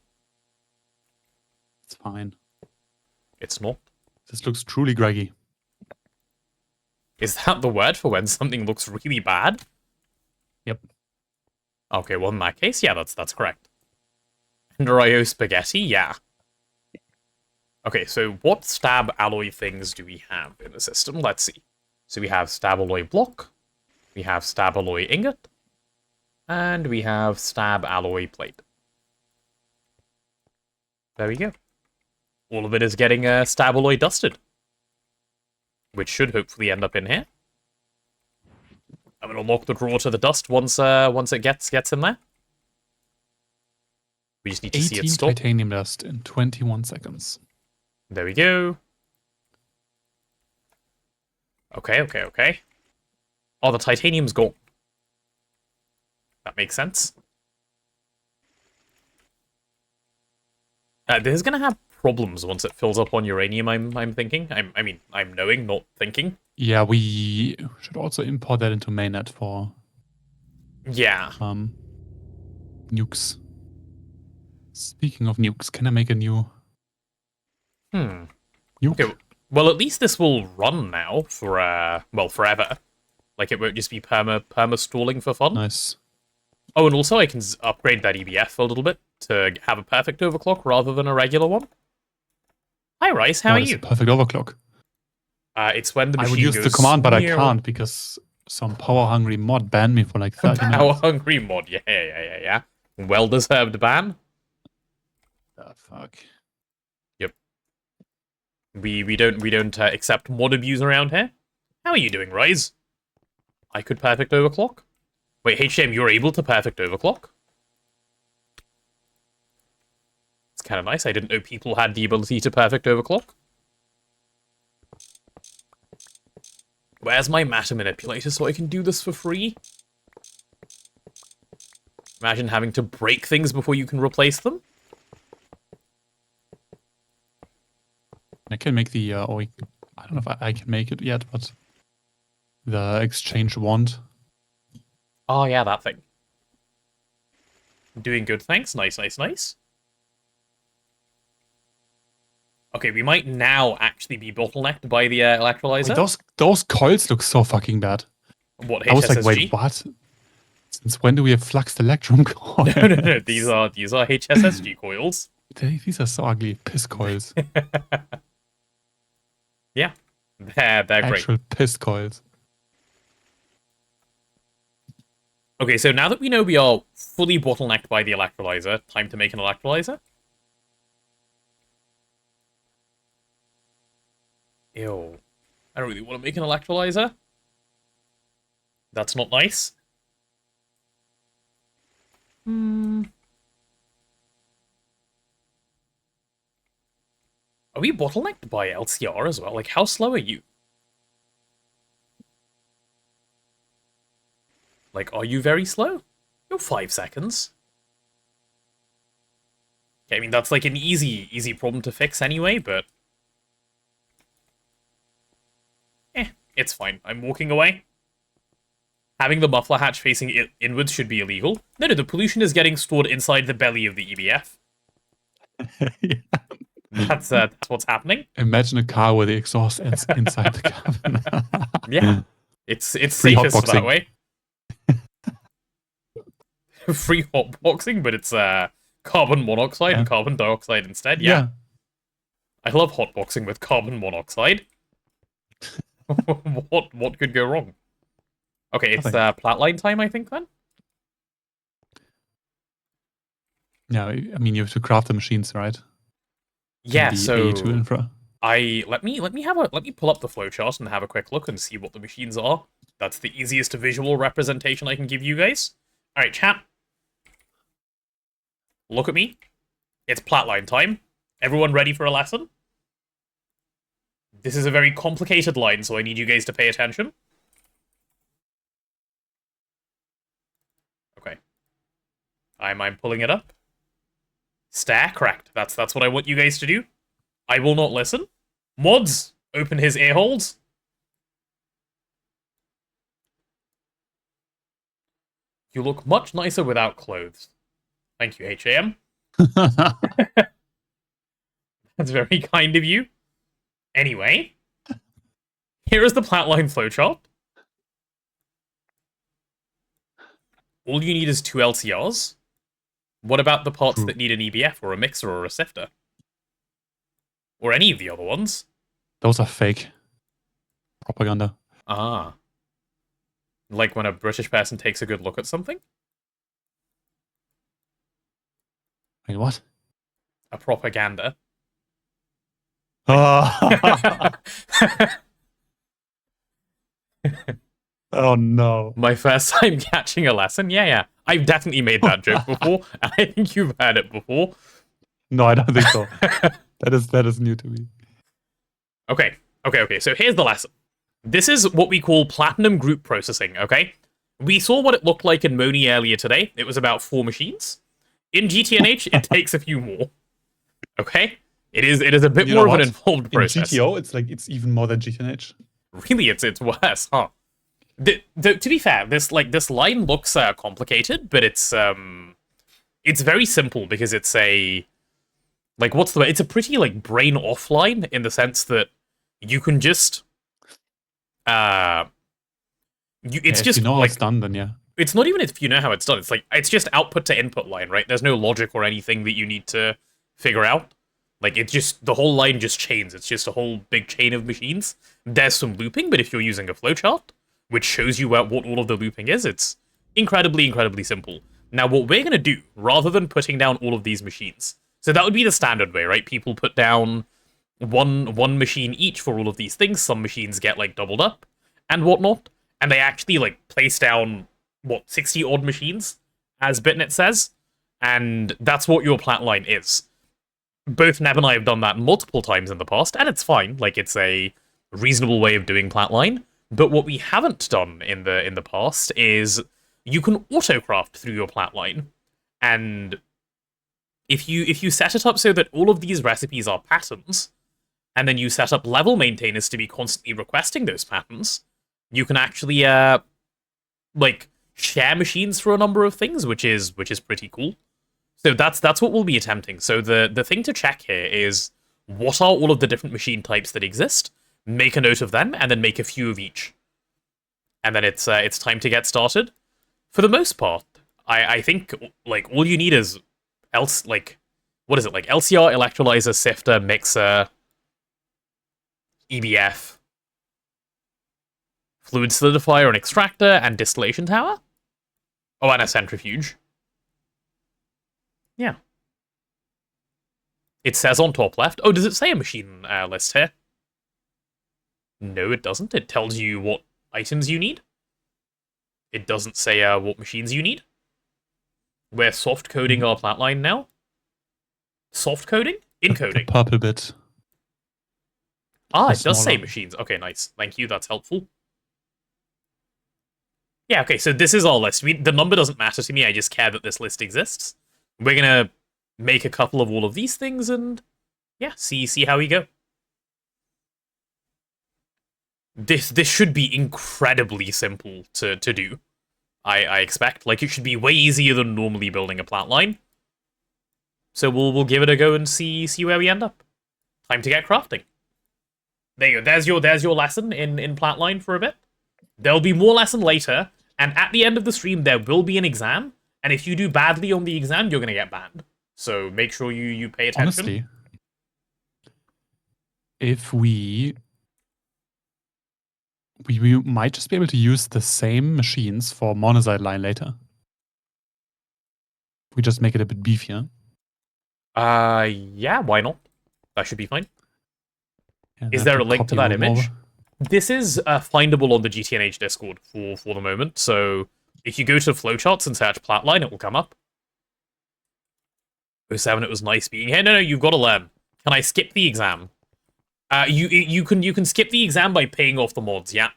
It's fine. It's not. This looks truly graggy. Is that the word for when something looks really bad? Yep. Okay, well, in that case, yeah, that's correct. Ender.io spaghetti? Yeah. Okay, so what stab alloy things do we have in the system? Let's see. So we have stab alloy block, we have stab alloy ingot, and we have stab alloy plate. There we go. All of it is getting stab alloy dusted, which should hopefully end up in here. I'm gonna lock the drawer to the dust once it gets in there. We just need to see it stop. 18 titanium dust in 21 seconds. There we go. Okay. Oh, the titanium's gone. That makes sense. This is gonna have problems once it fills up on uranium, I'm thinking. I mean, I'm knowing, not thinking. Yeah, we should also import that into mainnet for nukes. Speaking of nukes, can I make a new nuke? Okay, well, at least this will run now for well, forever. Like, it won't just be perma stalling for fun. Nice. Oh, and also I can upgrade that EBF a little bit to have a perfect overclock rather than a regular one. Hi, Rice, how are you? Perfect overclock. It's when the machine I would use the command, but I can't because some power-hungry mod banned me for like 30 minutes. Power-hungry mod, yeah. Well-deserved ban. Oh, fuck. Yep. We don't accept mod abuse around here. How are you doing, Rise? I could perfect overclock. Wait, HM, you're able to perfect overclock? It's kind of nice. I didn't know people had the ability to perfect overclock. Where's my matter manipulator so I can do this for free? Imagine having to break things before you can replace them. I can make the, I don't know if I can make it yet, but the exchange wand. Oh, yeah, that thing. Doing good, thanks. Nice. Okay, we might now actually be bottlenecked by the electrolyzer. Wait, those coils look so fucking bad. What, HSSG? I was like, wait, what? Since when do we have fluxed electron coils? No. These are HSSG coils. These are so ugly. Piss coils. Yeah, they're great. Actual piss coils. Okay, so now that we know we are fully bottlenecked by the electrolyzer, time to make an electrolyzer. Ew. I don't really want to make an electrolyzer. That's not nice. Are we bottlenecked by LCR as well? Like, how slow are you? Like, are you very slow? You're 5 seconds. Okay, I mean, that's like an easy problem to fix anyway, but It's fine. I'm walking away. Having the muffler hatch facing inwards should be illegal. No, the pollution is getting stored inside the belly of the EBF. Yeah. That's what's happening. Imagine a car where the exhaust ends inside the cabin. Yeah. It's Free safest hotboxing. that way. Free hotboxing, but it's carbon monoxide and carbon dioxide instead. Yeah. I love hotboxing with carbon monoxide. What could go wrong? Okay, it's flatline time, I think, then? Yeah, I mean, you have to craft the machines, right? Yeah, the so A2 infra. let me pull up the flowchart and have a quick look and see what the machines are. That's the easiest visual representation I can give you guys. Alright, chat. Look at me. It's flatline time. Everyone ready for a lesson? This is a very complicated line, so I need you guys to pay attention. Okay. I'm pulling it up. Stare, correct. That's what I want you guys to do. I will not listen. Mods, open his ear holes. You look much nicer without clothes. Thank you, HAM. That's very kind of you. Anyway, here is the flatline flowchart. All you need is 2 LCRs. What about the parts that need an EBF or a mixer or a sifter? Or any of the other ones? Those are fake propaganda. Ah. Like when a British person takes a good look at something? Wait, what? A propaganda. Oh. Oh no. My first time catching a lesson? Yeah. I've definitely made that joke before, and I think you've heard it before. No, I don't think so. That is new to me. Okay. So here's the lesson. This is what we call platinum group processing, okay? We saw what it looked like in Moni earlier today. It was about 4 machines. In GTNH, it takes a few more. Okay? It is a bit more of an involved process. In GTO, it's even more than GTNH. Really, it's worse, huh? To be fair, this line looks complicated, but it's very simple because it's a it's a pretty brain off line in the sense that you can just if you know how it's done, then yeah. It's not even if you know how it's done. It's just output to input line, right? There's no logic or anything that you need to figure out. It's just the whole line just chains. It's just a whole big chain of machines. There's some looping, but if you're using a flowchart, which shows you what all of the looping is, it's incredibly, incredibly simple. Now, what we're going to do, rather than putting down all of these machines, so that would be the standard way, right? People put down one machine each for all of these things. Some machines get, doubled up and whatnot, and they actually, place down, 60-odd machines, as Bitnet says, and that's what your plat line is. Both Neb and I have done that multiple times in the past, and it's fine. It's a reasonable way of doing plat line. But what we haven't done in the past is you can autocraft through your plat line, and if you set it up so that all of these recipes are patterns, and then you set up level maintainers to be constantly requesting those patterns, you can actually share machines for a number of things, which is pretty cool. So that's what we'll be attempting. So the thing to check here is what are all of the different machine types that exist. Make a note of them, and then make a few of each. And then it's time to get started. For the most part, I think all you need is LCR, electrolyzer, sifter, mixer, EBF, fluid solidifier, an extractor, and distillation tower. Oh, and a centrifuge. Yeah. It says on top left. Oh, does it say a machine list here? No, it doesn't. It tells you what items you need. It doesn't say what machines you need. We're soft coding our plat line now. Soft coding? Encoding. The purple bit. Ah, it does say machines. Okay, nice. Thank you, that's helpful. Yeah, okay, so this is our list. The number doesn't matter to me, I just care that this list exists. We're gonna make a couple of all of these things and, yeah, see how we go. This should be incredibly simple to do. I expect. Like, it should be way easier than normally building a plat line. So we'll give it a go and see where we end up. Time to get crafting. There you go. There's your lesson in plat line for a bit. There'll be more lesson later, and at the end of the stream there will be an exam, and if you do badly on the exam, you're gonna get banned. So make sure you pay attention. Honestly, if we might just be able to use the same machines for monosite line later. We just make it a bit beefier. Yeah, why not? That should be fine. Yeah, is there a link to that image? This is findable on the GTNH Discord for the moment, so if you go to flowcharts and search Platline, it will come up. 07, it was nice being here. No, you've got to learn. Can I skip the exam? You can skip the exam by paying off the mods, yeah.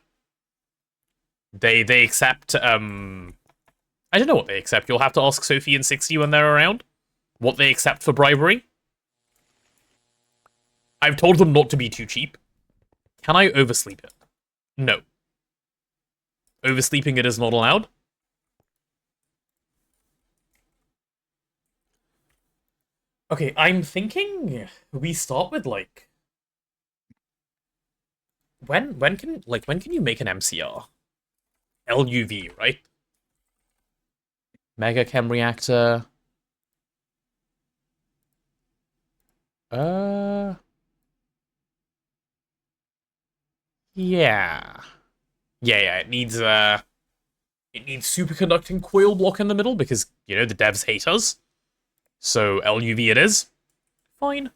They accept, I don't know what they accept. You'll have to ask Sophie and 60 when they're around what they accept for bribery. I've told them not to be too cheap. Can I oversleep it? No. Oversleeping it is not allowed. Okay, I'm thinking we start with, like... When can you make an MCR? LUV, right? Mega Chem Reactor. Yeah. Yeah, it needs superconducting coil block in the middle because, you know, the devs hate us. So LUV it is. Fine.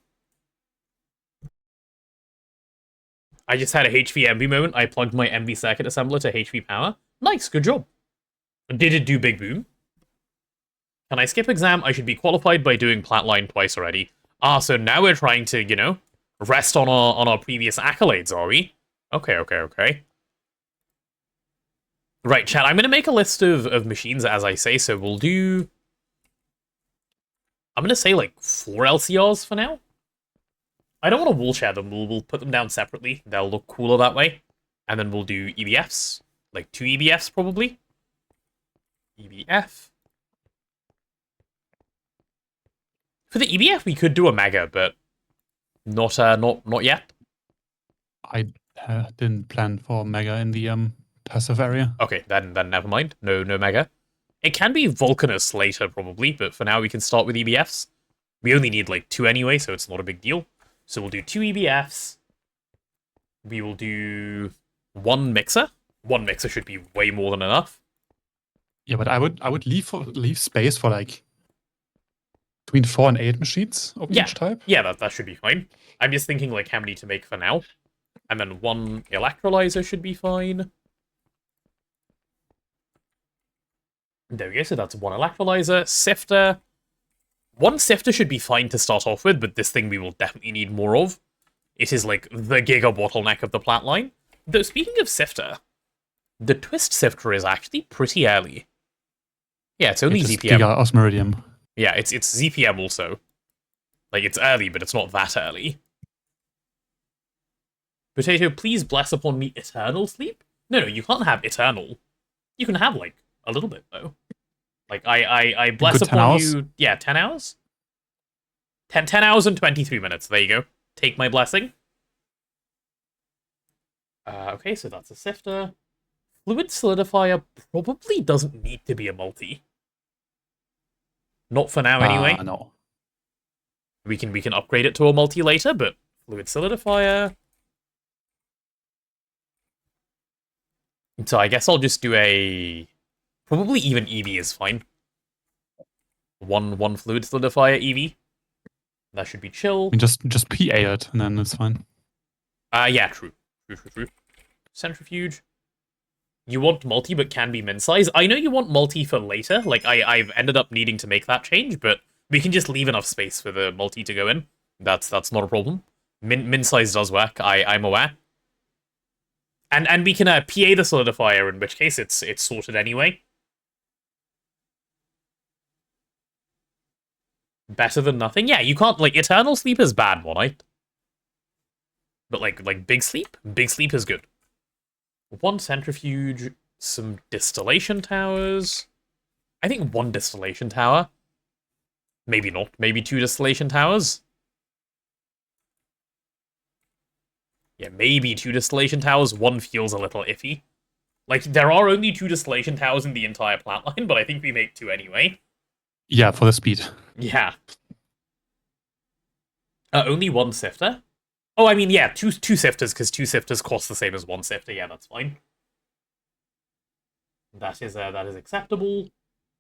I just had a HV Envy moment. I plugged my Envy circuit assembler to HV power. Nice, good job. Did it do big boom? Can I skip exam? I should be qualified by doing Platline twice already. Ah, so now we're trying to, you know, rest on our previous accolades, are we? Okay. Right, chat, I'm going to make a list of machines as I say, so we'll do... I'm going to say, like, 4 LCRs for now. I don't want to wall share them. We'll put them down separately. They'll look cooler that way. And then we'll do EBFs. Like, 2 EBFs, probably. EBF. For the EBF, we could do a Mega, but not yet. I didn't plan for Mega in the passive area. Okay, then never mind. No Mega. It can be Vulcanus later, probably, but for now we can start with EBFs. We only need, like, 2 anyway, so it's not a big deal. So we'll do 2 EBFs. We will do 1 mixer. 1 mixer should be way more than enough. Yeah, but I would leave space for, like, between 4 and 8 machines of each type. Yeah, that should be fine. I'm just thinking, like, how many to make for now. And then 1 electrolyzer should be fine. There we go, so that's 1 electrolyzer. Sifter. 1 sifter should be fine to start off with, but this thing we will definitely need more of. It is, like, the giga bottleneck of the plat line. Though, speaking of sifter, the twist sifter is actually pretty early. Yeah, it's only ZPM. Giga osmiridium. Yeah, it's ZPM also. Like, it's early, but it's not that early. Potato, please bless upon me eternal sleep? No, you can't have eternal. You can have, like, a little bit, though. Like, I bless upon you... Yeah, 10 hours? 10 hours and 23 minutes. There you go. Take my blessing. Okay, so that's a sifter. Fluid solidifier probably doesn't need to be a multi. Not for now, anyway. No. We can upgrade it to a multi later, but fluid solidifier... So I guess I'll just do a... Probably even EV is fine. One fluid solidifier EV. That should be chill. I mean, just PA it, and then it's fine. Yeah, true. Centrifuge. You want multi, but can be min size. I know you want multi for later. Like, I've ended up needing to make that change, but we can just leave enough space for the multi to go in. That's not a problem. Min size does work. I'm aware. And we can PA the solidifier, in which case it's sorted anyway. Better than nothing. Yeah, you can't, like, eternal sleep is bad, right? But like big sleep is good. 1 centrifuge, some distillation towers. I think 1 distillation tower. Maybe not. Maybe 2 distillation towers. Yeah, maybe 2 distillation towers. 1 feels a little iffy. Like, there are only 2 distillation towers in the entire plant line, but I think we make 2 anyway. Yeah, for the speed. Yeah. Only 1 sifter? Oh, I mean, yeah, two sifters, because 2 sifters cost the same as 1 sifter. Yeah, that's fine. That is acceptable.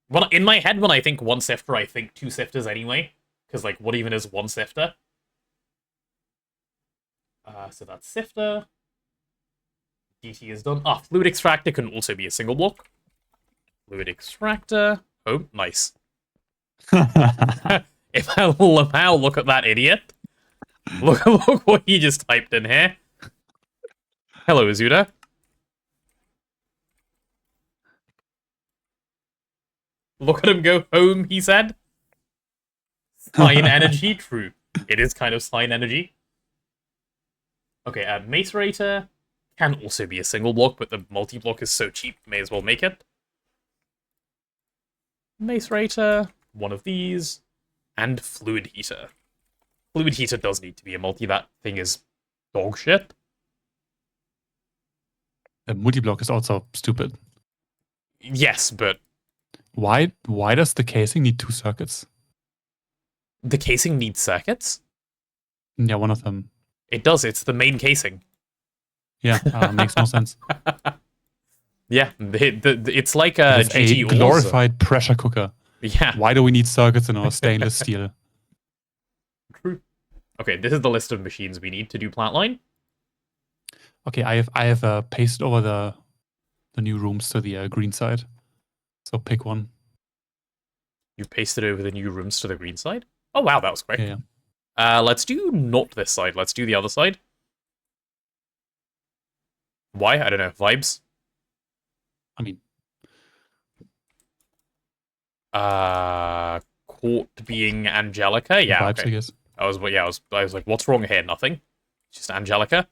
Well, in my head, when I think 1 sifter, I think 2 sifters anyway. Because, like, what even is 1 sifter? So that's sifter. DT is done. Ah, fluid extractor can also be a single block. Fluid extractor. Oh, nice. If I allow, look at that idiot. Look what he just typed in here. Hello, Azuna. Look at him go home, he said. Sign energy, true. It is kind of sign energy. Okay, macerator can also be a single block, but the multi-block is so cheap, may as well make it. Macerator, 1 of these, and fluid heater. Fluid heater does need to be a multi, that thing is dog shit. The multi-block is also stupid. Yes, but... Why does the casing need 2 circuits? The casing needs circuits? Yeah, one of them. It does, it's the main casing. Yeah, makes no sense. Yeah, it's like a GT glorified pressure cooker. Yeah. Why do we need circuits in our stainless steel? True. Okay, this is the list of machines we need to do plant line. Okay, I have pasted over the new rooms to the green side. So pick one. You pasted over the new rooms to the green side? Oh wow, that was quick. Yeah. Let's do not this side. Let's do the other side. Why? I don't know. Vibes? I mean... Court being Angelica? Yeah, vibes, okay. I guess. I was like, what's wrong here? Nothing. It's just Angelica.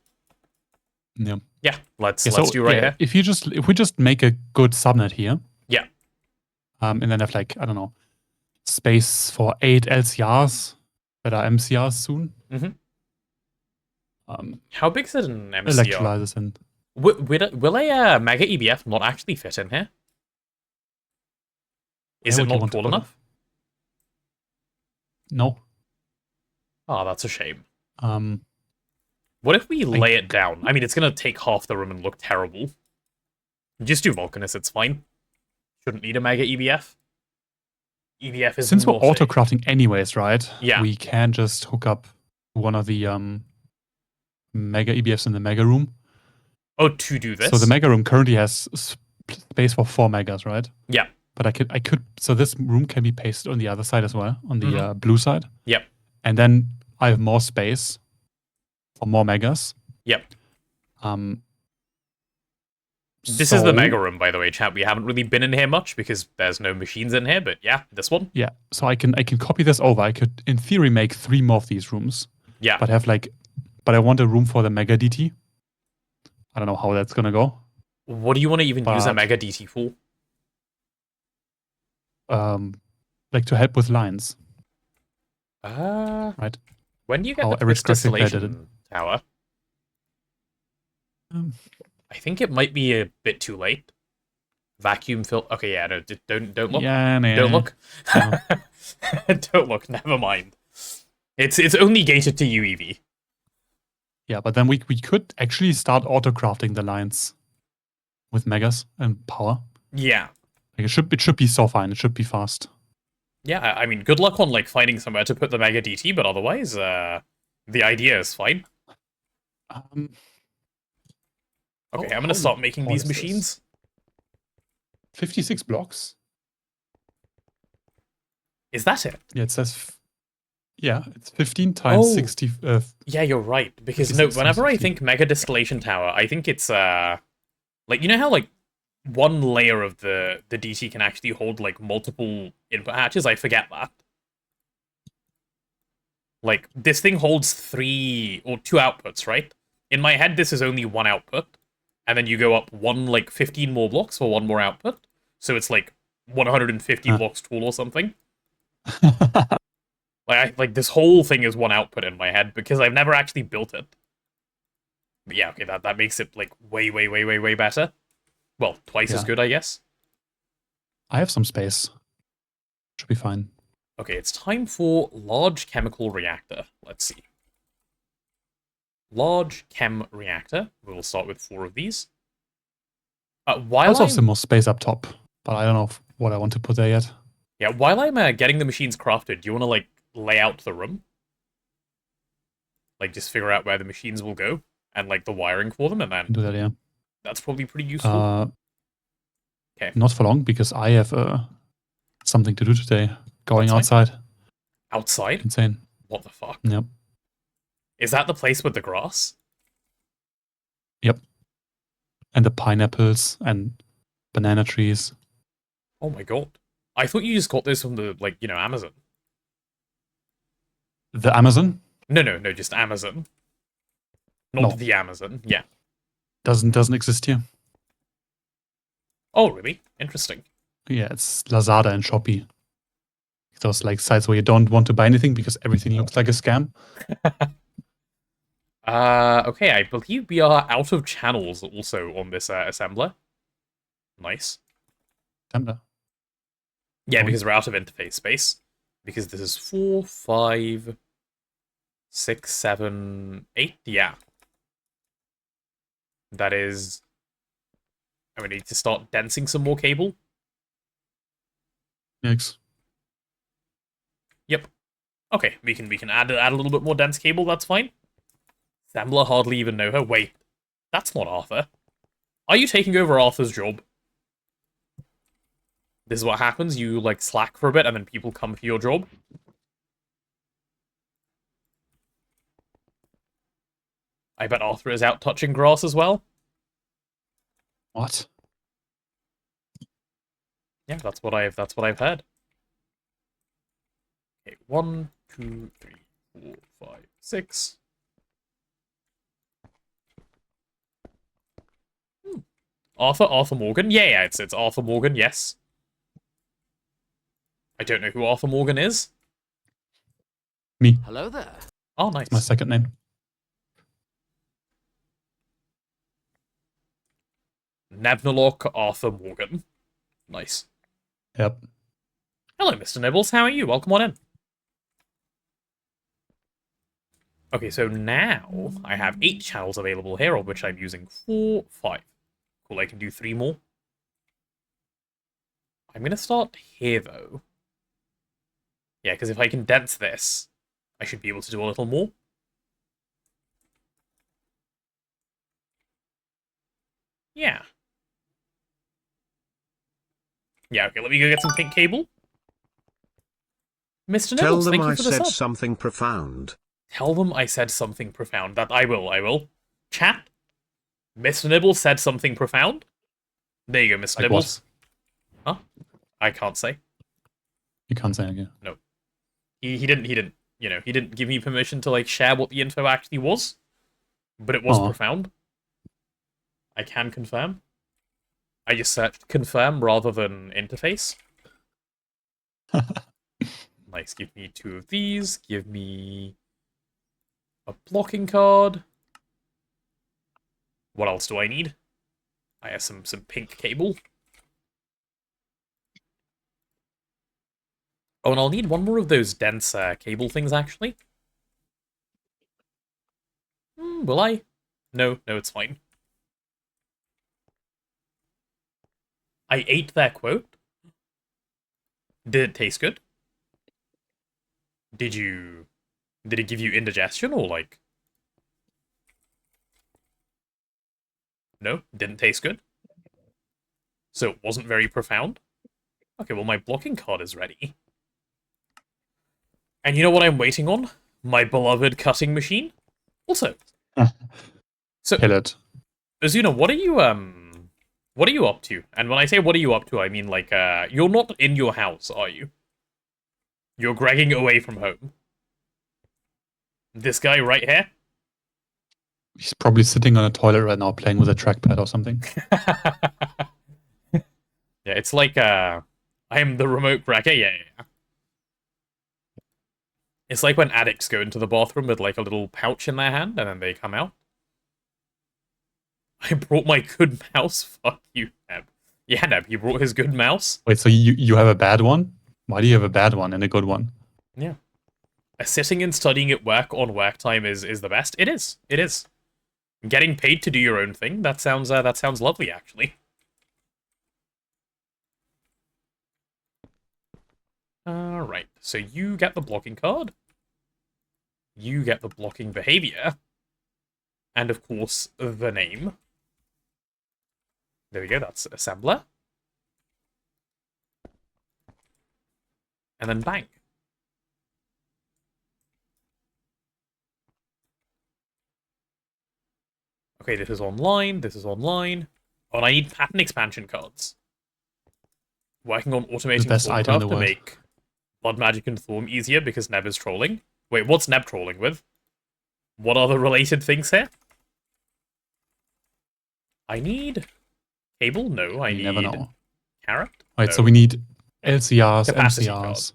Yeah. Yeah, let's do right here. If we just make a good subnet here. Yeah. And then have, like, I don't know, space for 8 LCRs that are MCRs soon. Mm-hmm. How big is it in MCR? Electrolyzers and... Will a Mega EBF not actually fit in here? Is it not tall enough? No. Oh, that's a shame. What if we lay it down? I mean, it's going to take half the room and look terrible. Just do Vulcanus, it's fine. Shouldn't need a Mega EBF. EBF is Since we're autocrafting anyways, right? Yeah. We can just hook up one of the Mega EBFs in the Mega Room. Oh, to do this? So the Mega Room currently has space for 4 megas, right? Yeah. But I could. So this room can be pasted on the other side as well, on the blue side. Yep. And then I have more space for more megas. Yep. This is the Mega Room, by the way, chat. We haven't really been in here much because there's no machines in here, but yeah, this one. Yeah. So I can copy this over. I could, in theory, make 3 more of these rooms. Yeah. But I want a room for the Mega DT. I don't know how that's gonna go. What do you want to even use a Mega DT for? Like to help with lines. Right. Right. When do you get the first distillation tower? I think it might be a bit too late. Vacuum fill. Okay, yeah, no, don't look. Yeah, no. Don't look. Don't look. Never mind. It's only gated to UEV. Yeah, but then we could actually start autocrafting the lines with megas and power. Yeah. Like it should be so fine. It should be fast. Yeah, I mean, good luck on like finding somewhere to put the Mega DT, but otherwise, the idea is fine. Okay, I'm gonna start making these machines. 56 blocks. Is that it? Yeah, it says. Yeah, it's 15 times 60. Yeah, you're right. Because no, whenever I think Mega Distillation Tower, I think it's like, you know how like one layer of the DT can actually hold like multiple input hatches? I forget that. Like, this thing holds 3 or 2 outputs, right? In my head, this is only 1 output. and then you go up 15 more blocks for one more output. So it's like 150 blocks tall or something. Like this whole thing is one output in my head because I've never actually built it. But yeah, okay, that makes it like way better. Well, twice as good, I guess. I have some space. Should be fine. Okay, it's time for large chemical reactor. Let's see. Large chem reactor. We will start with 4 of these. I also have some more space up top, but I don't know what I want to put there yet. Yeah, while I'm getting the machines crafted, do you want to like lay out the room? Like just figure out where the machines will go and like the wiring for them, and then do that. Yeah, that's probably pretty useful. Okay, not for long because I have something to do today. Going outside. Outside? Insane. What the fuck? Yep. Is that the place with the grass? Yep. And the pineapples and banana trees. Oh my god. I thought you just got this from the, like, Amazon. The Amazon? No, just Amazon. Not the Amazon, yeah. Doesn't exist here. Oh, really? Interesting. Yeah, it's Lazada and Shopee. Those like sites where you don't want to buy anything because everything looks like a scam. Okay, I believe we are out of channels also on this assembler. Nice. Assembler? Yeah, because we're out of interface space. Because this is 4, 5, 6, 7, 8. Yeah. That is... I need to start densing some more cable. Yikes. Yep. Okay, we can add a little bit more dense cable, that's fine. Assembler hardly even know her. Wait, that's not Arthur. Are you taking over Arthur's job? This is what happens, you like slack for a bit and then people come for your job. I bet Arthur is out touching grass as well. What? Yeah, that's what I've heard. Okay, 1, 2, 3, 4, 5, 6. Arthur Morgan? Yeah, it's Arthur Morgan, yes. I don't know who Arthur Morgan is. Me. Hello there. Oh, nice. It's my second name. Nebnolok Arthur Morgan. Nice. Yep. Hello, Mr. Nibbles. How are you? Welcome on in. Okay, so now I have 8 channels available here, of which I'm using 4, 5. Cool, I can do 3 more. I'm going to start here, though. Yeah, because if I condense this, I should be able to do a little more. Yeah. Yeah, okay, let me go get some pink cable. Mr. Nibbles, thank you for the sub. Tell them I said something profound. Tell them I said something profound. That I will. Chat. Mr. Nibbles said something profound. There you go, Mr. Nibbles. What? Huh? I can't say. You can't say again. No. He didn't, he didn't give me permission to, like, share what the info actually was. But it was profound. I can confirm. I just searched confirm rather than interface. Nice, give me 2 of these. Give me a blocking card. What else do I need? I have some pink cable. Oh, and I'll need 1 more of those dense cable things, actually. Will I? No, it's fine. I ate that quote. Did it taste good? Did it give you indigestion, or like... No, didn't taste good. So it wasn't very profound. Okay, well my blocking card is ready. And you know what I'm waiting on? My beloved cutting machine? Also. So, Pellet. Azuna, what are you up to? And when I say what are you up to, I mean like, you're not in your house, are you? You're gregging away from home. This guy right here? He's probably sitting on a toilet right now playing with a trackpad or something. Yeah, it's like, I am the remote cracker. Yeah. It's like when addicts go into the bathroom with like a little pouch in their hand and then they come out. I brought my good mouse. Fuck you, Neb. Yeah, Neb, he brought his good mouse. Wait, so you have a bad one? Why do you have a bad one and a good one? Yeah. Sitting and studying at work on work time is the best. It is. It is. Getting paid to do your own thing. That sounds lovely, actually. Alright, so you get the blocking card. You get the blocking behavior. And of course, the name. There we go, that's assembler. And then bang. Okay, this is online, this is online. Oh, and I need pattern expansion cards. Working on automating Thorncraft to make Blood Magic and Thorn easier because Neb is trolling. Wait, what's Neb trolling with? What are the related things here? I need cable? No, I need never know. Carrot? Right, no. So we need LCRs, Capacity MCRs.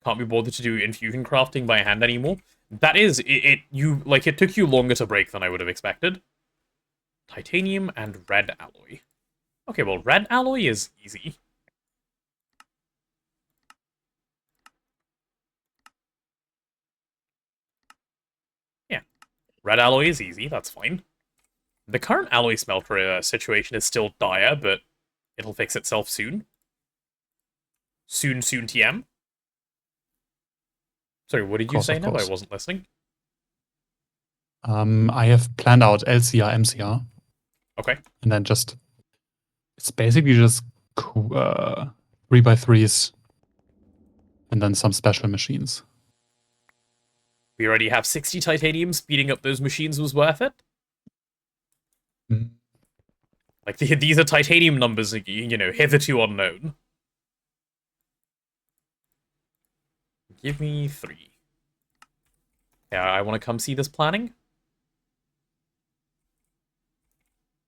Can't be bothered to do infusion crafting by hand anymore. That is, it took you longer to break than I would have expected. Titanium and red alloy. Okay, well, red alloy is easy. Yeah, red alloy is easy, that's fine. The current alloy smelter situation is still dire, but it'll fix itself soon. Soon TM. Sorry, what did you say now? I wasn't listening. I have planned out LCR, MCR. Okay. And then it's basically just 3x3s and then some special machines. We already have 60 titanium. Speeding up those machines was worth it. Mm. Like, these are titanium numbers, you know, hitherto unknown. Give me 3. Yeah, I want to come see this planning.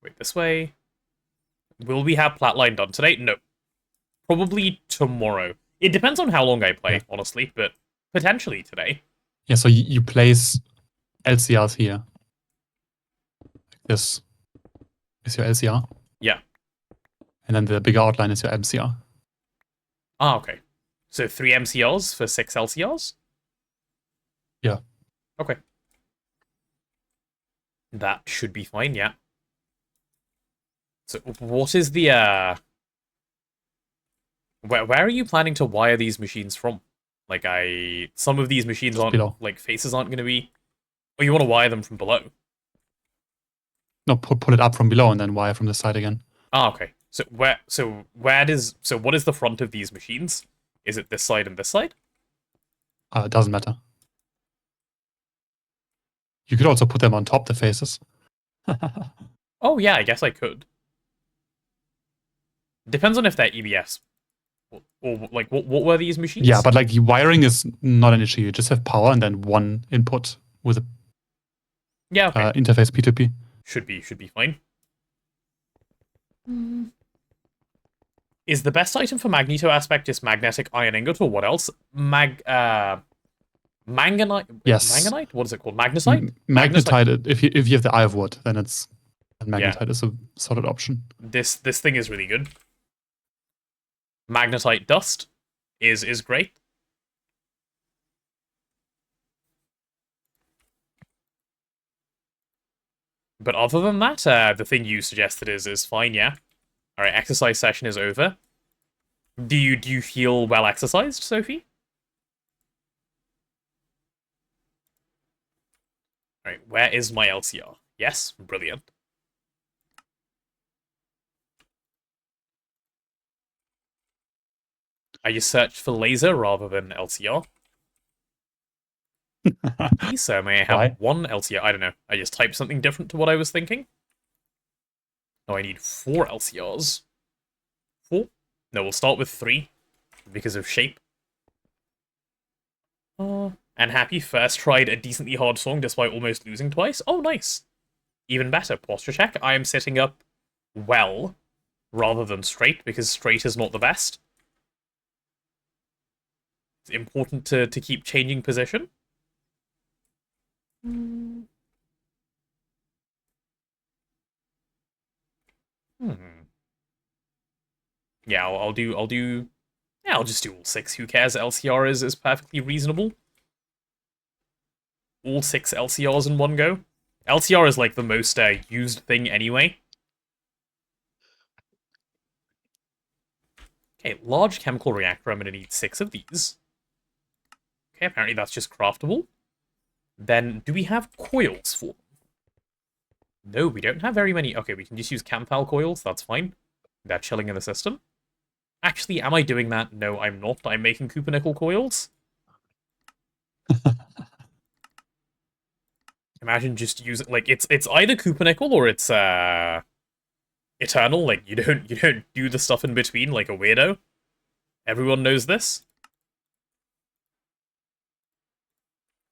Wait, this way. Will we have Platline done today? No. Probably tomorrow. It depends on how long I play, honestly, but potentially today. Yeah, so you place LCRs here. This is your LCR. Yeah. And then the bigger outline is your MCR. Ah, okay. So 3 MCRs for 6 LCRs? Yeah. Okay. That should be fine, yeah. So what is the, Where are you planning to wire these machines from? Like, some of these machines aren't, below. Like, faces aren't going to be... Oh, you want to wire them from below? No, pull it up from below and then wire from the side again. Ah, okay. So what is the front of these machines? Is it this side and this side? It doesn't matter. You could also put them on top, the faces. Oh, yeah, I guess I could. Depends on if they're EBS. Or like, what were these machines? Yeah, but like wiring is not an issue. You just have power and then one input with a okay. Interface P2P. Should be fine. Is the best item for Magneto aspect just magnetic iron ingot or what else? Manganite? Yes. Manganite? What is it called? Magnesite? Magnetite. If you have the Eye of Wood, then magnetite is a solid option. This thing is really good. Magnetite dust is great. But other than that, the thing you suggested is fine, yeah. Alright, exercise session is over. Do you feel well exercised, Sophie? Alright, where is my LCR? Yes, brilliant. I just searched for laser rather than LCR. So may I have one LCR? I don't know. I just typed something different to what I was thinking. No, I need 4 LCRs. 4? No, we'll start with 3 because of shape. And Happy first tried a decently hard song despite almost losing twice. Oh, nice. Even better. Posture check. I am sitting up well rather than straight, because straight is not the best. It's important to keep changing position. Yeah, I'll just do all 6. Who cares? LCR is perfectly reasonable. All 6 LCRs in one go. LCR is like the most used thing anyway. Okay, large chemical reactor. I'm gonna need 6 of these. Okay, apparently that's just craftable. Then, do we have coils for them? No, we don't have very many. Okay, we can just use Camphal coils. That's fine. They're chilling in the system. Actually, am I doing that? No, I'm not. I'm making Cooper-Nickel coils. Imagine just using, like, it's either Cooper-Nickel or it's Eternal. Like, you don't do the stuff in between like a weirdo. Everyone knows this.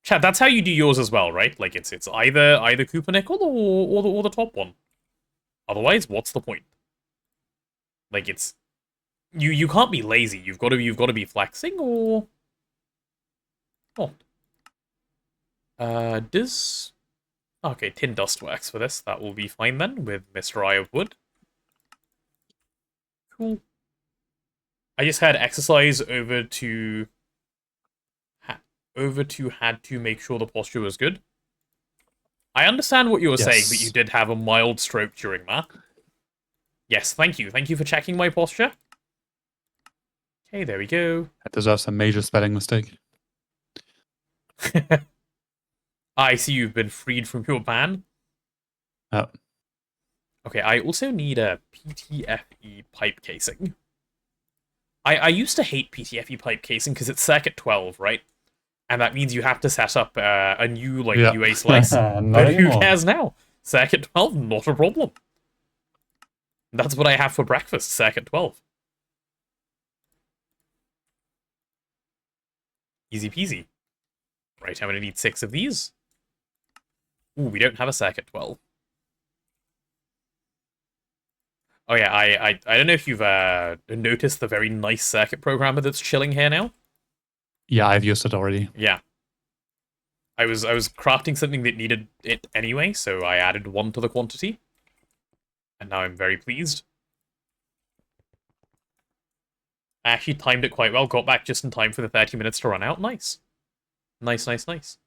Chat, that's how you do yours as well, right? Like, it's either Cooper-Nickel or the top one. Otherwise, what's the point? Like, it's you can't be lazy. You've got to be flexing, or what? Does okay, tin dust works for this. That will be fine then with Mr. Eye of Wood. Cool. I just had exercise over to had to make sure the posture was good. I understand what you were saying, but you did have a mild stroke during that. Yes, thank you. Thank you for checking my posture. Okay, there we go. That deserves a major spelling mistake. I see you've been freed from your ban. Oh. Okay, I also need a PTFE pipe casing. I used to hate PTFE pipe casing because it's circuit 12, right? And that means you have to set up a new UA slice. But who cares now? Circuit 12, not a problem. That's what I have for breakfast, circuit 12. Easy peasy. Right, I'm going to need 6 of these. Ooh, we don't have a circuit 12. Oh yeah, I don't know if you've noticed the very nice circuit programmer that's chilling here now. Yeah, I've used it already. Yeah. I was crafting something that needed it anyway, so I added 1 to the quantity. And now I'm very pleased. I actually timed it quite well, got back just in time for the 30 minutes to run out. Nice. Nice, nice, nice.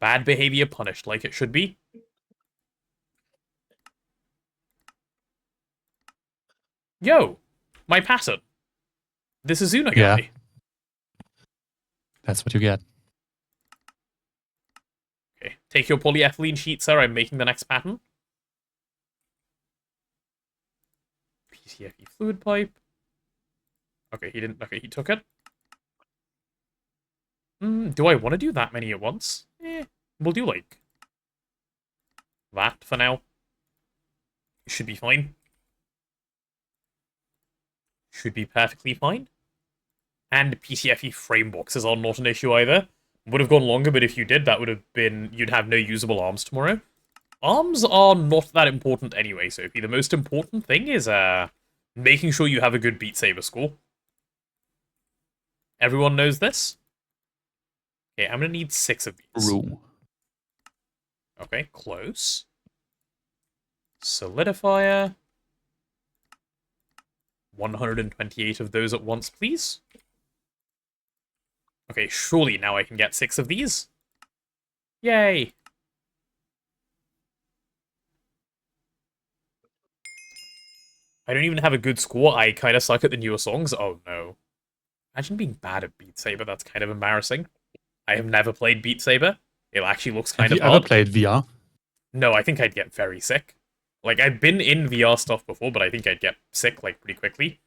Bad behavior punished like it should be. Yo, my pattern. This is Azuna guy. Yeah. That's what you get. Okay, take your polyethylene sheet, sir. I'm making the next pattern. PTFE fluid pipe. Okay, he didn't. Okay, he took it. Do I want to do that many at once? We'll do, like, that for now. Should be fine. Should be perfectly fine. And PTFE frame boxes are not an issue either. Would have gone longer, but if you did, that would have been... You'd have no usable arms tomorrow. Arms are not that important anyway, Sophie. The most important thing is making sure you have a good Beat Saber score. Everyone knows this? Okay, I'm going to need 6 of these. Room. Okay, close. Solidifier. 128 of those at once, please. Okay, surely now I can get 6 of these. Yay! I don't even have a good score. I kind of suck at the newer songs. Oh, no. Imagine being bad at Beat Saber. That's kind of embarrassing. I have never played Beat Saber. It actually looks kind of hard. Have you ever played VR? No, I think I'd get very sick. Like, I've been in VR stuff before, but I think I'd get sick, like, pretty quickly.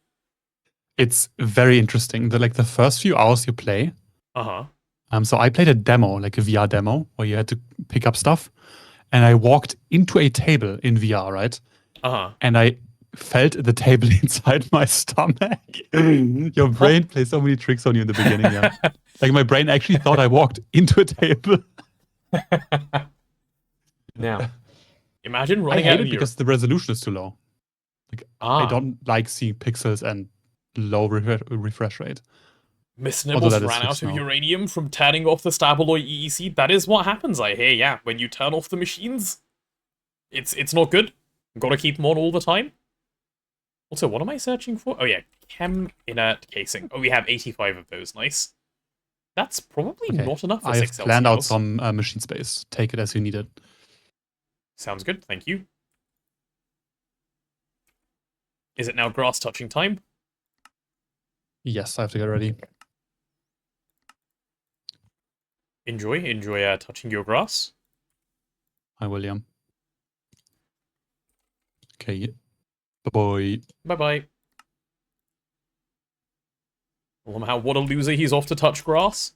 It's very interesting. The first few hours you play. Uh-huh. So I played a demo, like a VR demo, where you had to pick up stuff. And I walked into a table in VR, right? Uh-huh. And I felt the table inside my stomach. Your brain plays so many tricks on you in the beginning, yeah. Like my brain actually thought I walked into a table. Now, imagine I running hate out of it because the resolution is too low. Like I don't like seeing pixels and low refresh rate. Miss Nibbles ran out of uranium from turning off the Stabaloy EEC. That is what happens, I hear, yeah. When you turn off the machines, it's not good. Gotta keep them on all the time. Also, what am I searching for? Oh yeah, chem inert casing. Oh, we have 85 of those, nice. That's probably not enough for 6 LCLs. I've planned out some machine space. Take it as you need it. Sounds good, thank you. Is it now grass touching time? Yes, I have to get ready. Enjoy touching your grass. Hi, William. Okay. Bye-bye. Bye-bye. Somehow, what a loser, he's off to touch grass.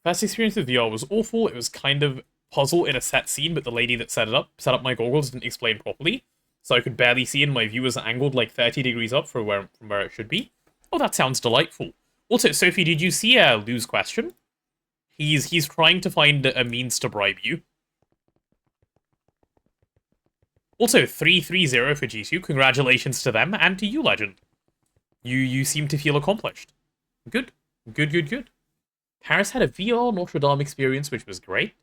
First experience with VR was awful. It was kind of puzzle in a set scene, but the lady that set up my goggles didn't explain properly. So I could barely see, and my view was angled like 30 degrees up from where it should be. Oh, that sounds delightful. Also, Sophie, did you see Lou's question? He's trying to find a means to bribe you. Also, 330 for G2. Congratulations to them, and to you, Legend. You seem to feel accomplished. Good. Good. Paris had a VR Notre Dame experience, which was great.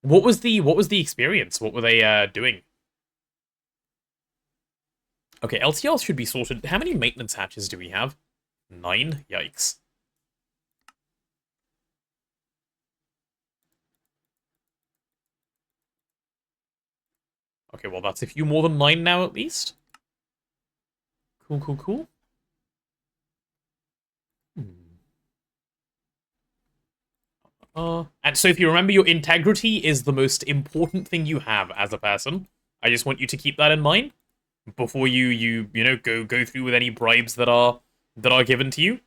What was the experience? What were they doing? Okay, LTLs should be sorted. How many maintenance hatches do we have? 9? Yikes. Okay, well, that's a few more than 9 now, at least. Cool. And so if you remember, your integrity is the most important thing you have as a person. I just want you to keep that in mind before you know, go through with any bribes that are given to you.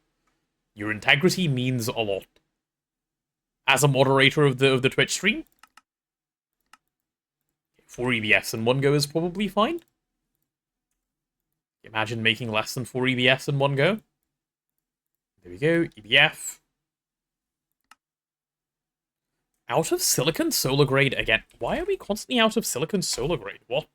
Your integrity means a lot. As a moderator of the Twitch stream, 4 EBFs in one go is probably fine. Imagine making less than 4 EBFs in one go. There we go, EBF. Out of silicon solar grade again. Why are we constantly out of silicon solar grade? What?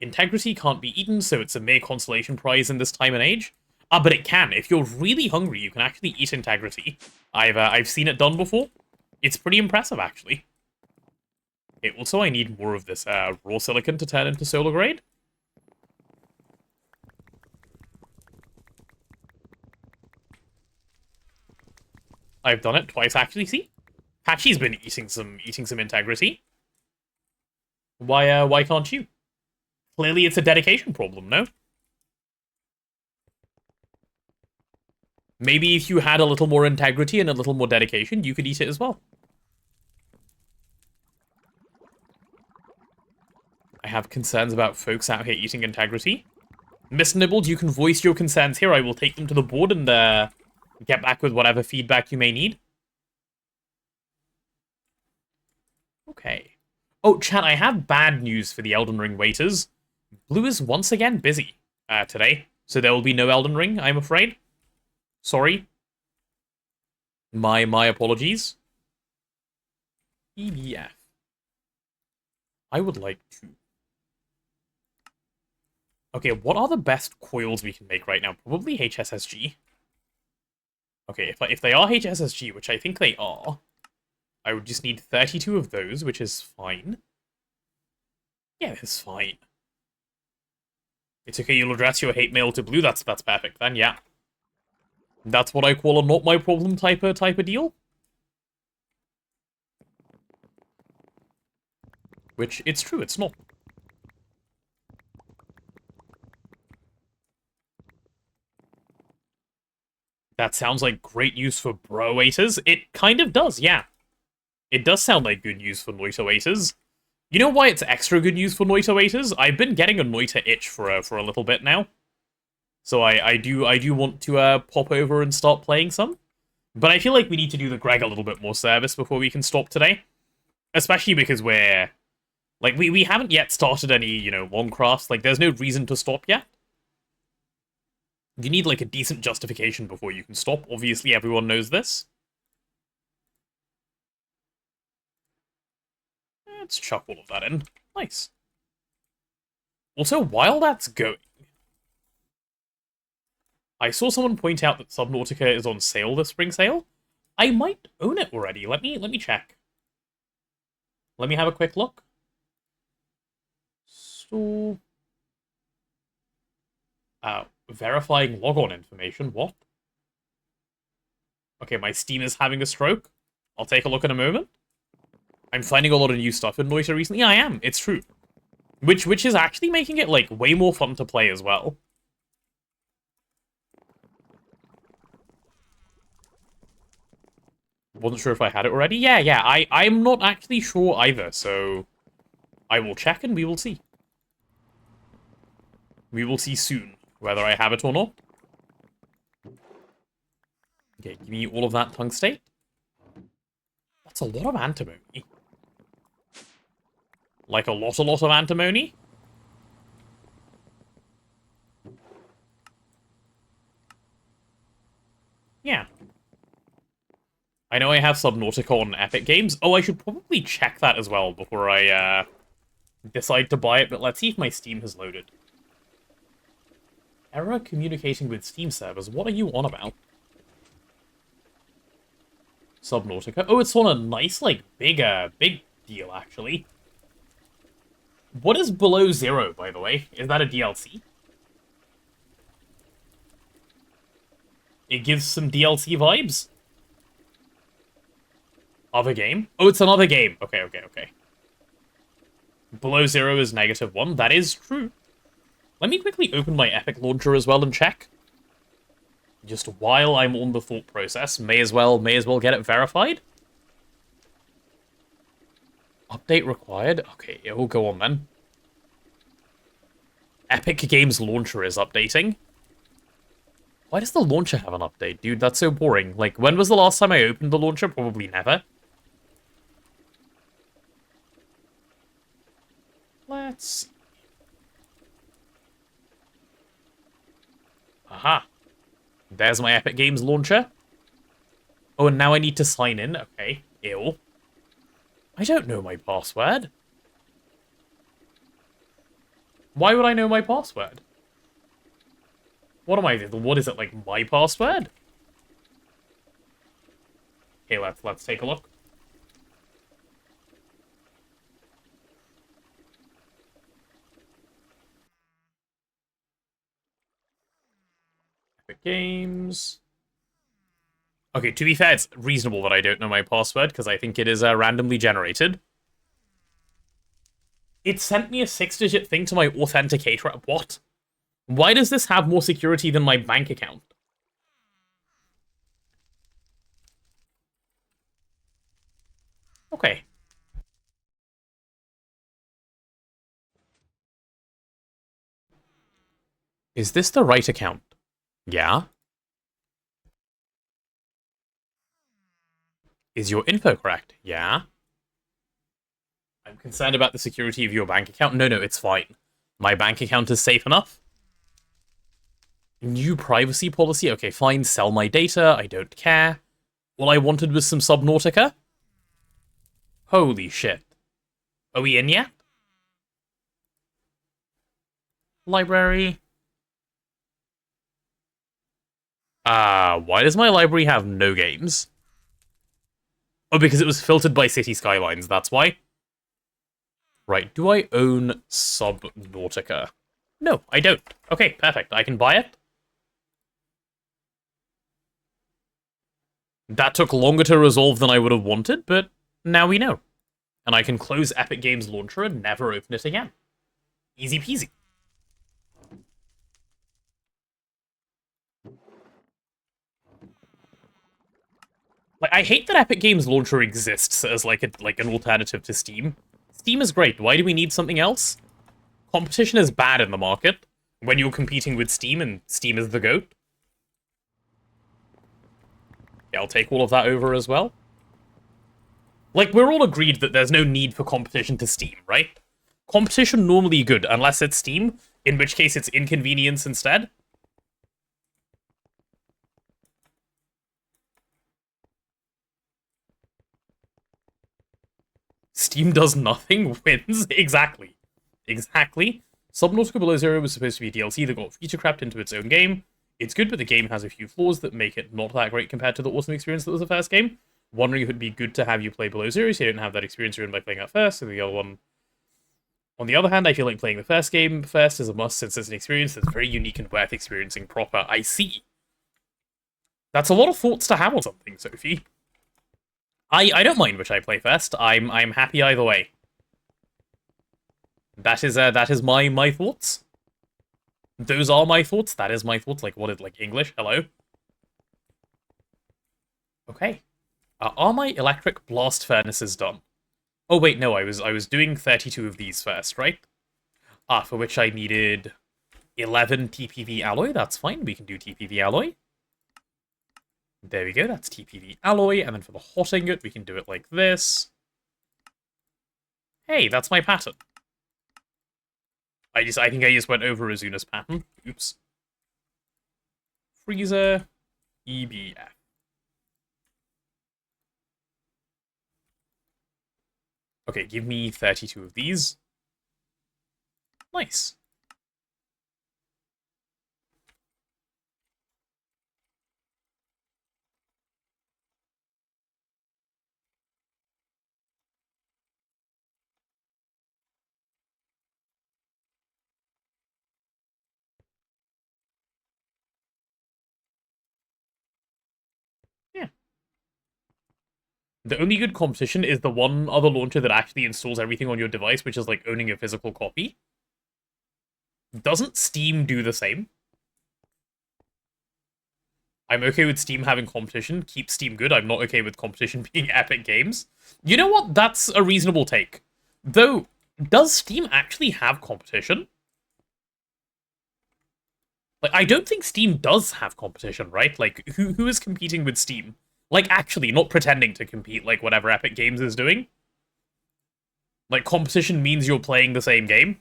Integrity can't be eaten, so it's a mere consolation prize in this time and age. But it can. If you're really hungry, you can actually eat integrity. I've seen it done before. It's pretty impressive, actually. Okay, also, I need more of this raw silicon to turn into solar grade. I've done it twice, actually. See, Patchy's been eating some integrity. Why can't you? Clearly, it's a dedication problem, no? Maybe if you had a little more integrity and a little more dedication, you could eat it as well. I have concerns about folks out here eating integrity. Miss Nibbled, you can voice your concerns here. I will take them to the board and get back with whatever feedback you may need. Okay. Oh, chat, I have bad news for the Elden Ring waiters. Blue is once again busy today, so there will be no Elden Ring, I'm afraid. Sorry. My apologies. EBF. I would like to... Okay, what are the best coils we can make right now? Probably HSSG. Okay, if they are HSSG, which I think they are, I would just need 32 of those, which is fine. Yeah, that's fine. It's okay, you'll address your hate mail to Blue, that's perfect then, yeah. That's what I call a not my problem type of deal. Which, it's true, it's not. That sounds like great news for bro waiters. It kind of does, yeah. It does sound like good news for Noita waiters. You know why it's extra good news for Noita waiters? I've been getting a Noita itch for a little bit now. So I do want to pop over and start playing some. But I feel like we need to do the Greg a little bit more service before we can stop today. Especially because we're... Like, we haven't yet started any, you know, long crafts. Like, there's no reason to stop yet. You need, like, a decent justification before you can stop. Obviously, everyone knows this. Let's chuck all of that in. Nice. Also, while that's going... I saw someone point out that Subnautica is on sale this spring sale. I might own it already. Let me check. Let me have a quick look. So... verifying logon information. What? Okay, my Steam is having a stroke. I'll take a look in a moment. I'm finding a lot of new stuff in Noita recently. Yeah, I am. It's true. Which is actually making it, like, way more fun to play as well. Wasn't sure if I had it already. Yeah, I'm not actually sure either, so... I will check and we will see. We will see soon, whether I have it or not. Okay, give me all of that tungstate. That's a lot of antimony. Like a lot of antimony? Yeah. I know I have Subnautica on Epic Games. Oh, I should probably check that as well before I decide to buy it, but let's see if my Steam has loaded. Error communicating with Steam servers. What are you on about? Subnautica. Oh, it's on a nice, like, big deal, actually. What is Below Zero, by the way? Is that a DLC? It gives some DLC vibes? Other game? Oh, it's another game. Okay. Below Zero is -1. That is true. Let me quickly open my Epic launcher as well and check. Just while I'm on the thought process, may as well get it verified. Update required. Okay, it will go on then. Epic Games launcher is updating. Why does the launcher have an update? Dude, that's so boring. Like, when was the last time I opened the launcher? Probably never. Let's see. Aha. There's my Epic Games launcher. Oh, and now I need to sign in. Okay, ew. I don't know my password. Why would I know my password? What is it, like, my password? Okay, let's take a look. Epic Games. Okay, to be fair, it's reasonable that I don't know my password, because I think it is randomly generated. It sent me a 6-digit thing to my authenticator. What? Why does this have more security than my bank account? Okay. Is this the right account? Yeah. Is your info correct? Yeah. I'm concerned about the security of your bank account. No, it's fine. My bank account is safe enough. New privacy policy. Okay, fine. Sell my data. I don't care. All I wanted was some Subnautica. Holy shit. Are we in yet? Library. Why does my library have no games? Oh, because it was filtered by City Skylines, that's why. Right, do I own Subnautica? No, I don't. Okay, perfect. I can buy it. That took longer to resolve than I would have wanted, but now we know. And I can close Epic Games Launcher and never open it again. Easy peasy. Like, I hate that Epic Games Launcher exists as like an alternative to Steam. Steam is great. Why do we need something else? Competition is bad in the market when you're competing with Steam, and Steam is the GOAT. Yeah, I'll take all of that over as well. Like, we're all agreed that there's no need for competition to Steam, right? Competition normally good, unless it's Steam, in which case it's inconvenience instead. Steam does nothing, wins. Exactly. Exactly. Subnautica Below Zero was supposed to be a DLC that got feature-crapped into its own game. It's good, but the game has a few flaws that make it not that great compared to the awesome experience that was the first game. Wondering if it'd be good to have you play Below Zero so you don't have that experience ruined by playing that first, so the other one... On the other hand, I feel like playing the first game first is a must since it's an experience that's very unique and worth experiencing proper. I see. That's a lot of thoughts to have on something, Sophie. I don't mind which I play first. I'm happy either way. That is my thoughts. Those are my thoughts. That is my thoughts. Like, what is, like, English? Hello? Okay. Are my electric blast furnaces done? Oh, wait, no, I was doing 32 of these first, right? For which I needed 11 TPV alloy. That's fine, we can do TPV alloy. There we go, that's TPV alloy, and then for the hot ingot, we can do it like this. Hey, that's my pattern. I think I just went over Azuna's pattern. Oops. Freezer, EBF. Okay, give me 32 of these. Nice. Yeah. The only good competition is the one other launcher that actually installs everything on your device, which is like owning a physical copy. Doesn't Steam do the same? I'm okay with Steam having competition. Keep Steam good. I'm not okay with competition being Epic Games. You know what? That's a reasonable take. Though, does Steam actually have competition? Like, I don't think Steam does have competition, right? Like, who is competing with Steam? Like, actually, not pretending to compete like whatever Epic Games is doing. Like, competition means you're playing the same game.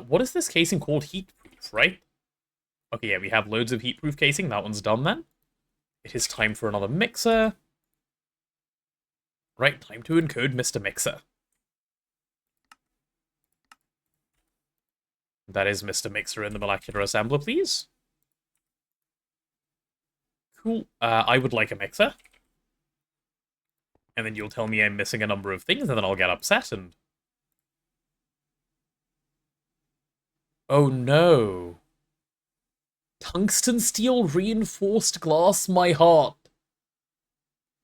What is this casing called? Heatproof, right? Okay, yeah, we have loads of heatproof casing. That one's done then. It is time for another mixer. Right, time to encode Mr. Mixer. That is Mr. Mixer in the molecular assembler, please. Cool. I would like a mixer. And then you'll tell me I'm missing a number of things, and then I'll get upset and... Oh no. Tungsten steel reinforced glass, my heart.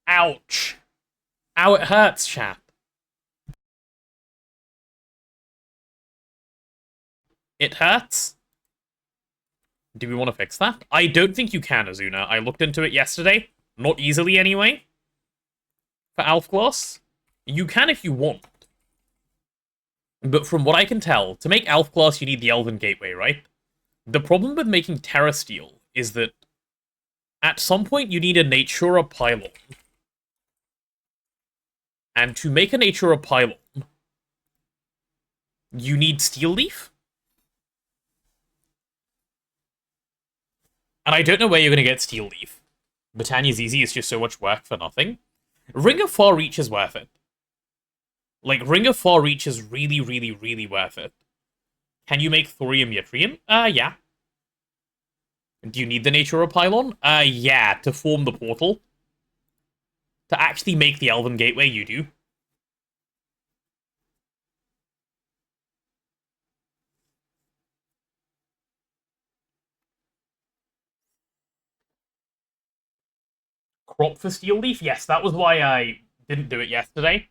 Ouch. Ow, it hurts, chat. It hurts? Do we want to fix that? I don't think you can, Azuna. I looked into it yesterday. Not easily, anyway. For Alfglass. You can if you want. But from what I can tell, to make Alfglass, you need the Elven Gateway, right? The problem with making Terra Steel is that at some point you need a Natura pylon. And to make a Natura pylon, you need Steel Leaf? And I don't know where you're going to get Steel Leaf. Britannia's easy, it's just so much work for nothing. Ring of Far Reach is worth it. Like, Ring of Far Reach is really, really, really worth it. Can you make thorium yttrium? Yeah. Do you need the Natura pylon? Yeah, to form the portal. To actually make the Elven Gateway, you do. Crop for Steel Leaf? Yes, that was why I didn't do it yesterday.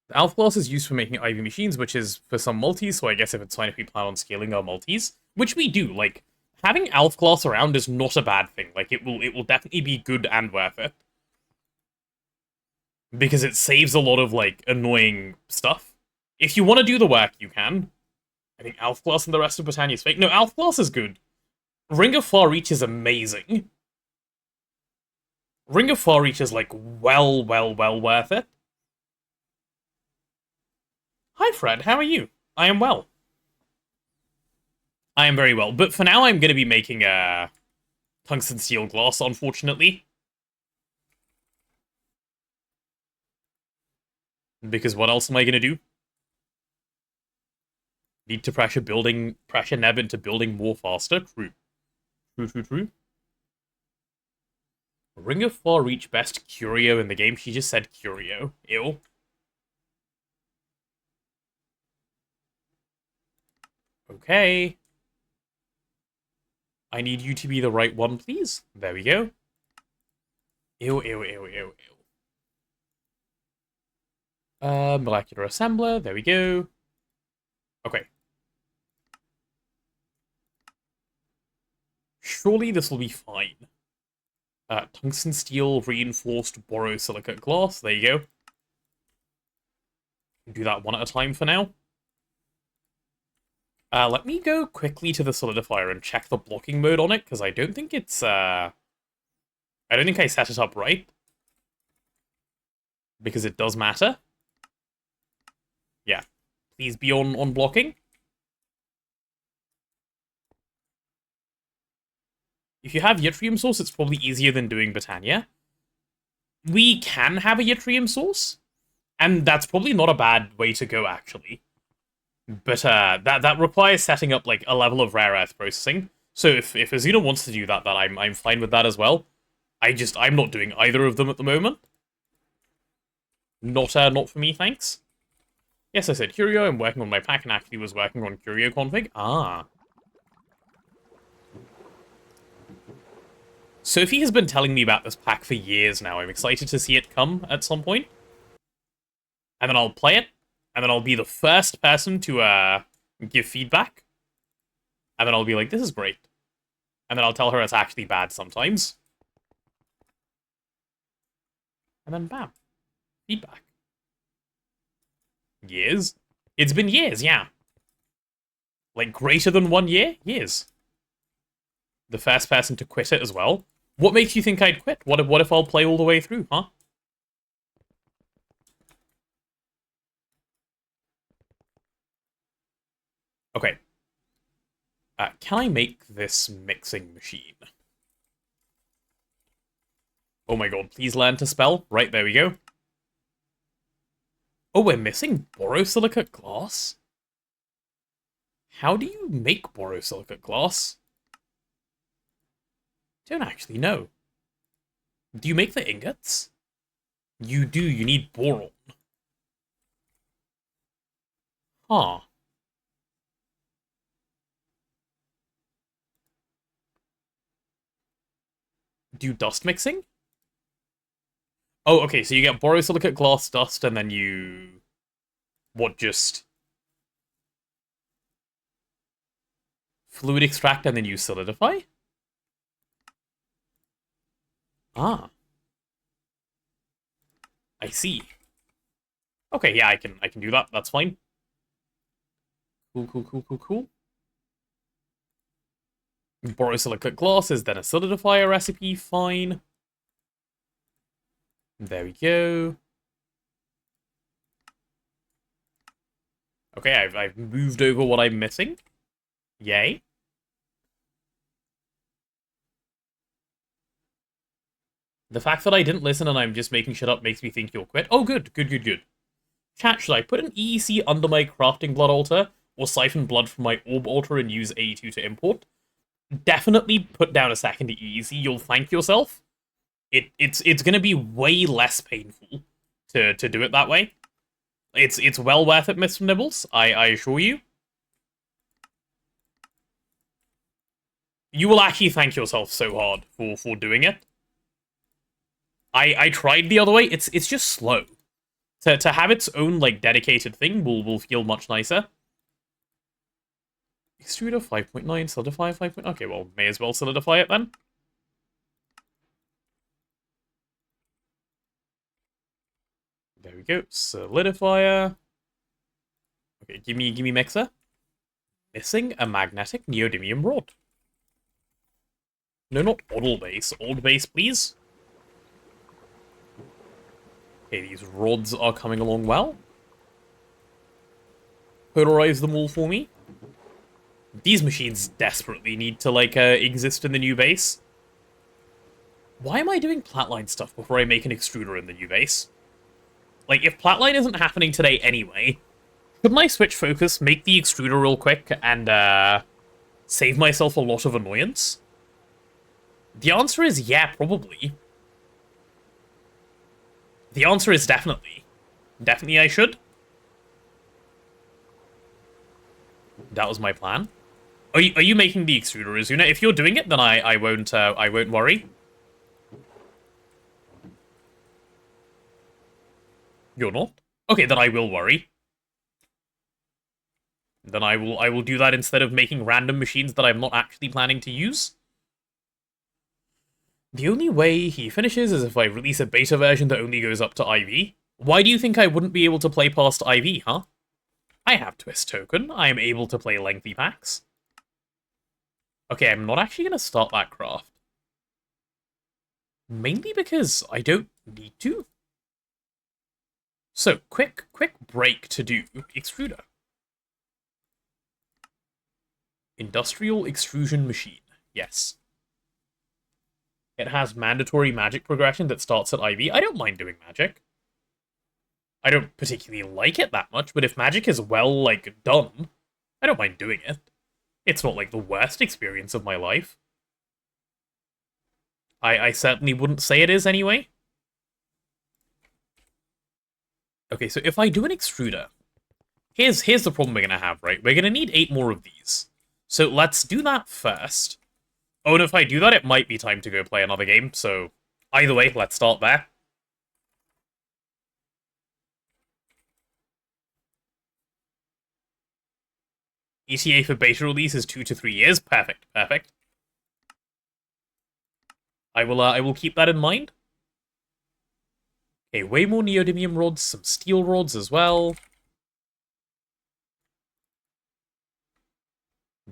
The Alfglass is used for making IV machines, which is for some multis, so I guess if it's fine if we plan on scaling our multis. Which we do, like, having Alfglass around is not a bad thing. Like, it will definitely be good and worth it. because it saves a lot of, like, annoying stuff. If you want to do the work, you can. I think Alpha Class and the rest of Britannia is fake. No, Alpha Class is good. Ring of Far Reach is amazing. Ring of Far Reach is, like, well worth it. Hi, Fred. How are you? I am well. I am very well. But for now, I'm going to be making a tungsten steel glass, unfortunately. Because what else am I going to do? Need to pressure Neb into building more faster? True. True. Ring of Far Reach best curio in the game. She just said curio. Ew. Okay. I need you to be the right one, please. There we go. Ew. Molecular assembler. There we go. Okay. Surely this will be fine. Tungsten steel reinforced borosilicate glass. There you go. Do that one at a time for now. Let me go quickly to the solidifier and check the blocking mode on it, because I don't think it's, I don't think I set it up right. Because it does matter. Yeah. Please be on blocking. If you have yttrium source, it's probably easier than doing Britannia. We can have a yttrium source, and that's probably not a bad way to go, actually. But that requires setting up, like, a level of rare earth processing. So if Azuna wants to do that, then I'm fine with that as well. I'm not doing either of them at the moment. Not for me, thanks. Yes, I said curio. I'm working on my pack, and actually was working on curio config. Ah. Sophie has been telling me about this pack for years now. I'm excited to see it come at some point. And then I'll play it. And then I'll be the first person to give feedback. And then I'll be like, this is great. And then I'll tell her it's actually bad sometimes. And then bam. Feedback. Years? It's been years, yeah. Like, greater than 1 year? Years. The first person to quit it as well. What makes you think I'd quit? What if I'll play all the way through, huh? Okay. Can I make this mixing machine? Oh my god, please learn to spell. Right, there we go. Oh, we're missing borosilicate glass? How do you make borosilicate glass? Don't actually know. Do you make the ingots? You do, you need boron. Huh. Do dust mixing? Oh, okay, so you get borosilicate glass dust, and then you... What, just... Fluid extract, and then you solidify? Ah. I see. Okay, yeah, I can do that. That's fine. Cool. Borosilicate glass is then a solidifier recipe. Fine. There we go. Okay, I've moved over what I'm missing. Yay. The fact that I didn't listen and I'm just making shit up makes me think you'll quit. Oh, good. Chat, should I put an EEC under my crafting blood altar, or siphon blood from my orb altar and use 82 to import? Definitely put down a second EEC. You'll thank yourself. It's gonna be way less painful to do it that way. It's well worth it, Mr. Nibbles. I assure you. You will actually thank yourself so hard for doing it. I tried the other way. It's just slow. To have its own, like, dedicated thing will feel much nicer. Extruder 5.9, solidify 5. Okay, well, may as well solidify it then. go. Solidifier. Okay, give me mixer. Missing a magnetic neodymium rod. No, not old base. Old base, please. Okay, these rods are coming along well. Polarize them all for me. These machines desperately need to, like, exist in the new base. Why am I doing platline stuff before I make an extruder in the new base? Like, if platline isn't happening today anyway, couldn't I switch focus, make the extruder real quick, and, save myself a lot of annoyance? The answer is yeah, probably. The answer is definitely. Definitely I should. That was my plan. Are you making the extruder, Azuna? If you're doing it, then I won't worry. You're not? Okay, then I will worry. Then I will do that instead of making random machines that I'm not actually planning to use. The only way he finishes is if I release a beta version that only goes up to IV. Why do you think I wouldn't be able to play past IV, huh? I have Twist Token. I am able to play lengthy packs. Okay, I'm not actually going to start that craft. Mainly because I don't need to. So, quick break to do extruder. Industrial extrusion machine. Yes. It has mandatory magic progression that starts at IV. I don't mind doing magic. I don't particularly like it that much, but if magic is well, like, done, I don't mind doing it. It's not, like, the worst experience of my life. I certainly wouldn't say it is anyway. Okay, so if I do an extruder, here's the problem we're gonna have, right? We're gonna need 8 more of these. So let's do that first. Oh, and if I do that, it might be time to go play another game, so either way, let's start there. ETA for beta release is 2 to 3 years. Perfect, perfect. I will keep that in mind. Okay, way more neodymium rods, some steel rods as well.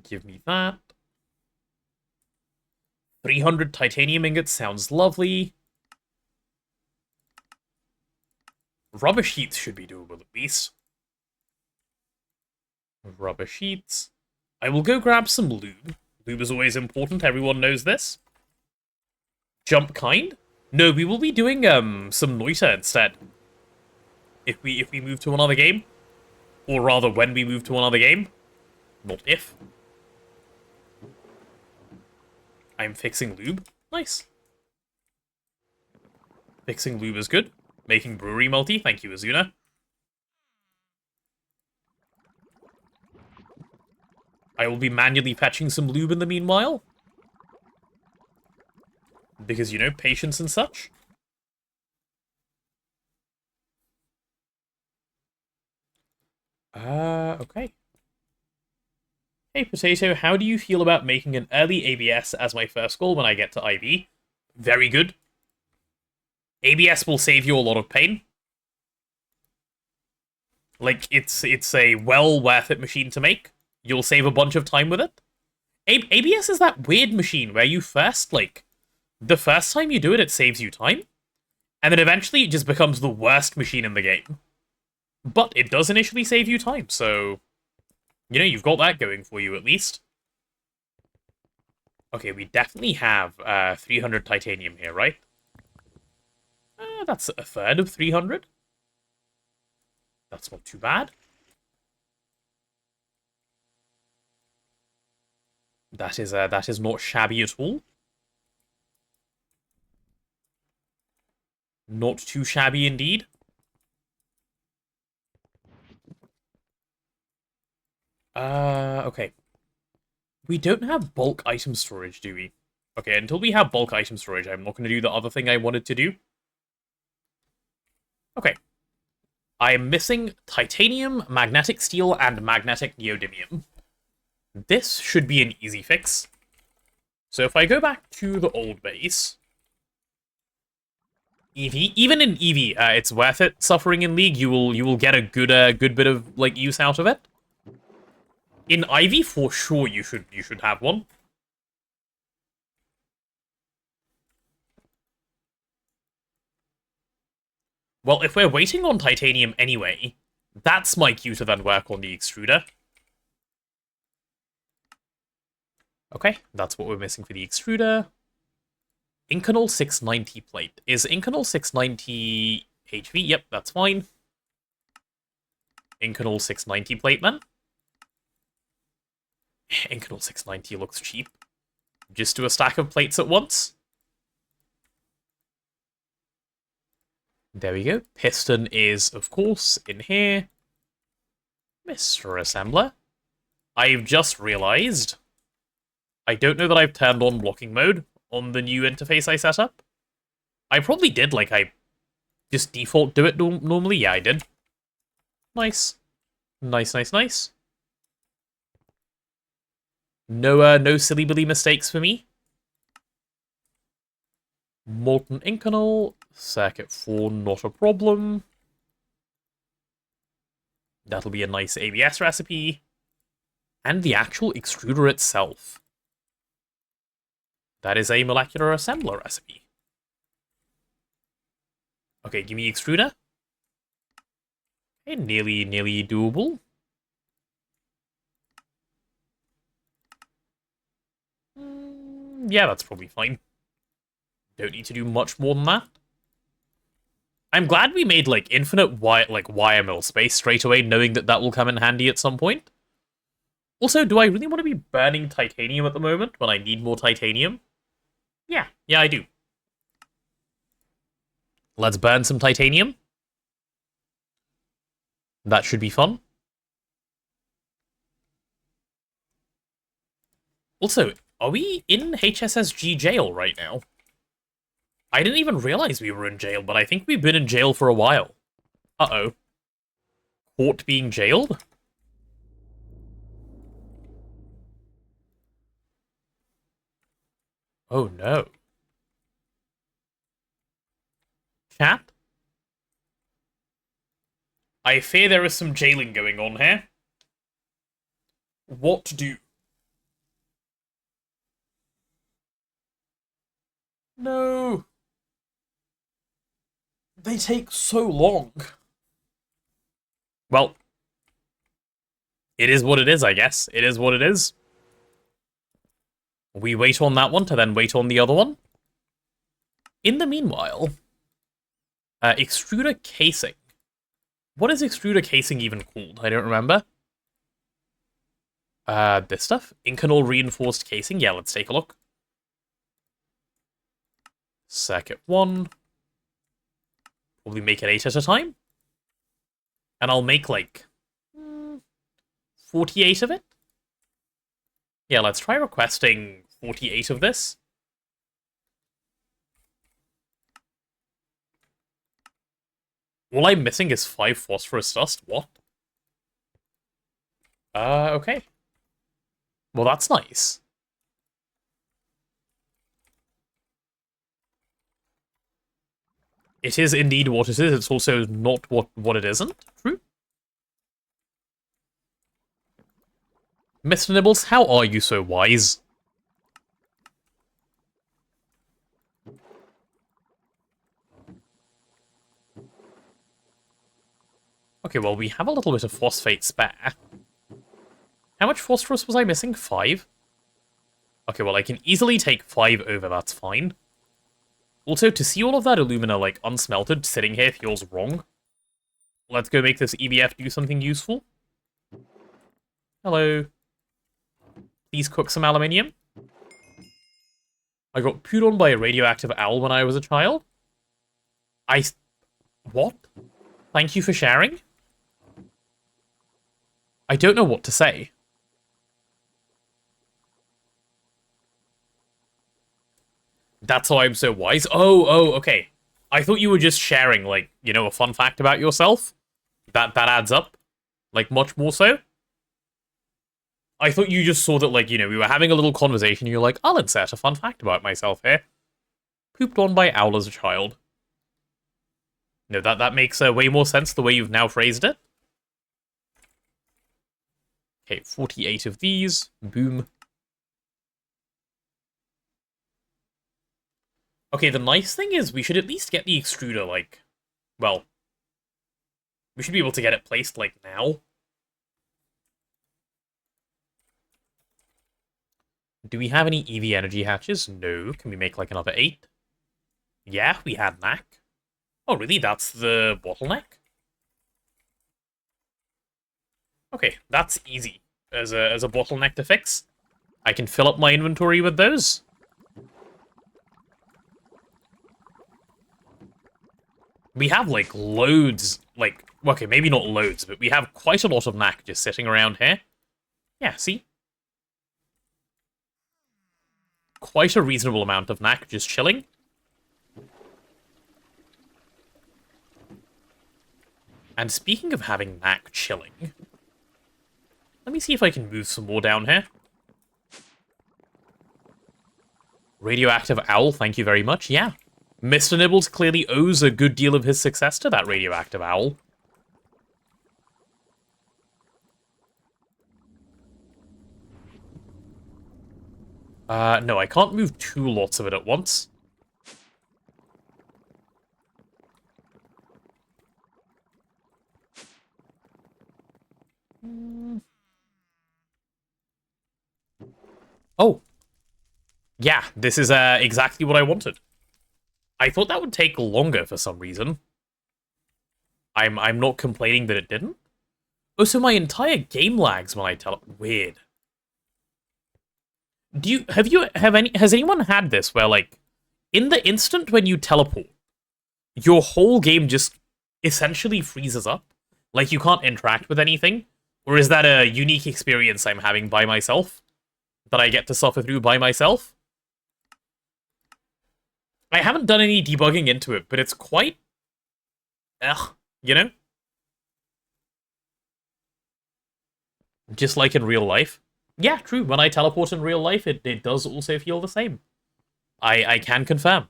Give me that. 300 titanium ingots sounds lovely. Rubber sheets should be doable at least. Rubber sheets. I will go grab some lube. Lube is always important, everyone knows this. Jump kind? No, we will be doing some Noita instead. If we move to another game. Or rather, when we move to another game. Not if. I'm fixing lube. Nice. Fixing lube is good. Making brewery multi. Thank you, Azuna. I will be manually fetching some lube in the meanwhile. Because, you know, patience and such. Okay. Hey, Potato, how do you feel about making an early ABS as my first goal when I get to IV? Very good. ABS will save you a lot of pain. Like, it's a well worth it machine to make. You'll save a bunch of time with it. ABS is that weird machine where you first, like, the first time you do it, it saves you time. And then eventually it just becomes the worst machine in the game. But it does initially save you time, so... You know, you've got that going for you, at least. Okay, we definitely have 300 titanium here, right? That's a third of 300. That's not too bad. That is not shabby at all. Not too shabby indeed. Okay. We don't have bulk item storage, do we? Okay, until we have bulk item storage, I'm not going to do the other thing I wanted to do. Okay. I am missing titanium, magnetic steel, and magnetic neodymium. This should be an easy fix. So if I go back to the old base... EV, even in EV, it's worth it suffering in League. You will get a good bit of like use out of it. In IV, for sure, you should have one. Well, if we're waiting on titanium anyway, that's my cue to then work on the extruder. Okay, that's what we're missing for the extruder. Inconel 690 plate. Is Inconel 690 HV? Yep, that's fine. Inconel 690 plate, then. Inconel 690 looks cheap. Just do a stack of plates at once. There we go. Piston is, of course, in here. Mr. Assembler. I've just realized I don't know that I've turned on blocking mode on the new interface I set up. I probably did, like, I just default do it normally. Yeah, I did. Nice. Nice. No silly-billy mistakes for me. Molten Inconel, circuit 4, not a problem. That'll be a nice ABS recipe. And the actual extruder itself. That is a molecular assembler recipe. Okay, give me extruder. Okay, nearly doable. Yeah, that's probably fine. Don't need to do much more than that. I'm glad we made, like, infinite wire mill space straight away, knowing that that will come in handy at some point. Also, do I really want to be burning titanium at the moment when I need more titanium? Yeah, I do. Let's burn some titanium. That should be fun. Also, are we in HSSG jail right now? I didn't even realize we were in jail, but I think we've been in jail for a while. Uh-oh. Caught being jailed? Oh no. Chat? I fear there is some jailing going on here. What to do? No. They take so long. Well, it is what it is, I guess. It is what it is. We wait on that one to then wait on the other one. In the meanwhile, extruder casing. What is extruder casing even called? I don't remember. This stuff? Inconel reinforced casing? Yeah, let's take a look. Circuit 1. Probably make it 8 at a time. And I'll make, like, 48 of it. Yeah, let's try requesting 48 of this. All I'm missing is 5 phosphorus dust. What? Okay. Well, that's nice. It is indeed what it is. It's also not what it isn't. True. Mr. Nibbles, how are you so wise? Okay, well, we have a little bit of phosphate spare. How much phosphorus was I missing? 5? Okay, well, I can easily take 5 over, that's fine. Also, to see all of that alumina, like, unsmelted sitting here feels wrong. Let's go make this EBF do something useful. Hello. Please cook some aluminium. I got pooed on by a radioactive owl when I was a child. What? Thank you for sharing? I don't know what to say. That's why I'm so wise. Oh, okay. I thought you were just sharing, like, you know, a fun fact about yourself. That adds up. Like, much more so. I thought you just saw that, like, you know, we were having a little conversation and you're like, I'll insert a fun fact about myself here. Pooped on by owl as a child. No, that makes way more sense the way you've now phrased it. Okay, 48 of these. Boom. Okay, the nice thing is we should at least get the extruder, like, well, we should be able to get it placed, like, now. Do we have any EV energy hatches? No. Can we make, like, another 8? Yeah, we had NAC. Oh, really? That's the bottleneck? Okay, that's easy as a bottleneck to fix. I can fill up my inventory with those. We have, like, loads, like, okay, maybe not loads, but we have quite a lot of NAC just sitting around here. Yeah, see? Quite a reasonable amount of NAC just chilling. And speaking of having NAC chilling, let me see if I can move some more down here. Radioactive Owl, thank you very much. Yeah. Mr. Nibbles clearly owes a good deal of his success to that Radioactive Owl. No, I can't move 2 lots of it at once. Oh. Yeah, this is exactly what I wanted. I thought that would take longer for some reason. I'm not complaining that it didn't. Oh, so my entire game lags when I tell it. Weird. Has anyone had this where, like, in the instant when you teleport, your whole game just essentially freezes up? Like, you can't interact with anything? Or is that a unique experience I'm having by myself? That I get to suffer through by myself? I haven't done any debugging into it, but it's quite... you know? Just like in real life. Yeah, true. When I teleport in real life, it does also feel the same. I can confirm.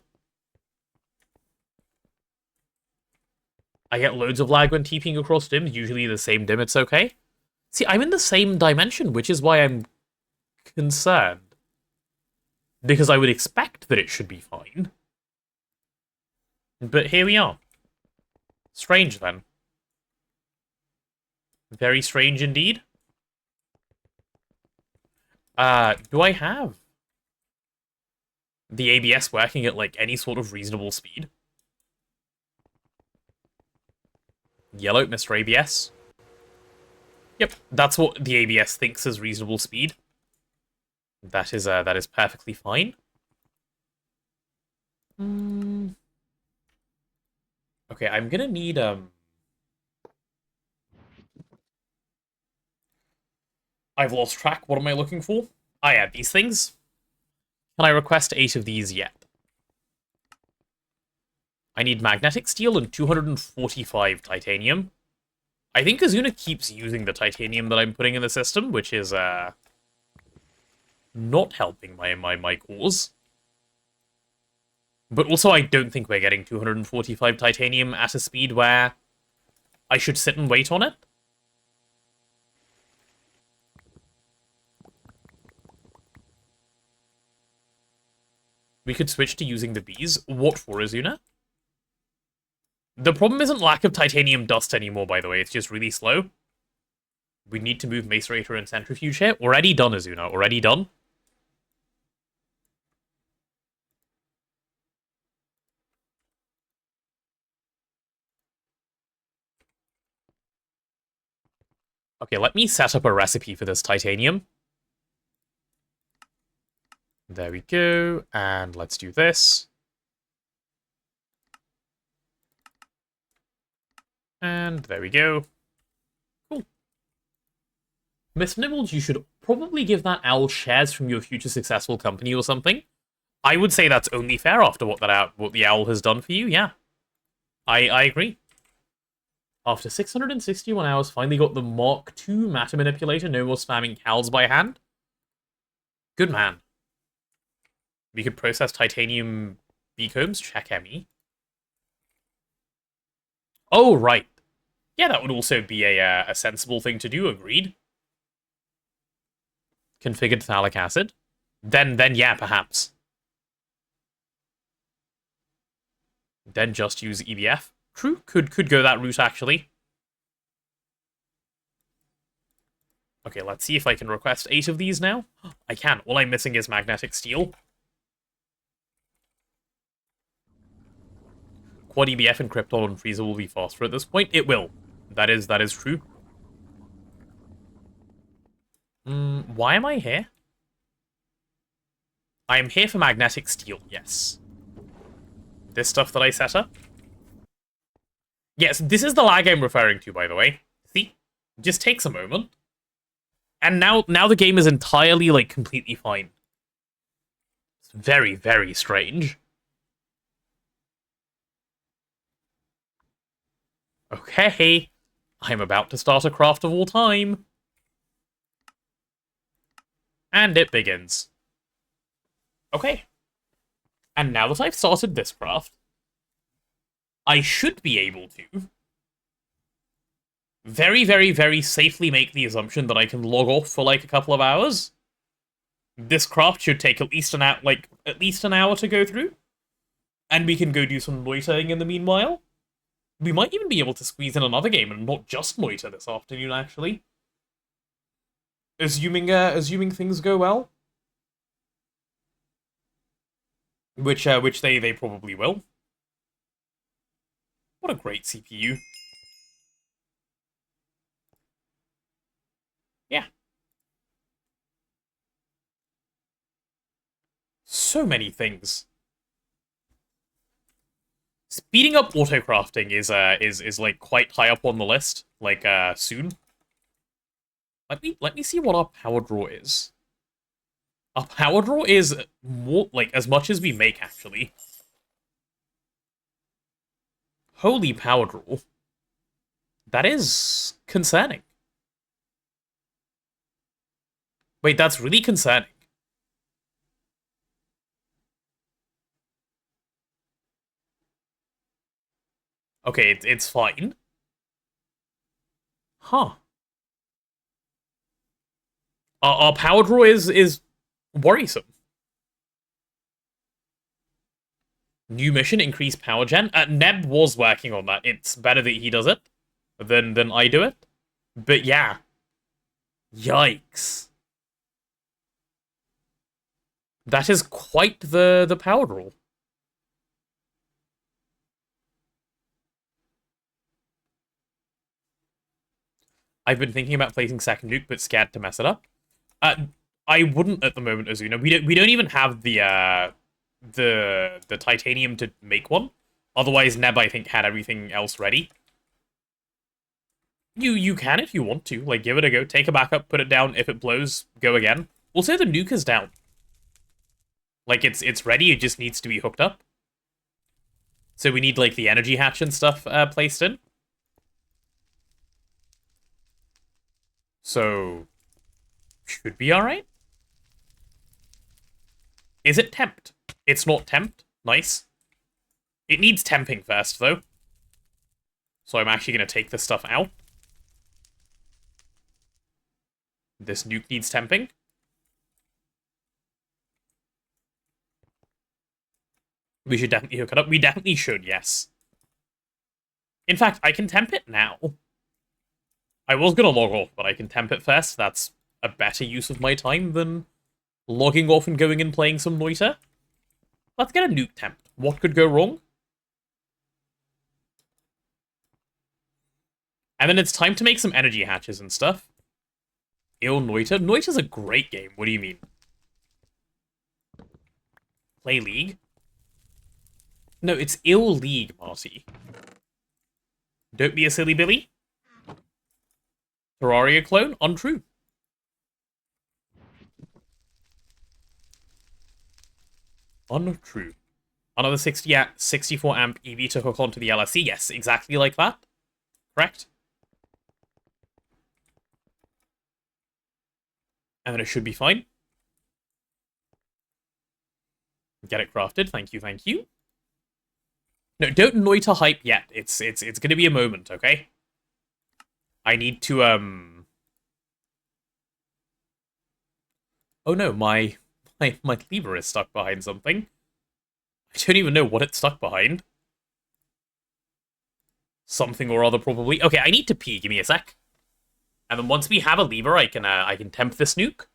I get loads of lag when TPing across dims, usually the same dim, it's okay. See, I'm in the same dimension, which is why I'm concerned. Because I would expect that it should be fine. But here we are. Strange, then. Very strange indeed. Do I have the ABS working at, like, any sort of reasonable speed? Yellow, Mr. ABS. Yep, that's what the ABS thinks is reasonable speed. That is perfectly fine. Okay, I'm gonna need, I've lost track. What am I looking for? Ah, yeah, these things. Can I request 8 of these yet? I need magnetic steel and 245 titanium. I think Azuna keeps using the titanium that I'm putting in the system, which is, not helping my cause. But also, I don't think we're getting 245 titanium at a speed where I should sit and wait on it. We could switch to using the bees. What for, Azuna? The problem isn't lack of titanium dust anymore, by the way. It's just really slow. We need to move macerator and centrifuge here. Already done, Azuna. Already done. Okay, let me set up a recipe for this titanium. There we go. And let's do this. And there we go. Cool. Miss Nibbles, you should probably give that owl shares from your future successful company or something. I would say that's only fair after what the owl has done for you, yeah. I agree. After 661 hours, finally got the Mark II matter manipulator, no more spamming cows by hand. Good man. We could process titanium beacombs, check ME. Oh, right. Yeah, that would also be a sensible thing to do, agreed. Configured phthalic acid. Then yeah, perhaps. Then just use EBF. True, could go that route, actually. Okay, let's see if I can request 8 of these now. I can. All I'm missing is magnetic steel. Quad EBF and Krypton and Freezer will be faster at this point. It will. That is true. Why am I here? I am here for magnetic steel, yes. This stuff that I set up? Yes, this is the lag I'm referring to, by the way. See? Just takes a moment. And now the game is entirely, like, completely fine. It's very, very strange. Okay. I'm about to start a craft of all time. And it begins. Okay. And now that I've started this craft, I should be able to very, very, very safely make the assumption that I can log off for like a couple of hours. This craft should take at least an hour to go through. And we can go do some loitering in the meanwhile. We might even be able to squeeze in another game and not just loiter this afternoon, actually. Assuming things go well. Which they probably will. What a great CPU. Yeah. So many things. Speeding up autocrafting is like quite high up on the list, like soon. Let me see what our power draw is. Our power draw is more like as much as we make, actually. Holy power draw. That is concerning. Wait, that's really concerning. Okay, it's fine. Huh. Our power draw is worrisome. New mission, increase power gen. Neb was working on that. It's better that he does it than I do it. But yeah. Yikes. That is quite the power draw. I've been thinking about placing second nuke, but scared to mess it up. I wouldn't at the moment, Azuna. We don't even have the titanium to make one. Otherwise, Neb, I think, had everything else ready. You can if you want to. Like, give it a go. Take a backup, put it down. If it blows, go again. We'll say the nuke is down. Like, it's ready. It just needs to be hooked up. So we need, like, the energy hatch and stuff placed in. So, should be alright. Is it temped? It's not temped. Nice. It needs temping first, though. So I'm actually going to take this stuff out. This nuke needs temping. We should definitely hook it up. We definitely should, yes. In fact, I can temp it now. I was going to log off, but I can temp it first. That's a better use of my time than logging off and going and playing some loiter. Let's get a nuke temp. What could go wrong? And then it's time to make some energy hatches and stuff. Ill Noiter? Noiter's a great game. What do you mean? Play League? No, it's Ill League, Marty. Don't be a silly Billy. Terraria clone? Untrue. Untrue. Another 64 amp EV to hook onto the LSC? Yes, exactly like that. Correct. And then it should be fine. Get it crafted. Thank you, thank you. No, don't noiter hype yet. It's gonna be a moment, okay? I need to, Oh no, my cleaver is stuck behind something. I don't even know what it's stuck behind. Something or other, probably. Okay, I need to pee. Give me a sec. And then once we have a lever, I can temp this nuke.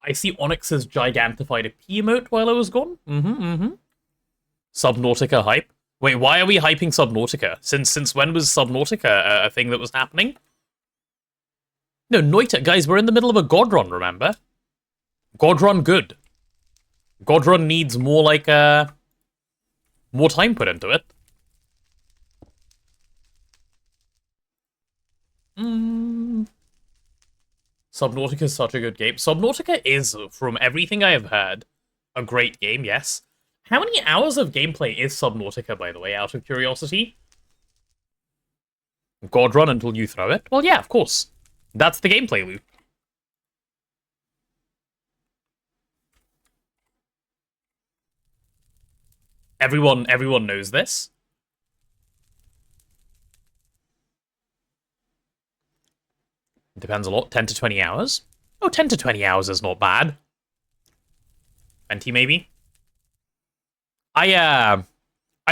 I see Onyx has gigantified a P emote while I was gone. Subnautica hype. Wait, why are we hyping Subnautica? Since when was Subnautica a thing that was happening? No, Noita, guys, we're in the middle of a God run, remember? God run good. God run needs more, like, more time put into it. Subnautica is such a good game. Subnautica is, from everything I have heard, a great game, yes. How many hours of gameplay is Subnautica, by the way, out of curiosity? God run until you throw it? Well, yeah, of course. That's the gameplay loop. Everyone knows this. Depends a lot. 10 to 20 hours? Oh, 10 to 20 hours is not bad. 20, maybe? I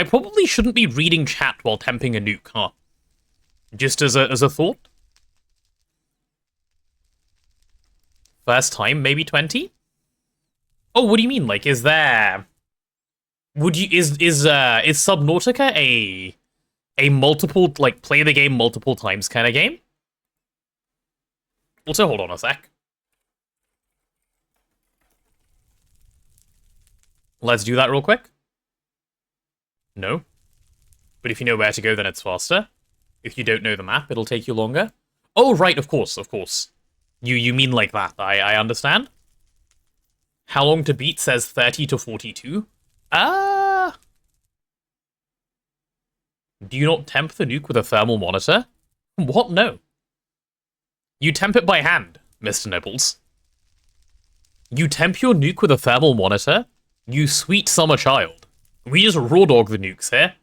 probably shouldn't be reading chat while temping a nuke, huh? Just as a thought. First time, maybe 20? Oh, what do you mean? Like, is there... is Subnautica a multiple, like, play the game multiple times kind of game? Also, hold on a sec. Let's do that real quick. No. But if you know where to go, then it's faster. If you don't know the map, it'll take you longer. Oh, right, of course, of course. You mean like that, I understand. How long to beat says 30 to 42. Do you not temp the nuke with a thermal monitor? What? No. You temp it by hand, Mr. Nibbles. You temp your nuke with a thermal monitor? You sweet summer child. We just raw dog the nukes here.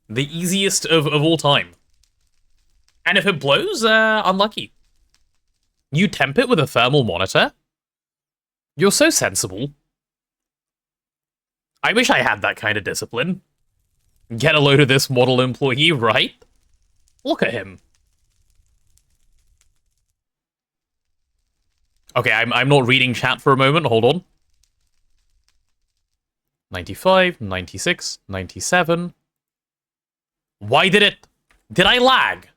The easiest of all time. And if it blows, unlucky. You temp it with a thermal monitor? You're so sensible. I wish I had that kind of discipline. Get a load of this model employee, right? Look at him. Okay, I'm not reading chat for a moment, hold on. 95, 96, 97. Why did it... Did I lag?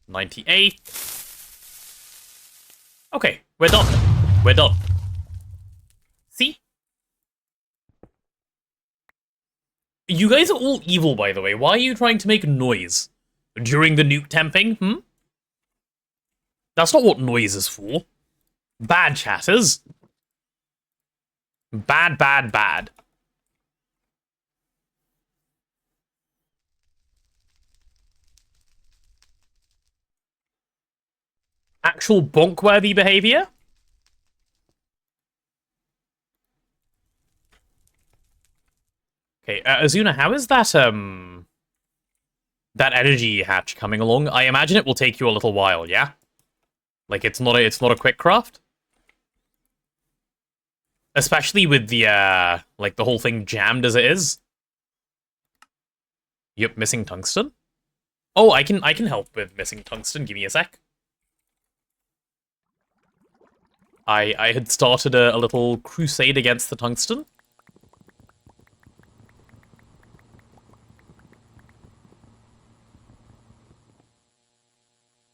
98. Okay, we're done. We're done. See? You guys are all evil, by the way. Why are you trying to make noise during the nuke temping, hmm? That's not what noise is for. Bad chatters. Bad, bad, bad. Actual bonk-worthy behavior? Okay, Azuna, how is that, that energy hatch coming along? I imagine it will take you a little while, yeah? Like, it's not a quick craft? Especially with the, like, the whole thing jammed as it is. Yep, missing tungsten. Oh, I can help with missing tungsten. Give me a sec. I had started a little crusade against the tungsten.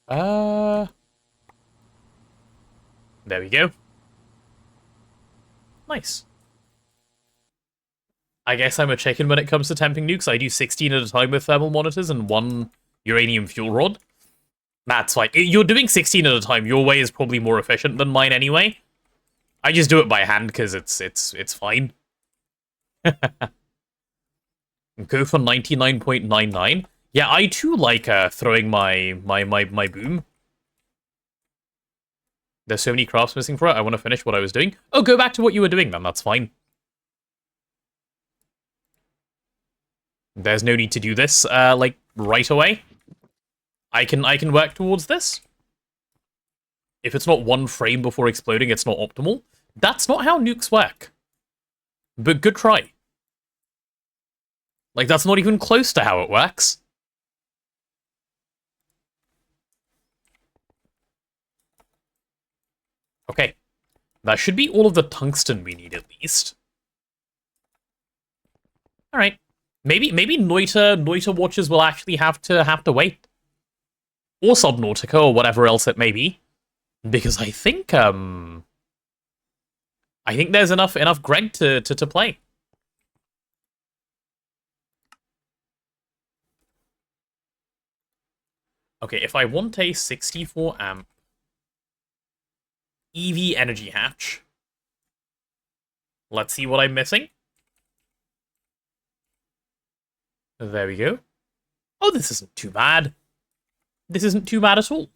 There we go. Nice. I guess I'm a chicken when it comes to temping nukes. I do 16 at a time with thermal monitors and 1 uranium fuel rod. That's fine. You're doing 16 at a time. Your way is probably more efficient than mine anyway. I just do it by hand because it's fine. Go for 99.99. Yeah, I too like throwing my boom. There's so many crafts missing for it. I want to finish what I was doing. Oh, go back to what you were doing then. That's fine. There's no need to do this like right away. I can work towards this. If it's not 1 frame before exploding, it's not optimal. That's not how nukes work. But good try. Like, that's not even close to how it works. Okay. That should be all of the tungsten we need, at least. Alright. Maybe Noita watchers will actually have to wait. Or Subnautica, or whatever else it may be. Because I think there's enough Greg to play. Okay, if I want a 64 amp EV energy hatch, let's see what I'm missing. There we go. Oh, this isn't too bad. This isn't too bad at all.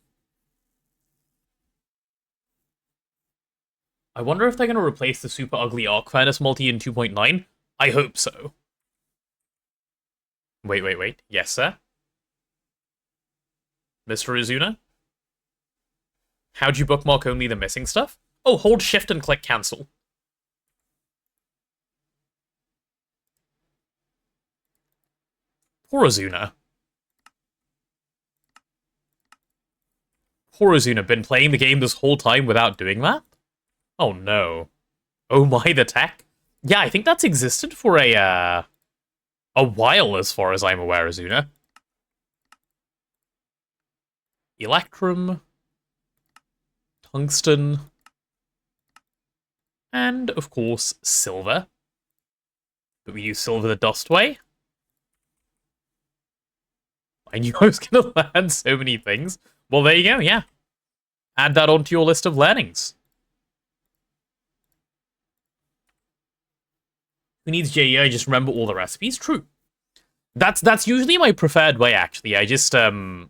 I wonder if they're going to replace the super ugly arc furnace multi in 2.9. I hope so. Wait. Yes, sir? Mr. Azuna? How'd you bookmark only the missing stuff? Oh, hold shift and click cancel. Poor Azuna. Poor Azuna, been playing the game this whole time without doing that? Oh no. Oh my, the tech? Yeah, I think that's existed for a while as far as I'm aware, Azuna. Electrum. Tungsten. And, of course, silver. But we use silver the dust way. I knew I was going to learn so many things. Well, there you go, yeah. Add that onto your list of learnings. Who needs JEI? Just remember all the recipes? True. That's usually my preferred way, actually. I just, what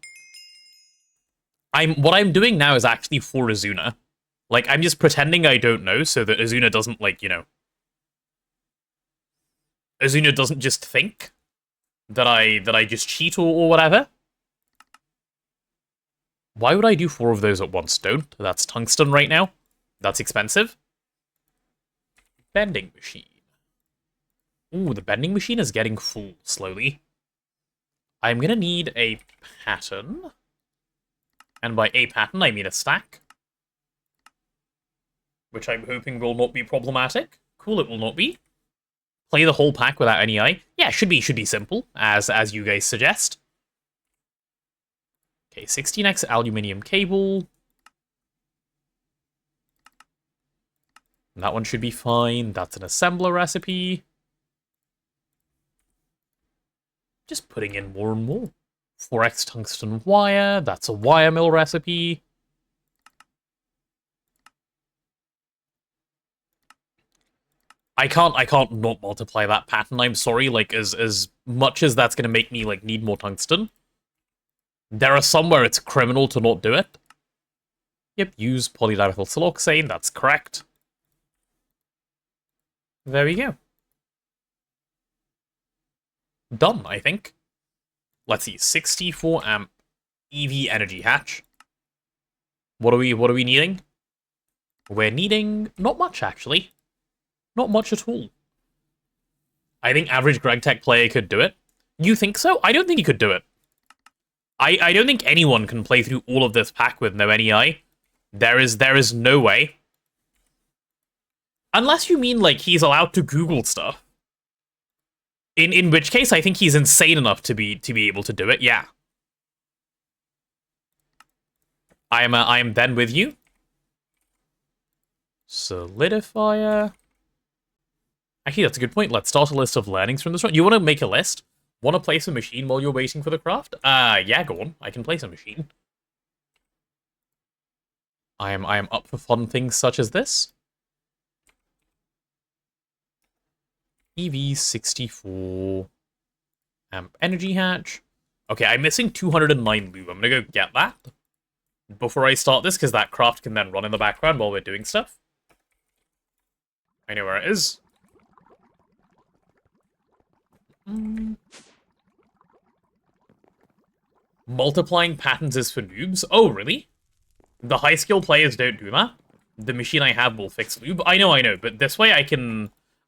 I'm doing now is actually for Azuna. Like, I'm just pretending I don't know so that Azuna doesn't, like, you know... Azuna doesn't just think that I just cheat or whatever. Why would I do 4 of those at once? Don't. That's tungsten right now. That's expensive. Bending machine. Ooh, the bending machine is getting full slowly. I'm gonna need a pattern. And by a pattern, I mean a stack. which I'm hoping will not be problematic. Cool, it will not be. Play the whole pack without any eye. Yeah, should be simple, as you guys suggest. Okay, 16x aluminium cable. That one should be fine. That's an assembler recipe. Just putting in more and more. 4x tungsten wire. That's a wire mill recipe. I can't not multiply that pattern, I'm sorry. Like, as much as that's gonna make me, like, need more tungsten, there are some where it's criminal to not do it. Yep, use polydimethyl siloxane, that's correct. There we go. Done, I think. Let's see, 64 amp EV energy hatch. What are we needing? We're needing not much, actually. Not much at all. I think average GregTech player could do it. You think so? I don't think he could do it. I don't think anyone can play through all of this pack with no NEI. There is no way. Unless you mean, like, he's allowed to Google stuff. In which case, I think he's insane enough to be able to do it, yeah. I am then with you. Solidifier. Actually, that's a good point. Let's start a list of learnings from this one. You want to make a list? Want to place a machine while you're waiting for the craft? Yeah, go on. I can place a machine. I am up for fun things such as this. EV64 amp energy hatch. Okay, I'm missing 209 lube. I'm gonna go get that before I start this, because that craft can then run in the background while we're doing stuff. I know where it is. Multiplying patterns is for noobs? Oh, really? The high skill players don't do that? The machine I have will fix lube? I know, but this way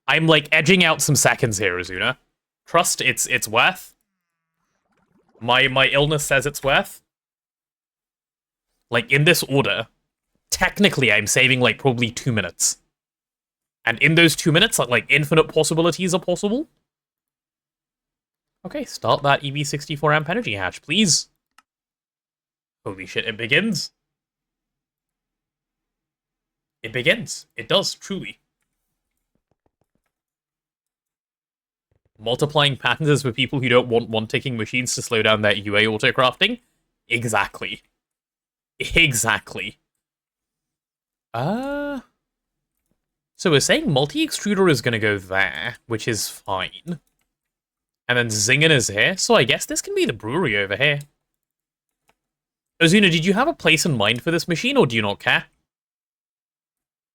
I'm, like, edging out some seconds here, Azuna. Trust, it's worth. My illness says it's worth. Like, in this order, technically I'm saving, like, probably 2 minutes. And in those 2 minutes, like, infinite possibilities are possible. Okay, start that EV64 amp energy hatch, please. Holy shit, it begins. It begins. It does, truly. Multiplying patterns is for people who don't want one-ticking machines to slow down their UA autocrafting? Exactly. Exactly. So we're saying multi-extruder is gonna go there, which is fine. And then Zingen is here, so I guess this can be the brewery over here. Azuna, did you have a place in mind for this machine, or do you not care?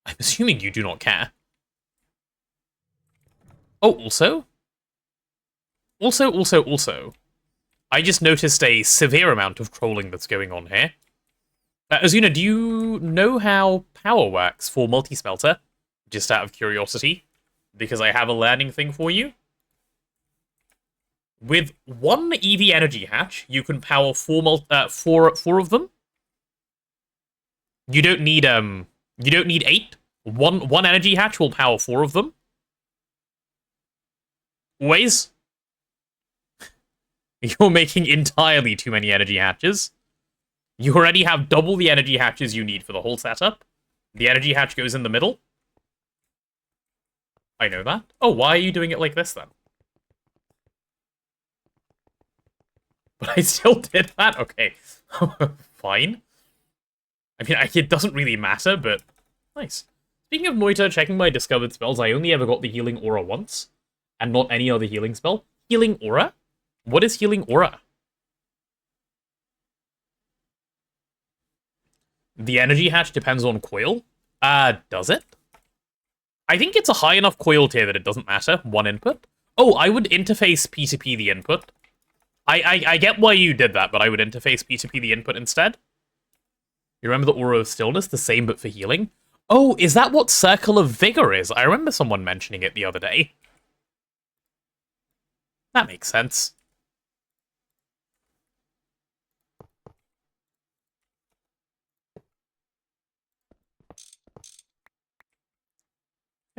I'm assuming you do not care. Oh, also, I just noticed a severe amount of trolling that's going on here. Azuna, do you know how power works for multi-smelter? Just out of curiosity, because I have a learning thing for you. With one EV energy hatch, you can power four of them. You don't need 8. One energy hatch will power 4 of them. Always. You're making entirely too many energy hatches. You already have double the energy hatches you need for the whole setup. The energy hatch goes in the middle. I know that. Oh, why are you doing it like this, then? But I still did that? Okay. Fine. I mean, it doesn't really matter, but nice. Speaking of Noita, checking my discovered spells, I only ever got the Healing Aura once, and not any other healing spell. Healing Aura? What is Healing Aura? The energy hatch depends on coil? Does it? I think it's a high enough coil tier that it doesn't matter. One input. Oh, I would interface P2P the input. I get why you did that, but I would interface P2P the input instead. You remember the Aura of Stillness? The same, but for healing? Oh, is that what Circle of Vigor is? I remember someone mentioning it the other day. That makes sense.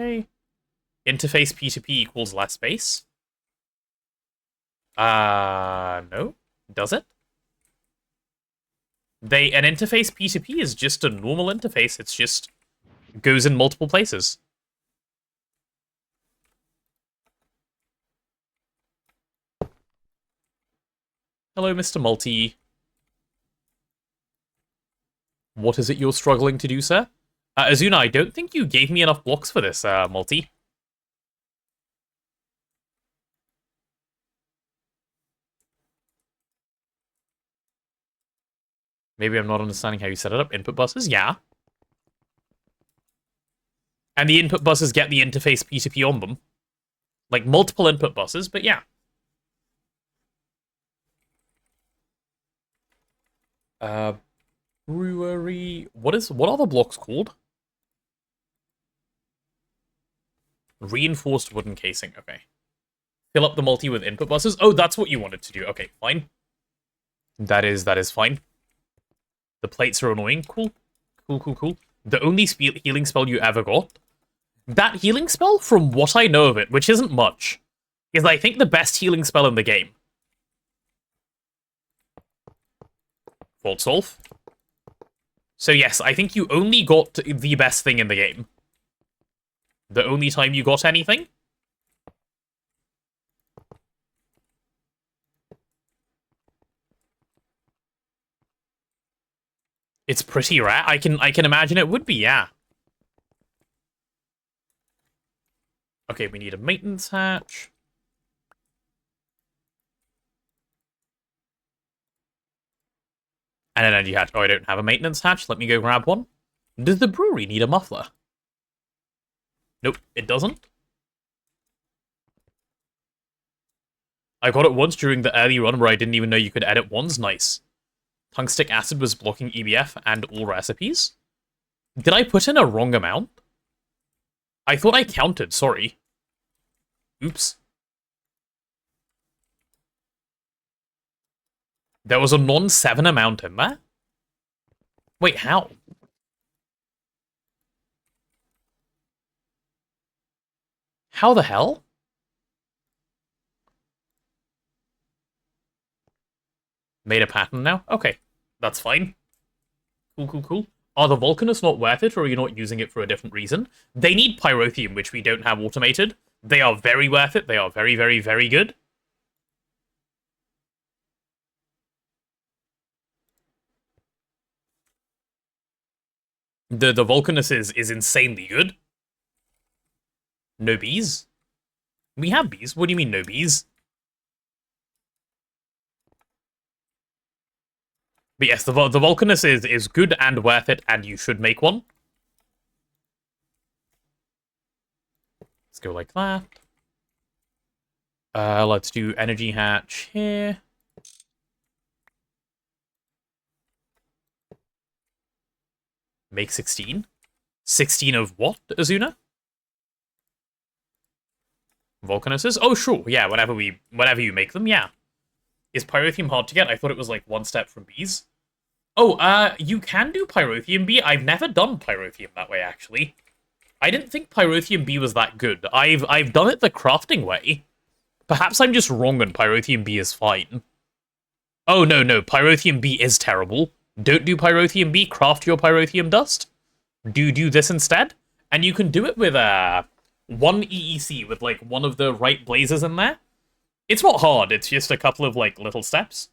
Okay. Interface P2P equals less space. No. Does it? An interface P2P is just a normal interface. It's just goes in multiple places. Hello, Mr. Multi. What is it you're struggling to do, sir? Azuna, I don't think you gave me enough blocks for this, Multi. Maybe I'm not understanding how you set it up. Input buses? Yeah. And the input buses get the interface P2P on them. Like, multiple input buses, but yeah. Brewery... What are the blocks called? Reinforced wooden casing, okay. Fill up the multi with input buses. Oh, that's what you wanted to do. Okay, fine. That is fine. The plates are annoying. Cool. Cool. The only healing spell you ever got. That healing spell, from what I know of it, which isn't much, is I think the best healing spell in the game. Fault solve. So yes, I think you only got the best thing in the game. The only time you got anything. It's pretty rare. I can imagine it would be, yeah. Okay, we need a maintenance hatch. And an energy hatch. Oh, I don't have a maintenance hatch. Let me go grab one. Does the brewery need a muffler? Nope, it doesn't. I got it once during the early run where I didn't even know you could edit ones. Nice. Tungstic acid was blocking EBF and all recipes. Did I put in a wrong amount? I thought I counted, sorry. Oops. There was a non-7 amount in there? Wait, how? How the hell? Made a pattern now? Okay, that's fine. Cool. Are the Volcanists not worth it, or are you not using it for a different reason? They need Pyrotheum, which we don't have automated. They are very worth it. They are very, very, very good. The Volcanist is insanely good. No bees? We have bees. What do you mean no bees? But yes, the Volcanist is good and worth it, and you should make one. Let's go like that. Let's do energy hatch here. Make 16? 16 of what, Azuna? Volcanists? Oh, sure. Yeah, whenever you make them, yeah. Is Pyrotheum hard to get? I thought it was like one step from bees. Oh, you can do Pyrotheum B. I've never done Pyrotheum that way, actually. I didn't think Pyrotheum B was that good. I've done it the crafting way. Perhaps I'm just wrong and Pyrotheum B is fine. Oh, no, Pyrotheum B is terrible. Don't do Pyrotheum B, craft your Pyrotheum dust. Do this instead. And you can do it with, one EEC with, like, one of the right blazes in there. It's not hard, it's just a couple of, like, little steps.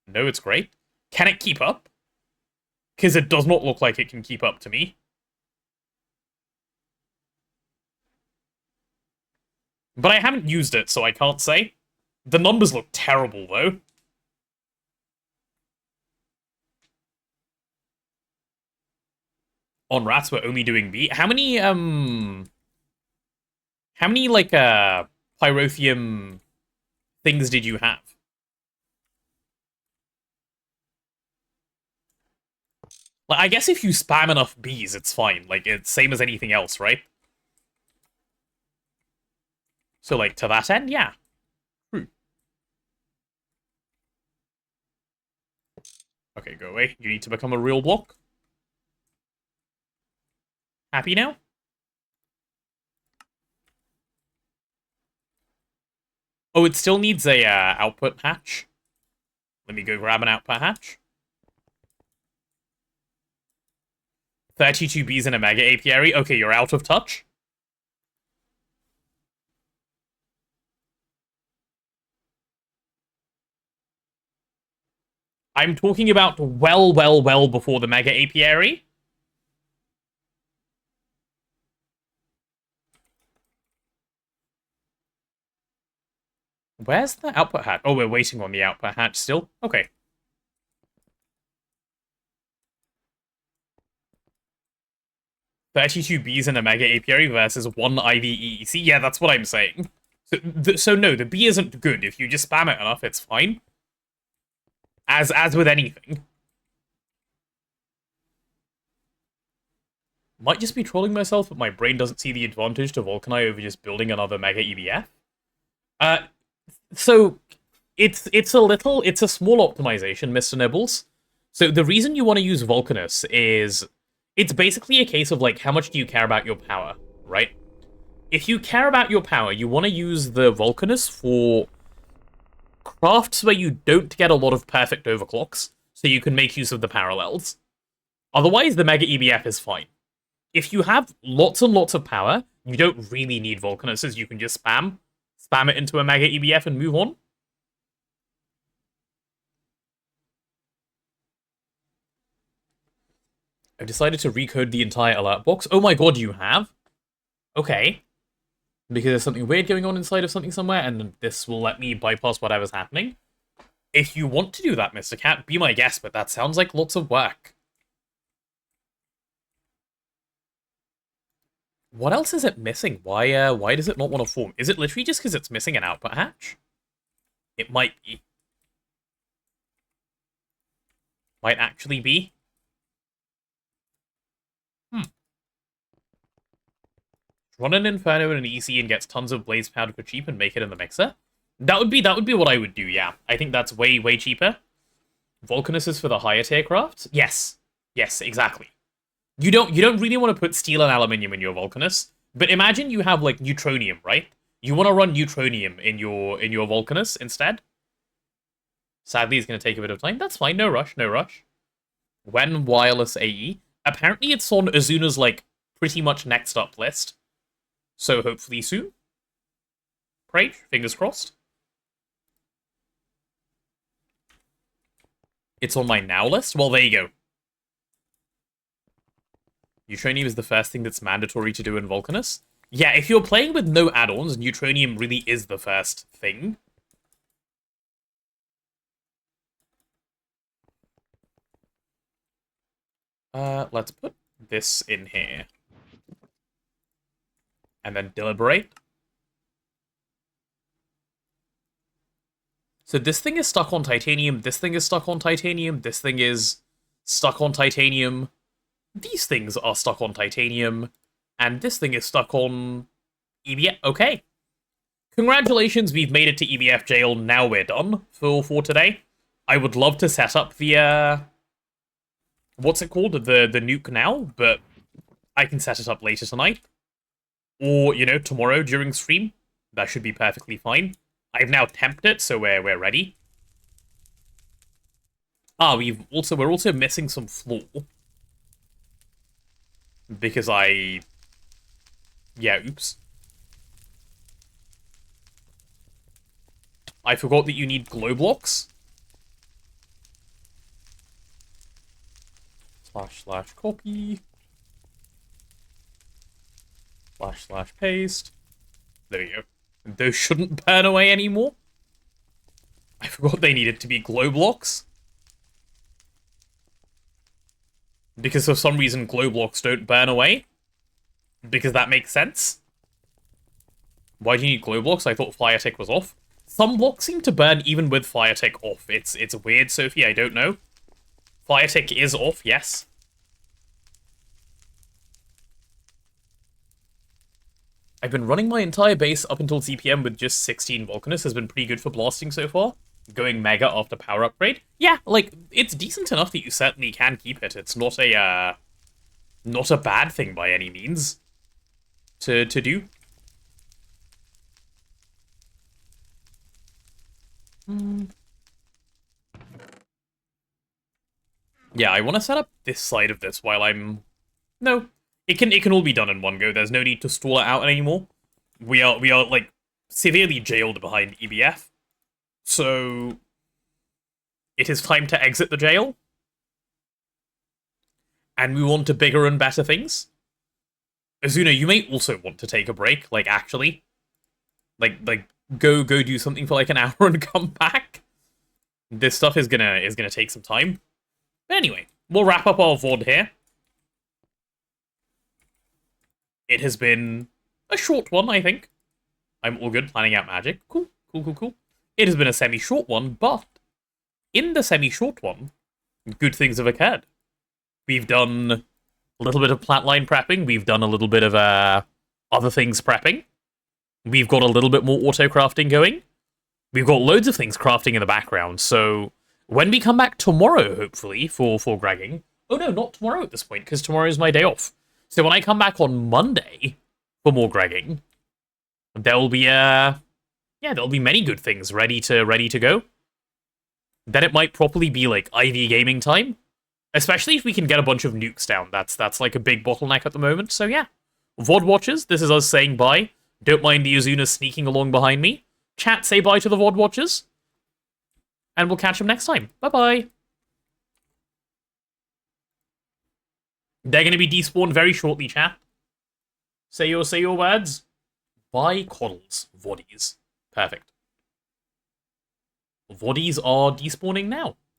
No, it's great. Can it keep up? Because it does not look like it can keep up to me. But I haven't used it, so I can't say. The numbers look terrible, though. On rats, we're only doing B. How many, like, Pyrotheum things did you have? Like, I guess if you spam enough bees, it's fine. Like, it's same as anything else, right? So, like, to that end, yeah. True. Okay, go away. You need to become a real block. Happy now? Oh, it still needs a output hatch. Let me go grab an output hatch. 32 Bs in a mega apiary. Okay, you're out of touch. I'm talking about well before the mega apiary. Where's the output hatch? Oh, we're waiting on the output hatch still? Okay. "32 Bs in a mega apiary versus 1 IVEEC." Yeah, that's what I'm saying. So no, the B isn't good. If you just spam it enough, it's fine. As with anything. Might just be trolling myself, but my brain doesn't see the advantage to Vulcani over just building another mega EBF. So it's a small optimization, Mr. Nibbles. So the reason you want to use Vulcanus is it's basically a case of, like, how much do you care about your power, right? If you care about your power, you want to use the Vulcanus for crafts where you don't get a lot of perfect overclocks, so you can make use of the parallels. Otherwise, the Mega EBF is fine. If you have lots and lots of power, you don't really need Vulcanuses. You can just spam it into a Mega EBF and move on. I've decided to recode the entire alert box. Oh my god, you have? Okay. Because there's something weird going on inside of something somewhere, and this will let me bypass whatever's happening. If you want to do that, Mr. Cat, be my guest, but that sounds like lots of work. What else is it missing? Why does it not want to form? Is it literally just because it's missing an output hatch? It might be. Might actually be. Run an Inferno and an EC and gets tons of blaze powder for cheap and make it in the mixer. That would be what I would do, yeah. I think that's way cheaper. Vulcanus is for the higher tier crafts? Yes. Yes, exactly. You don't really want to put steel and aluminium in your Vulcanus, but imagine you have, like, neutronium, right? You want to run neutronium in your Vulcanus instead. Sadly, it's going to take a bit of time. That's fine, no rush, no rush. When wireless AE? Apparently it's on Azuna's, like, pretty much next up list. So hopefully soon. Pray, fingers crossed. It's on my now list? Well, there you go. Neutronium is the first thing that's mandatory to do in Vulcanus. Yeah, if you're playing with no add-ons, Neutronium really is the first thing. Let's put this in here. And then deliberate. So this thing is stuck on titanium, this thing is stuck on titanium, this thing is stuck on titanium, these things are stuck on titanium, and this thing is stuck on EBF. Okay. Congratulations, we've made it to EBF jail, now we're done for today. I would love to set up the, what's it called? The nuke now, but I can set it up later tonight. Or, you know, tomorrow during stream. That should be perfectly fine. I've now temped it, so we're ready. Ah, we're also missing some floor. Because yeah, oops. I forgot that you need glow blocks. / copy. / paste. There you go. Those shouldn't burn away anymore. I forgot they needed to be glow blocks. Because for some reason glow blocks don't burn away. Because that makes sense. Why do you need glow blocks? I thought fire tick was off. Some blocks seem to burn even with fire tick off. It's weird, Sophie, I don't know. Fire tick is off, yes. I've been running my entire base up until CPM with just 16 Vulcanus. Has been pretty good for blasting so far. Going mega after power upgrade. Yeah, like, it's decent enough that you certainly can keep it. It's not a bad thing by any means to do. Yeah, I want to set up this side of this while I'm... No, it can all be done in one go. There's no need to stall it out anymore. We are like severely jailed behind EBF, so it is time to exit the jail, and we want to bigger and better things. Azuna, you may also want to take a break. Like actually, like go do something for like an hour and come back. This stuff is gonna take some time. But anyway, we'll wrap up our VOD here. It has been a short one, I think. I'm all good planning out magic. Cool. It has been a semi-short one, but in the semi-short one, good things have occurred. We've done a little bit of plantline prepping. We've done a little bit of other things prepping. We've got a little bit more auto-crafting going. We've got loads of things crafting in the background, so when we come back tomorrow, hopefully, for Gragging... Oh no, not tomorrow at this point, because tomorrow is my day off. So when I come back on Monday for more Gragging, there'll be, there'll be many good things ready to go. Then it might properly be, like, IV gaming time. Especially if we can get a bunch of nukes down. That's like, a big bottleneck at the moment, so yeah. VOD watchers, this is us saying bye. Don't mind the Azuna sneaking along behind me. Chat, say bye to the VOD watchers. And we'll catch them next time. Bye-bye. They're going to be despawned very shortly, chat. Say your words. Bye, coddles. VODs. Perfect. VODs are despawning now.